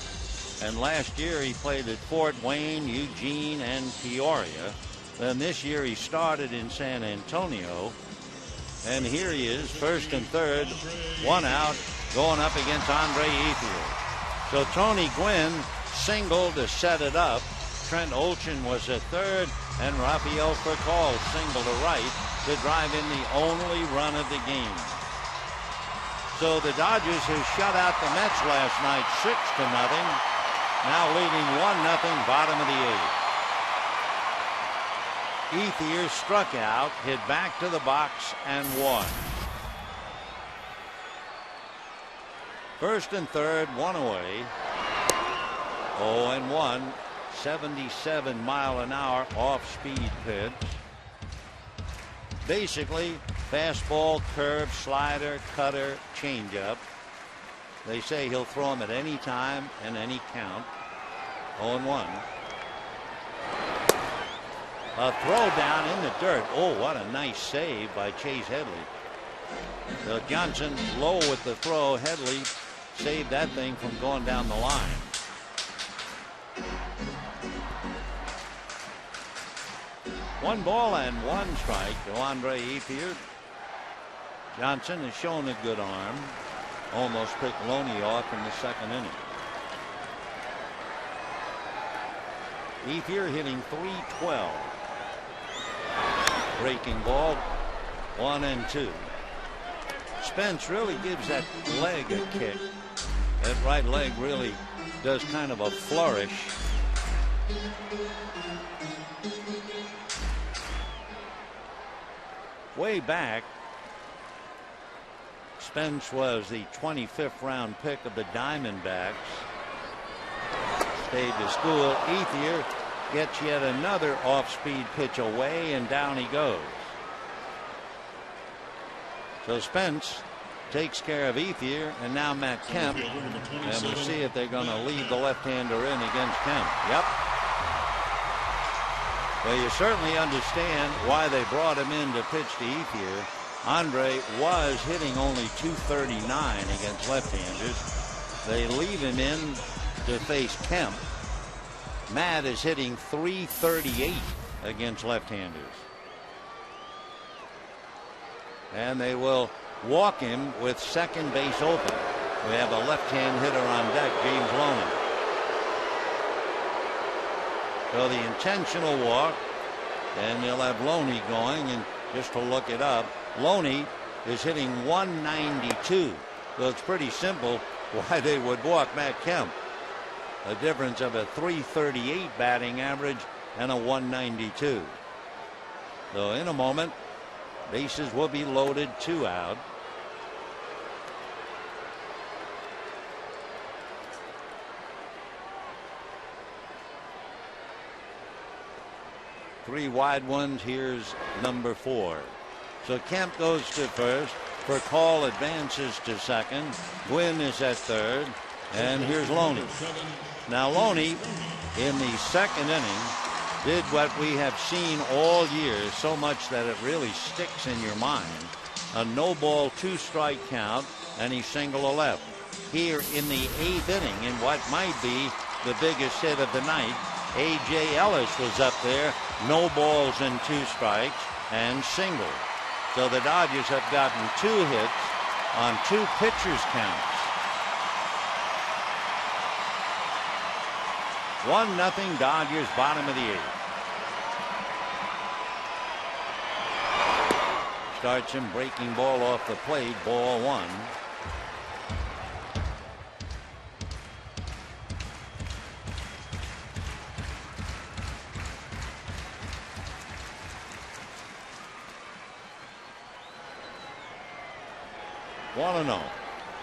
And last year he played at Fort Wayne, Eugene, and Peoria. Then this year he started in San Antonio. And here he is, first and third, one out, going up against Andre Ethier. So Tony Gwynn singled to set it up. Trent Olchen was at third, and Rafael Furcal singled to right to drive in the only run of the game. So the Dodgers, who shut out the Mets last night 6-0, now leading 1-0, bottom of the 8th. Ethier struck out, hit back to the box, and won. First and third, one away. 0-1, 77-mile-an-hour off-speed pitch. Basically, fastball, curve, slider, cutter, changeup. They say he'll throw them at any time and any count. 0-1. A throw down in the dirt. Oh, what a nice save by Chase Headley. So Johnson low with the throw. Headley saved that thing from going down the line. One ball and one strike to Andre Ethier. Johnson has shown a good arm. Almost picked Loney off in the second inning. Ethier hitting .312. Breaking ball, 1-2. Spence really gives that leg a kick. That right leg really does kind of a flourish. Way back, Spence was the 25th round pick of the Diamondbacks. Stayed to school. Ethier gets yet another off-speed pitch away, and down he goes. So Spence takes care of Ethier, and now Matt Kemp. And we'll see if they're going to leave the left-hander in against Kemp. Yep. Well, you certainly understand why they brought him in to pitch to Ethier. Andre was hitting only .239 against left-handers. They leave him in to face Kemp. Matt is hitting .338 against left-handers. And they will walk him with second base open. We have a left-hand hitter on deck, James Loney. So the intentional walk, and they'll have Loney going, and just to look it up, Loney is hitting .192. So it's pretty simple why they would walk Matt Kemp. A difference of a .338 batting average and a .192. So in a moment, bases will be loaded, 2 out. Three wide ones. Here's number 4. So Kemp goes to first. Furcal advances to second. Gwynn is at third. And here's Loney. Now Loney, in the second inning, did what we have seen all year, so much that it really sticks in your mind. A no ball, 2-strike count, and he singled a left. Here in the 8th inning, in what might be the biggest hit of the night, A.J. Ellis was up there, no balls and 2 strikes, and singled. So the Dodgers have gotten 2 hits on 2 pitchers' counts. 1-0 Dodgers, bottom of the 8th. Starts him breaking ball off the plate, ball 1.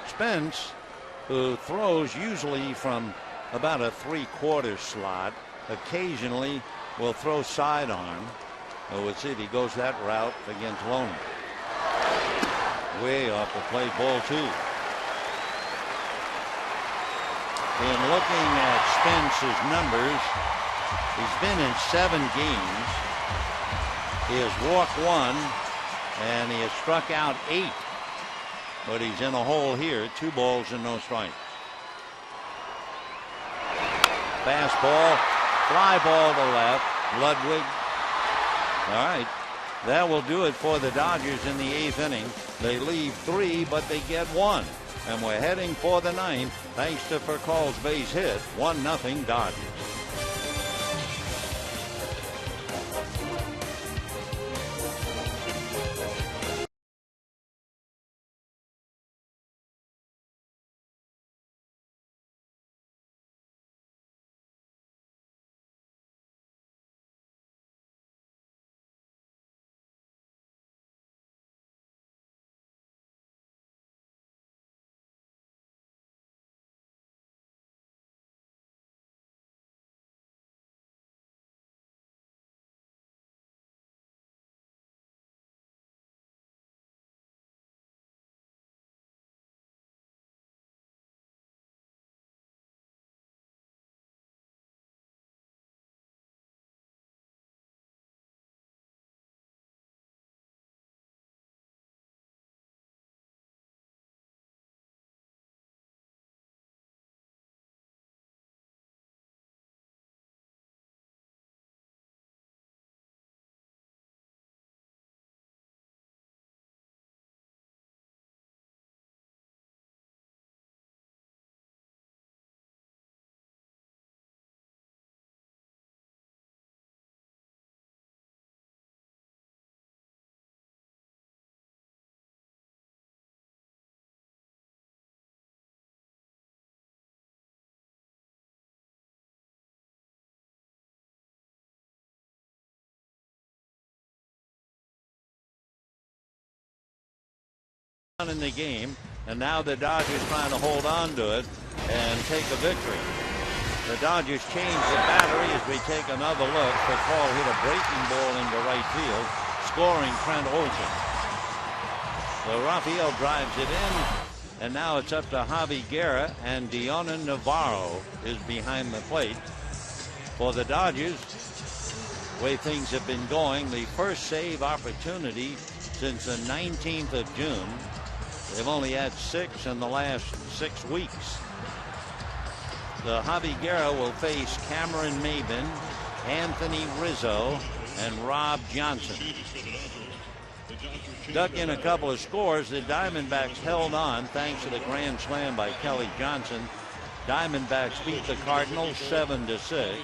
Spence, who throws usually from about a 3/4 slot, occasionally will throw sidearm. We'll see if he goes that route against Loney. Way off the plate, ball 2. In looking at Spence's numbers, he's been in 7 games. He has walked 1, and he has struck out 8. But he's in a hole here, 2 balls and no strikes. Fastball, fly ball to left. Ludwig. All right. That will do it for the Dodgers in the 8th inning. They leave 3, but they get 1. And we're heading for the 9th thanks to Furcall's base hit. 1-0 Dodgers. In the game, and now the Dodgers trying to hold on to it and take a victory. The Dodgers change the battery as we take another look. Furcal hit a breaking ball into right field, scoring Trent Olson. So Rafael drives it in, and now it's up to Javi Guerra, and Dionan Navarro is behind the plate. For the Dodgers, the way things have been going, the first save opportunity since the 19th of June. They've only had 6 in the last 6 weeks. The Javi Guerra will face Cameron Maybin, Anthony Rizzo, and Rob Johnson. Duck in a couple of scores. The Diamondbacks held on thanks to the grand slam by Kelly Johnson. Diamondbacks beat the Cardinals 7-6.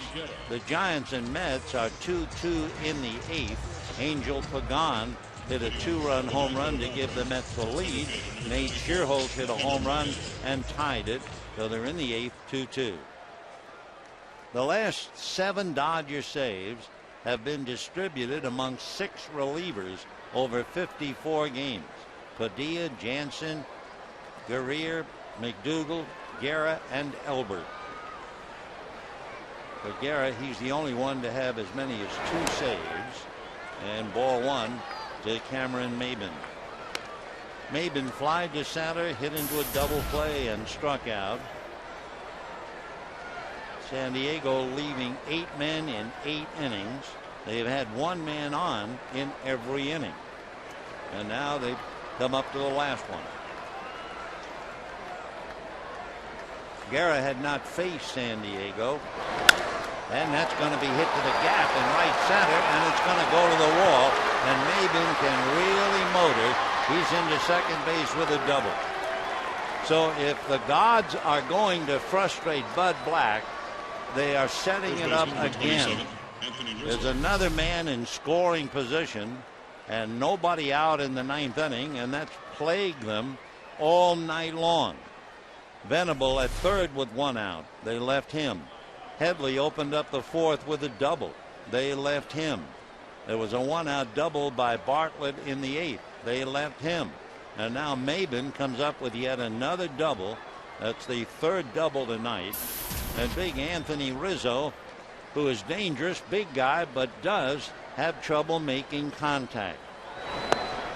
The Giants and Mets are 2-2 in the 8th. Angel Pagan hit a 2-run home run to give the Mets the lead. Nate Shearholt hit a home run and tied it. So they're in the 8th, 2-2. The last 7 Dodger saves have been distributed among 6 relievers over 54 games. Padilla, Jansen, Guerrier, McDougal, Guerra, and Elbert. For Guerra, he's the only one to have as many as 2 saves. And ball 1 to Cameron Maybin. Maybin flied to center, hit into a double play, and struck out. San Diego leaving 8 men in 8 innings. They've had 1 man on in every inning. And now they've come up to the last one. Guerra had not faced San Diego. And that's going to be hit to the gap in right center, and it's going to go to the wall. And Maybin can really motor. He's into second base with a double. So if the gods are going to frustrate Bud Black, they are setting it up again. There's another man in scoring position and nobody out in the 9th inning, and that's plagued them all night long. Venable at third with 1 out. They left him. Headley opened up the 4th with a double. They left him. There was a 1-out double by Bartlett in the 8th. They left him. And now Maybin comes up with yet another double. That's the 3rd double tonight. And big Anthony Rizzo, who is dangerous, big guy, but does have trouble making contact.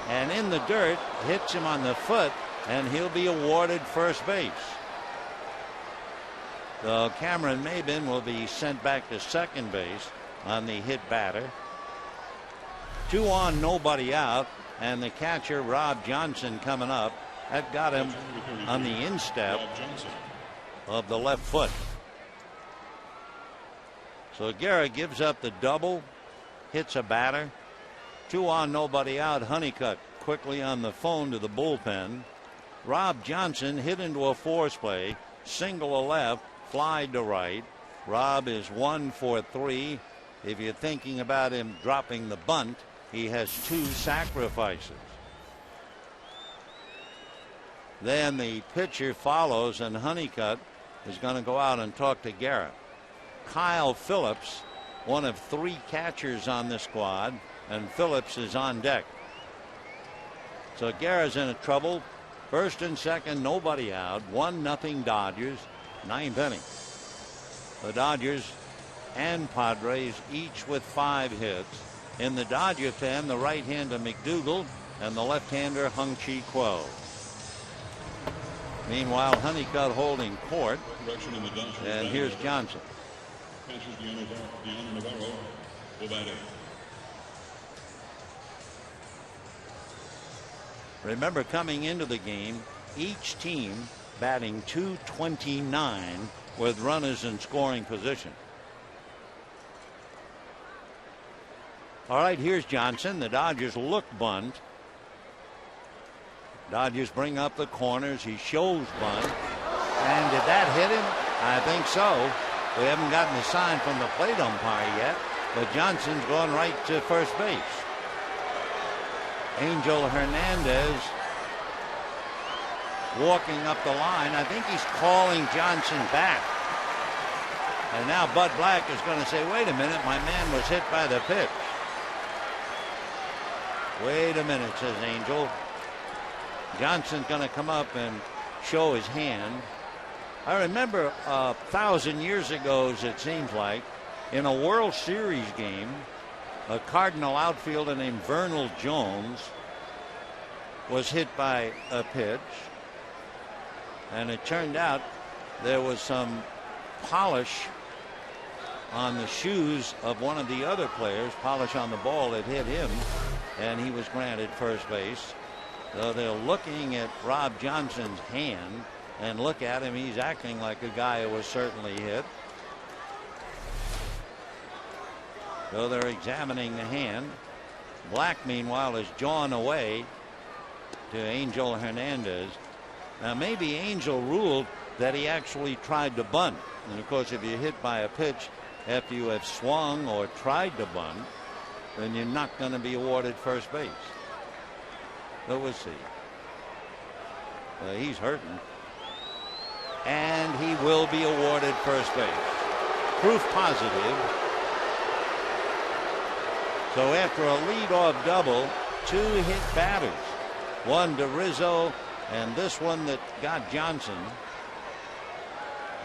And in the dirt, hits him on the foot, and he'll be awarded first base. So Cameron Maybin will be sent back to second base on the hit batter. 2 on, nobody out, and the catcher Rob Johnson coming up. That got him on the instep of the left foot. So Guerra gives up the double, hits a batter. 2 on, nobody out. Honeycutt quickly on the phone to the bullpen. Rob Johnson hit into a force play. Single to left, fly to right. Rob is 1 for 3. If you're thinking about him dropping the bunt, he has 2 sacrifices. Then the pitcher follows, and Honeycutt is going to go out and talk to Guerra. Kyle Phillips, one of 3 catchers on the squad, and Phillips is on deck. So Guerra's in trouble. First and second, nobody out. 1-0 Dodgers. 9th inning. The Dodgers and Padres each with 5 hits. In the Dodger pen, the right-hander McDougal and the left-hander Hung-Chi Kuo. Meanwhile, Honeycutt holding court. And here's Johnson. Remember, coming into the game, each team batting .229 with runners in scoring position. All right, here's Johnson. The Dodgers look bunt. Dodgers bring up the corners. He shows bunt. And did that hit him? I think so. We haven't gotten a sign from the plate umpire yet, but Johnson's going right to first base. Angel Hernandez walking up the line. I think he's calling Johnson back. And now Bud Black is going to say, wait a minute, my man was hit by the pitch. Wait a minute, says Angel. Johnson's going to come up and show his hand. I remember 1,000 years ago, as it seems like, in a World Series game, a Cardinal outfielder named Vernal Jones was hit by a pitch, and it turned out there was some polish on the shoes of one of the other players, polish on the ball that hit him, and he was granted first base. So they're looking at Rob Johnson's hand, and look at him, he's acting like a guy who was certainly hit. So they're examining the hand. Black, meanwhile, is jawing away to Angel Hernandez. Now, maybe Angel ruled that he actually tried to bunt. And, of course, if you're hit by a pitch after you have swung or tried to bunt, then you're not going to be awarded first base. But we'll see. He's hurting. And he will be awarded first base. Proof positive. So after a leadoff double, 2 hit batters. One to Rizzo, and this one that got Johnson.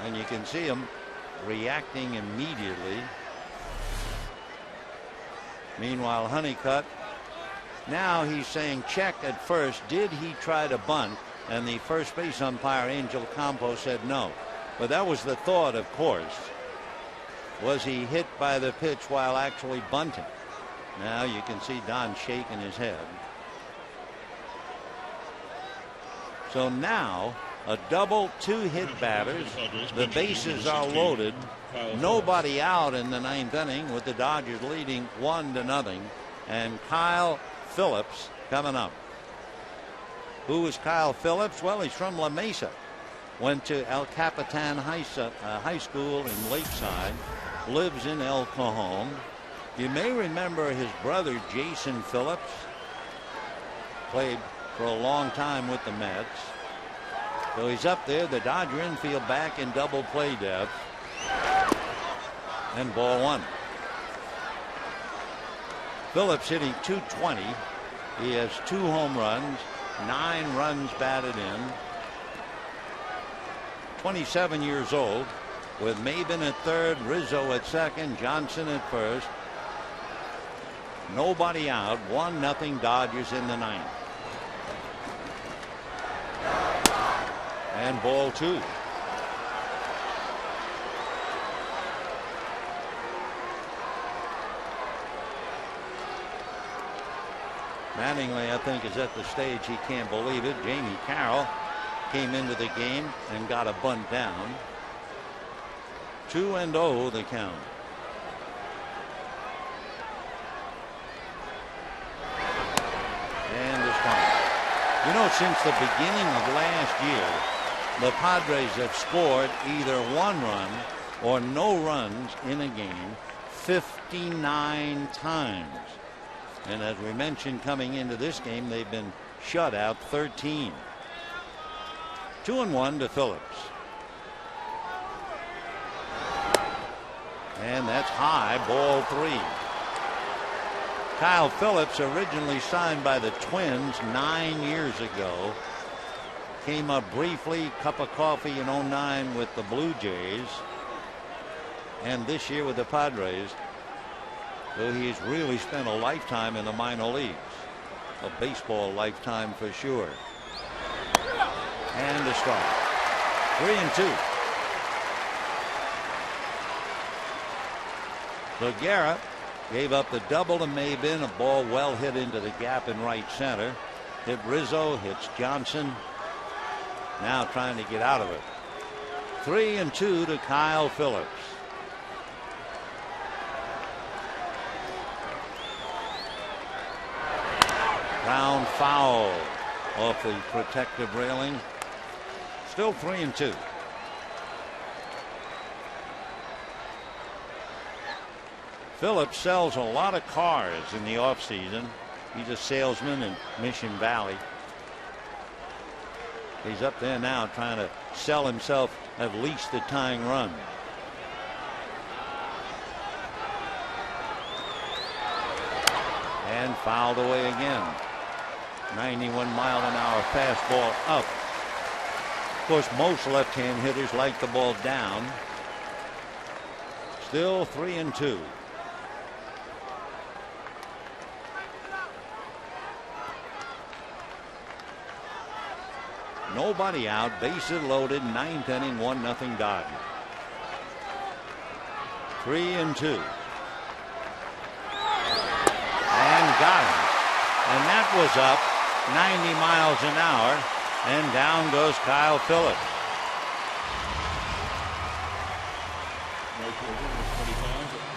And you can see him reacting immediately. Meanwhile, Honeycutt, now he's saying check at first. Did he try to bunt? And the first base umpire, Angel Campos, said no. But that was the thought, of course. Was he hit by the pitch while actually bunting? Now you can see Don shaking his head. So now a double, 2 hit batters. The bases are loaded. Nobody out in the 9th inning, with the Dodgers leading 1-0. And Kyle Phillips coming up. Who is Kyle Phillips? Well, he's from La Mesa. Went to El Capitan High School in Lakeside. Lives in El Cajon. You may remember his brother Jason Phillips. Played for a long time with the Mets. So he's up there. The Dodger infield back in double play depth. And ball 1. Phillips hitting .220. He has 2 home runs, 9 runs batted in. 27 years old, with Maben at third, Rizzo at second, Johnson at first. Nobody out. 1-0 Dodgers in the 9th. And ball 2. Mattingly, I think, is at the stage he can't believe it. Jamie Carroll came into the game and got a bunt down. 2-0 the count. time. You know, since the beginning of last year, the Padres have scored either 1 run or no runs in a game 59 times. And as we mentioned coming into this game, they've been shut out 13. 2-1 to Phillips. And that's high, ball 3. Kyle Phillips, originally signed by the Twins 9 years ago, came up briefly, cup of coffee in 09 with the Blue Jays, and this year with the Padres. So he's really spent a lifetime in the minor leagues, a baseball lifetime for sure. And a strike. 3-2. So Garrett gave up the double to Maybin, a ball well hit into the gap in right center. Hit Rizzo, hits Johnson. Now trying to get out of it. 3-2 to Kyle Phillips. Ground foul off the protective railing. Still 3-2. Phillips sells a lot of cars in the offseason. He's a salesman in Mission Valley. He's up there now trying to sell himself at least the tying run. And fouled away again. 91-mile-an-hour fastball up. Of course, most left-hand hitters like the ball down. Still 3-2. Nobody out, bases loaded, 9th inning, 1-0 Dodgers. 3-2. And got him. And that was up 90 miles an hour, and down goes Kyle Phillips.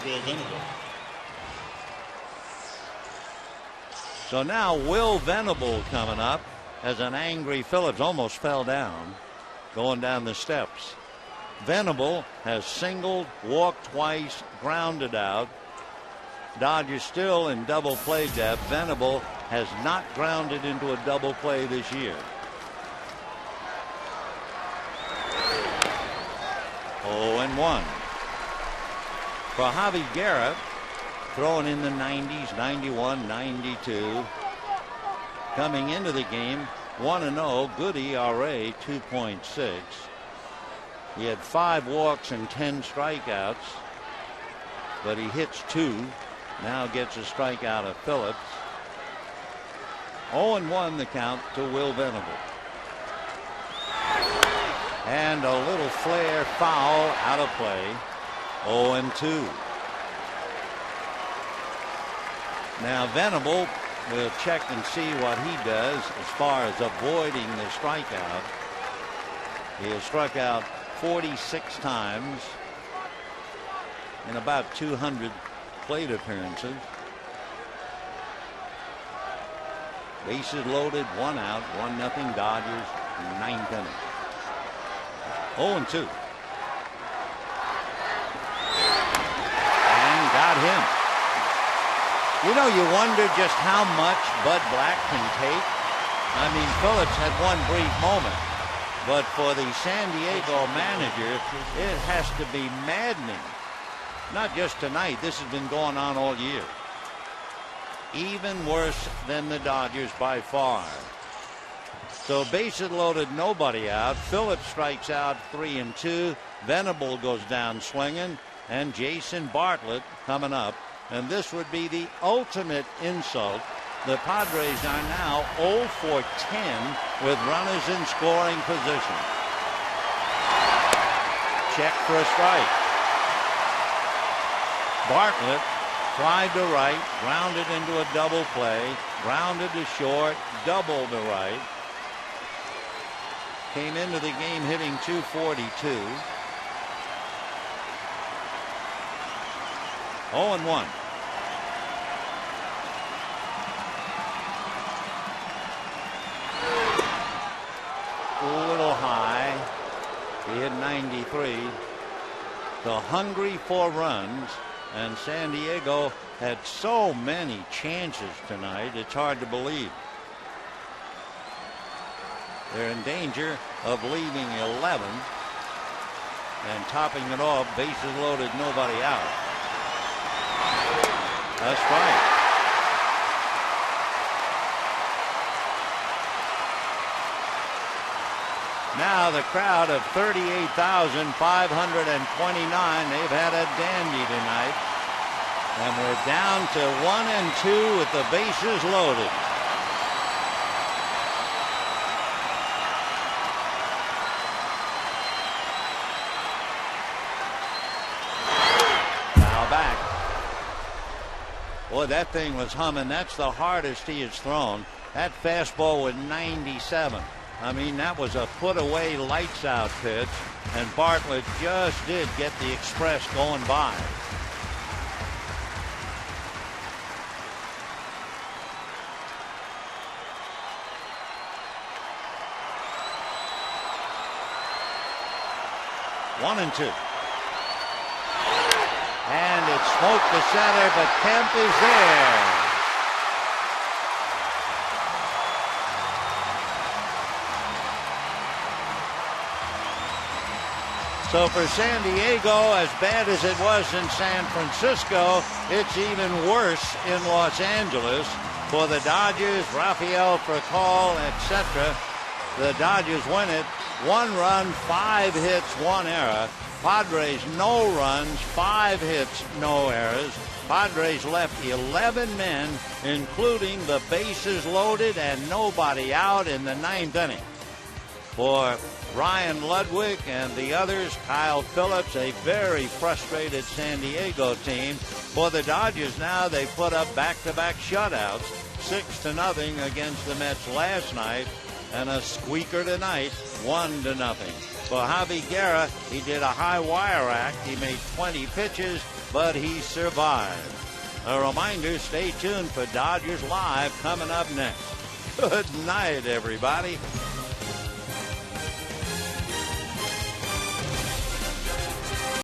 Will Venable. So now Will Venable coming up as an angry Phillips almost fell down going down the steps. Venable has singled, walked twice, grounded out. Dodgers still in double play depth. Venable has not grounded into a double play this year. 0-1. For Javi Garrett, throwing in the 90s, 91, 92. Coming into the game, 1-0, good ERA, 2.6. He had 5 walks and 10 strikeouts, but he hits 2. Now gets a strikeout of Phillips. 0-1 the count to Will Venable. And a little flare foul out of play. 0-2. Now Venable will check and see what he does as far as avoiding the strikeout. He has struck out 46 times in about 200 plate appearances. Bases loaded, 1 out, 1-0 Dodgers, 9th inning. 0-2. And got him. You know, you wonder just how much Bud Black can take. I mean, Phillips had one brief moment, but for the San Diego manager, it has to be maddening. Not just tonight, this has been going on all year. Even worse than the Dodgers by far. So bases loaded, nobody out. Phillips strikes out, 3-2. Venable goes down swinging, and Jason Bartlett coming up. And this would be the ultimate insult. The Padres are now 0 for 10 with runners in scoring position. Check for a strike. Bartlett tried to right, grounded into a double play, grounded to short, double to right. Came into the game hitting .242. 0-1. 3. So hungry for runs, and San Diego had so many chances tonight, it's hard to believe. They're in danger of leaving 11 and topping it off, bases loaded, nobody out. That's right. Now the crowd of 38,529, they've had a dandy tonight. And we're down to 1 and 2 with the bases loaded. Now back. Boy, that thing was humming. That's the hardest he has thrown. That fastball was 97. I mean, that was a foot away, lights out pitch, and Bartlett just did get the express going by. One and 2. And it smoked the center, but Kemp is there. So for San Diego, as bad as it was in San Francisco, it's even worse in Los Angeles. For the Dodgers, Rafael Furcal, etc., the Dodgers win it. 1 run, 5 hits, 1 error. Padres, no runs, 5 hits, no errors. Padres left 11 men, including the bases loaded and nobody out in the 9th inning. For Ryan Ludwig and the others, Kyle Phillips, a very frustrated San Diego team. For the Dodgers now, they put up back-to-back shutouts, 6-0 against the Mets last night, and a squeaker tonight, 1-0. For Javi Guerra, he did a high wire act. He made 20 pitches, but he survived. A reminder, stay tuned for Dodgers Live coming up next. Good night, everybody.